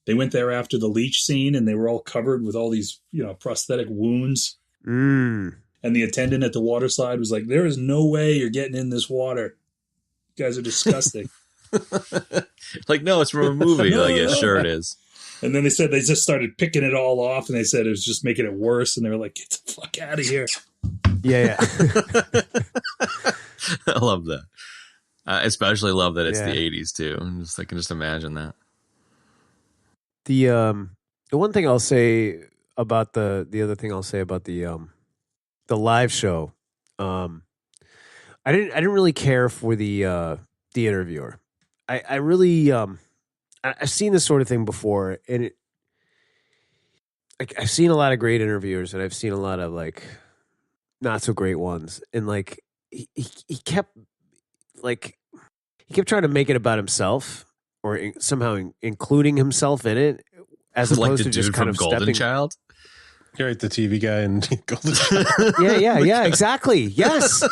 they went there after the leech scene, and they were all covered with all these, prosthetic wounds. Mm. And the attendant at the water slide was like, "There is no way you're getting in this water. You guys are disgusting." Like, no, it's from a movie. No, Like, yeah, no. sure it is. And then they said they just started picking it all off, and they said it was just making it worse. And they were like, "Get the fuck out of here." Yeah. I love that. I especially love that it's Yeah. the 80s too. I can just imagine that. The one thing I'll say about the other thing I'll say about the live show, I didn't really care for the interviewer. I really I've seen this sort of thing before, and I've seen a lot of great interviewers, and I've seen a lot of like not so great ones, and like he kept trying to make it about himself, or somehow including himself in it, as Like opposed the to just dude kind from of Golden stepping. Child. You're right, the TV guy and Golden Child. Yeah, exactly. Yes,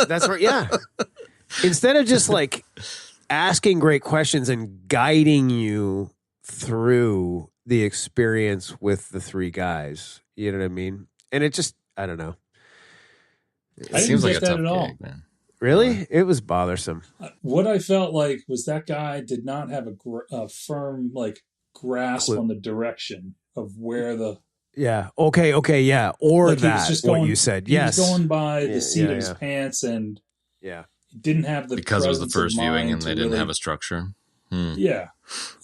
that's right. Yeah. Instead of just like asking great questions and guiding you through the experience with the three guys, you know what I mean? And it just, I don't know. It I didn't seems like get a that tough at all. gig, man. Really? It was bothersome. What I felt like was that guy did not have a firm like grasp Clue. on the direction of where the Yeah. Okay. Yeah. Or like he was that, just what going, you said. He Yes. was going by Yeah, the seat of his yeah. pants, and Yeah. he didn't have the Because it was the presence of first viewing mind and they to didn't really- have a structure. Yeah,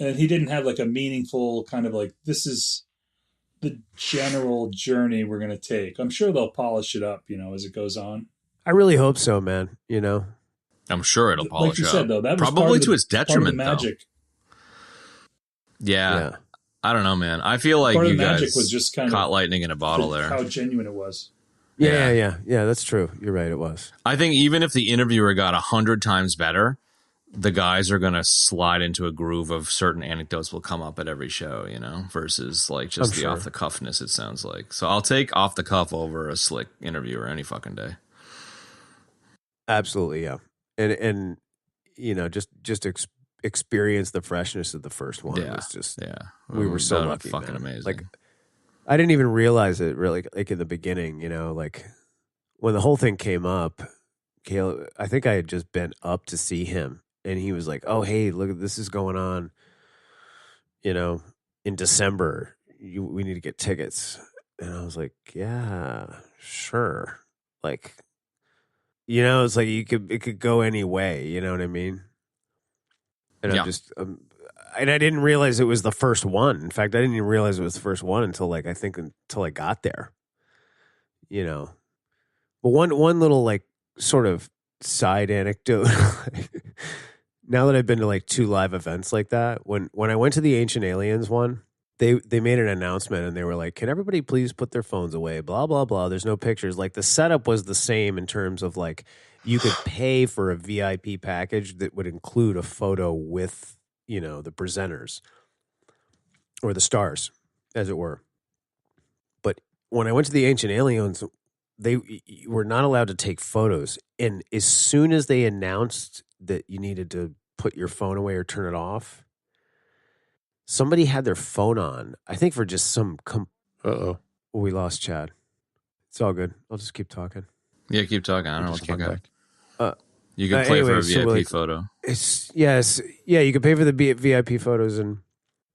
and he didn't have like a meaningful kind of like, this is the general journey we're going to take. I'm sure they'll polish it up, as it goes on. I really hope so, man. You know? I'm sure it'll polish Like you up. said, though, that was probably part of to the- its part of the detriment, though. magic. Yeah. I don't know, man. I feel like Part of you the magic guys was just kind caught of lightning in a bottle there. how genuine it was. Yeah. That's true. You're right. It was. I think even if the interviewer got 100 times better, the guys are going to slide into a groove of certain anecdotes will come up at every show, versus like just the off the cuffness, it sounds like. So I'll take off the cuff over a slick interviewer any fucking day. Absolutely. Yeah. And just experience the freshness of the first one. It was just, we were so lucky. Fucking man. amazing. Like, I didn't even realize it really, like in the beginning, like when the whole thing came up, Caleb, I think I had just been up to see him, and he was like, "Oh, hey, look, this is going on, in December. We need to get tickets." And I was like, "Yeah, sure." Like, it's like it could go any way. You know what I mean? And I'm just, and I didn't realize it was the first one. In fact, I didn't even realize it was the first one until I got there. But one little like sort of side anecdote. Now that I've been to like 2 live events like that, when I went to the Ancient Aliens one, they made an announcement and they were like, "Can everybody please put their phones away? Blah blah blah. There's no pictures." Like the setup was the same in terms of like you could pay for a VIP package that would include a photo with the presenters or the stars, as it were. But when I went to the Ancient Aliens, they were not allowed to take photos. And as soon as they announced that you needed to put your phone away or turn it off, somebody had their phone on, I think for just some... Uh-oh. We lost Chad. It's all good. I'll just keep talking. Yeah, keep talking. I don't know what the fuck happened. Back. You could play for a anyway, so, VIP like, photo. You could pay for the VIP photos. And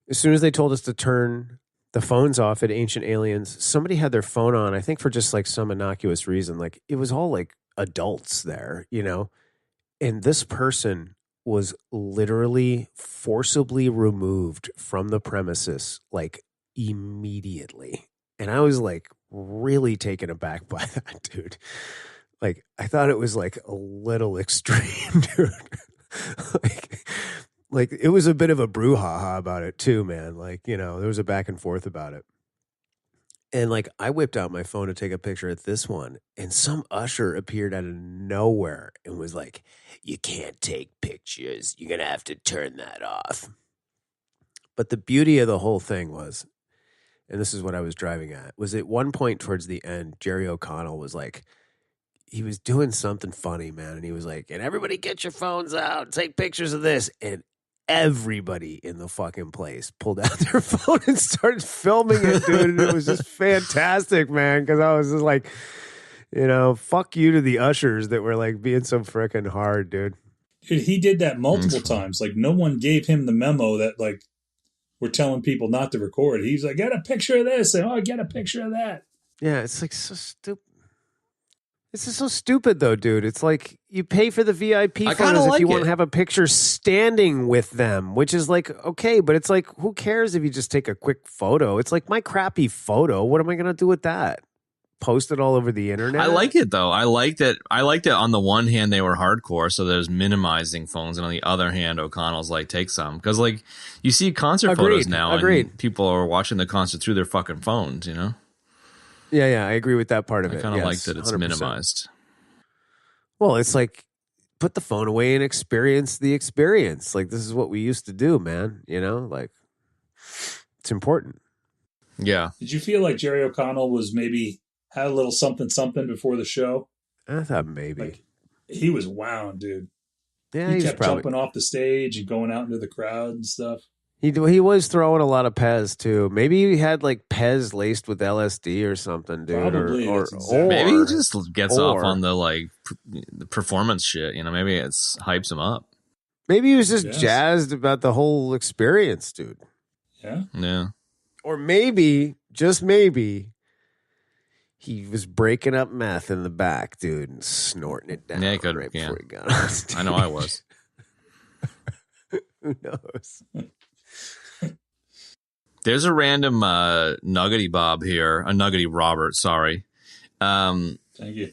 as soon as they told us to turn the phones off at Ancient Aliens, somebody had their phone on, I think for just like some innocuous reason. Like it was all like adults there, and this person was literally forcibly removed from the premises like immediately. And I was like really taken aback by that, dude. Like I thought it was like a little extreme, dude. like it was a bit of a brouhaha about it too, man. Like, there was a back and forth about it. And like I whipped out my phone to take a picture at this one, and some usher appeared out of nowhere and was like, "You can't take pictures. You're going to have to turn that off." But the beauty of the whole thing was, and this is what I was driving at, was at one point towards the end, Jerry O'Connell was like, he was doing something funny, man. And he was like, and everybody get your phones out, take pictures of this. And everybody in the fucking place pulled out their phone and started filming it, dude. And it was just fantastic, man. Because I was just like, fuck you to the ushers that were like being so freaking hard, dude. Dude, he did that multiple times. Like, no one gave him the memo that, like, we're telling people not to record. He's like, get a picture of this. And, get a picture of that. Yeah, it's like so stupid. This is so stupid, though, dude. It's like you pay for the VIP photos if you want to have a picture standing with them, which is like, okay, but it's like, who cares if you just take a quick photo? It's like my crappy photo. What am I going to do with that? Post it all over the internet? I like it, though. I liked it on the one hand, they were hardcore, so there's minimizing phones. And on the other hand, O'Connell's like, take some. Because, like, you see concert photos now, and people are watching the concert through their fucking phones, Yeah, I agree with that part of it. I kind of like that it's 100%. Minimized. Well, it's like, put the phone away and experience the experience. Like, this is what we used to do, man. Like, it's important. Yeah. Did you feel like Jerry O'Connell was maybe had a little something before the show? I thought maybe. Like, he was wound, dude. Yeah, he kept jumping off the stage and going out into the crowd and stuff. He was throwing a lot of Pez too. Maybe he had like Pez laced with LSD or something, dude. Probably. Or maybe he just gets off on the the performance shit. Maybe it hypes him up. Maybe he was just jazzed about the whole experience, dude. Yeah. Yeah. Or maybe, just maybe, he was breaking up meth in the back, dude, and snorting it down. Yeah, he could. Right Yeah. before he got on stage. I know I was. Who knows? There's a random Nuggety Bob here, a Nuggety Robert, sorry. Thank you.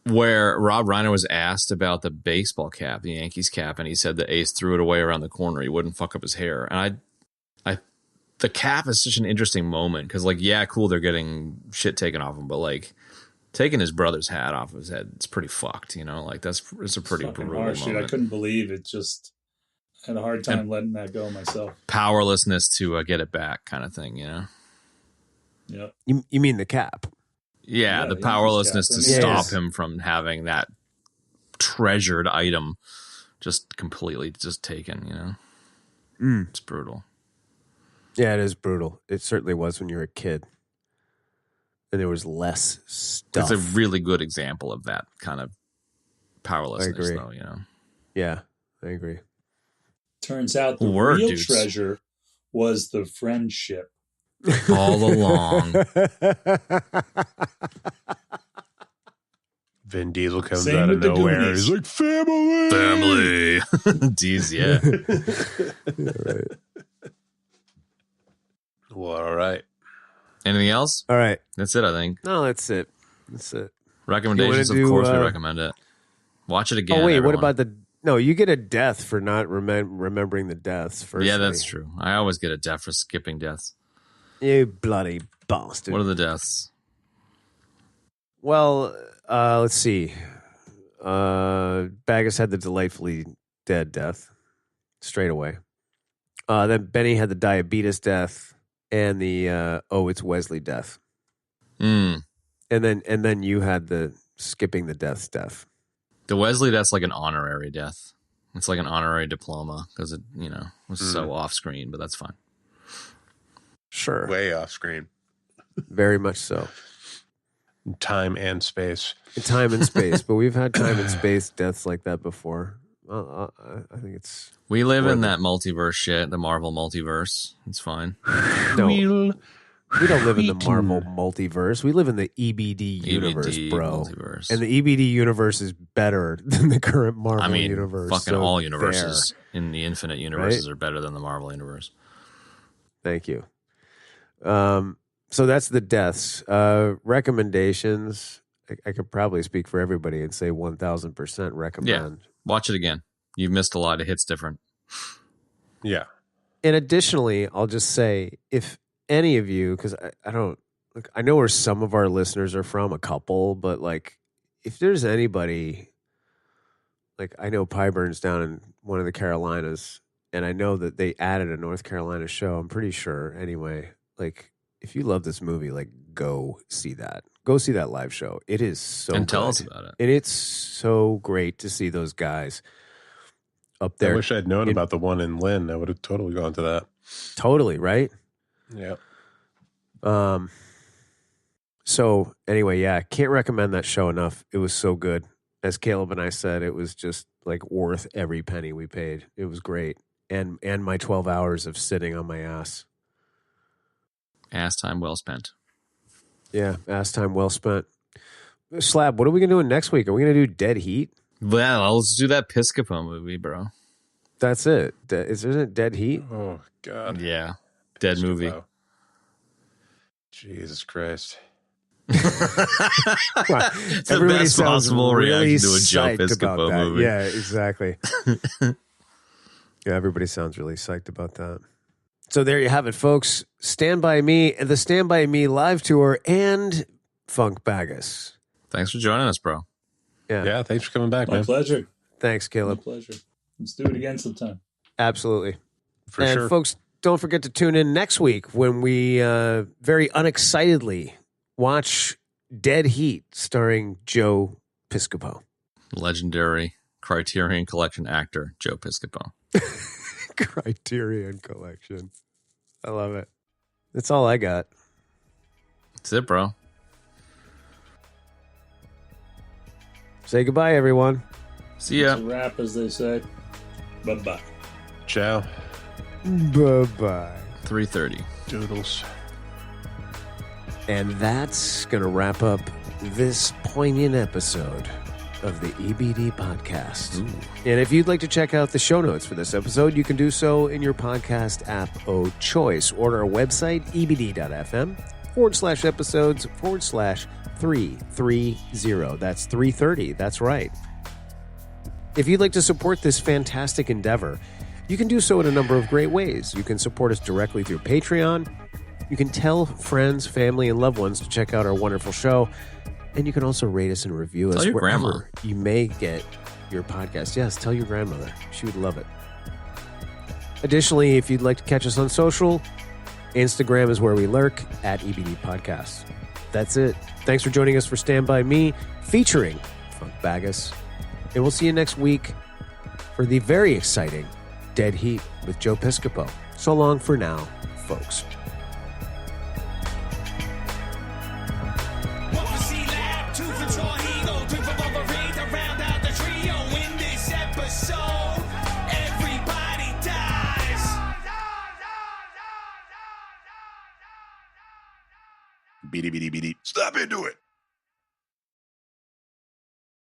Where Rob Reiner was asked about the baseball cap, the Yankees cap, and he said the ace threw it away around the corner. He wouldn't fuck up his hair. And the cap is such an interesting moment because, cool, they're getting shit taken off him, but taking his brother's hat off of his head, it's pretty fucked, it's a pretty brutal harsh, moment. Dude, I couldn't believe it. Just had a hard time letting that go myself. Powerlessness to get it back, kind of thing, Yeah. You mean the cap? Yeah, the powerlessness to stop him from having that treasured item just completely taken, It's brutal. Yeah, it is brutal. It certainly was when you were a kid. And there was less stuff. It's a really good example of that kind of powerlessness, though, Yeah, I agree. Turns out the real treasure was the friendship. All along. Vin Diesel comes out of nowhere. He's like, family. Deez, yeah. Right. Well, all right. Anything else? All right. That's it, I think. No, that's it. Recommendations, of course, we recommend it. Watch it again. Oh, wait, everyone. what about No, you get a death for not remembering the deaths first. Yeah, that's true. I always get a death for skipping deaths. You bloody bastard. What are the deaths? Well, let's see. Baggus had the delightfully dead death straight away. Then Benny had the diabetes death and the it's Wesley death. And then you had the skipping the deaths death. The Wesley death's like an honorary death. It's like an honorary diploma because it, was so off screen, but that's fine. Sure. Way off screen. Very much so. Time and space. Time and space. But we've had time and space deaths like that before. I think it's... We live in that multiverse shit, the Marvel multiverse. It's fine. No, we don't live in the Marvel multiverse. We live in the EBD universe, bro. Multiverse. And the EBD universe is better than the current Marvel universe. Fucking all universes in the infinite universes are better than the Marvel universe. Thank you. So that's the deaths. Recommendations. I could probably speak for everybody and say 1,000% recommend. Yeah. Watch it again. You've missed a lot. It hits different. Yeah. And additionally, I'll just say, if any of you, because I don't, I know where some of our listeners are from, a couple, but if there's anybody, I know Pyburn's down in one of the Carolinas, and I know that they added a North Carolina show. I'm pretty sure. Anyway, if you love this movie, go see that, Go see that live show. It is so And tell good. us about it. And it's so great to see those guys up there. I wish I'd known about the one in Lynn. I would have totally gone to that. Totally, right? Yeah. So anyway, yeah, can't recommend that show enough. It was so good. As Caleb and I said, it was just like worth every penny we paid. It was great. And my 12 hours of sitting on my ass. Ass time well spent. Yeah, ass time well spent. Slab, what are we going to do next week? Are we going to do Dead Heat? Well, let's do that Piscopo movie, bro. That's it. Isn't it Dead Heat? Oh, God. Yeah. Dead movie. Wow. Jesus Christ. It's the best possible reaction to a Joe Piscopo movie. Yeah, exactly. Yeah, everybody sounds really psyched about that. So there you have it, folks. Stand By Me, the Stand By Me live tour, and Funk Baggus. Thanks for joining us, bro. Yeah, thanks for coming back, My man. pleasure. Thanks, My Caleb. pleasure. Let's do it again sometime. Absolutely. For and sure. folks, don't forget to tune in next week when we very unexcitedly watch Dead Heat starring Joe Piscopo. Legendary Criterion Collection actor, Joe Piscopo. Criterion Collection. I love it. That's all I got. That's it, bro. Say goodbye, everyone. See ya. It's a wrap, as they say. Bye-bye. Ciao. Bye-bye. 3:30. Doodles. And that's going to wrap up this poignant episode of the EBD podcast. Ooh. And if you'd like to check out the show notes for this episode, you can do so in your podcast app of choice or our website, ebd.fm/episodes/330. That's 330. That's right. If you'd like to support this fantastic endeavor, you can do so in a number of great ways. You can support us directly through Patreon. You can tell friends, family, and loved ones to check out our wonderful show. And you can also rate us and review us Tell your wherever grandma. you may get your podcast. Yes, tell your grandmother. She would love it. Additionally, if you'd like to catch us on social, Instagram is where we lurk, at EBD Podcast. That's it. Thanks for joining us for Stand By Me, featuring Funk Baggus. And we'll see you next week for the very exciting Dead Heat with Joe Piscopo. So long for now, folks. Beady. Stop into it.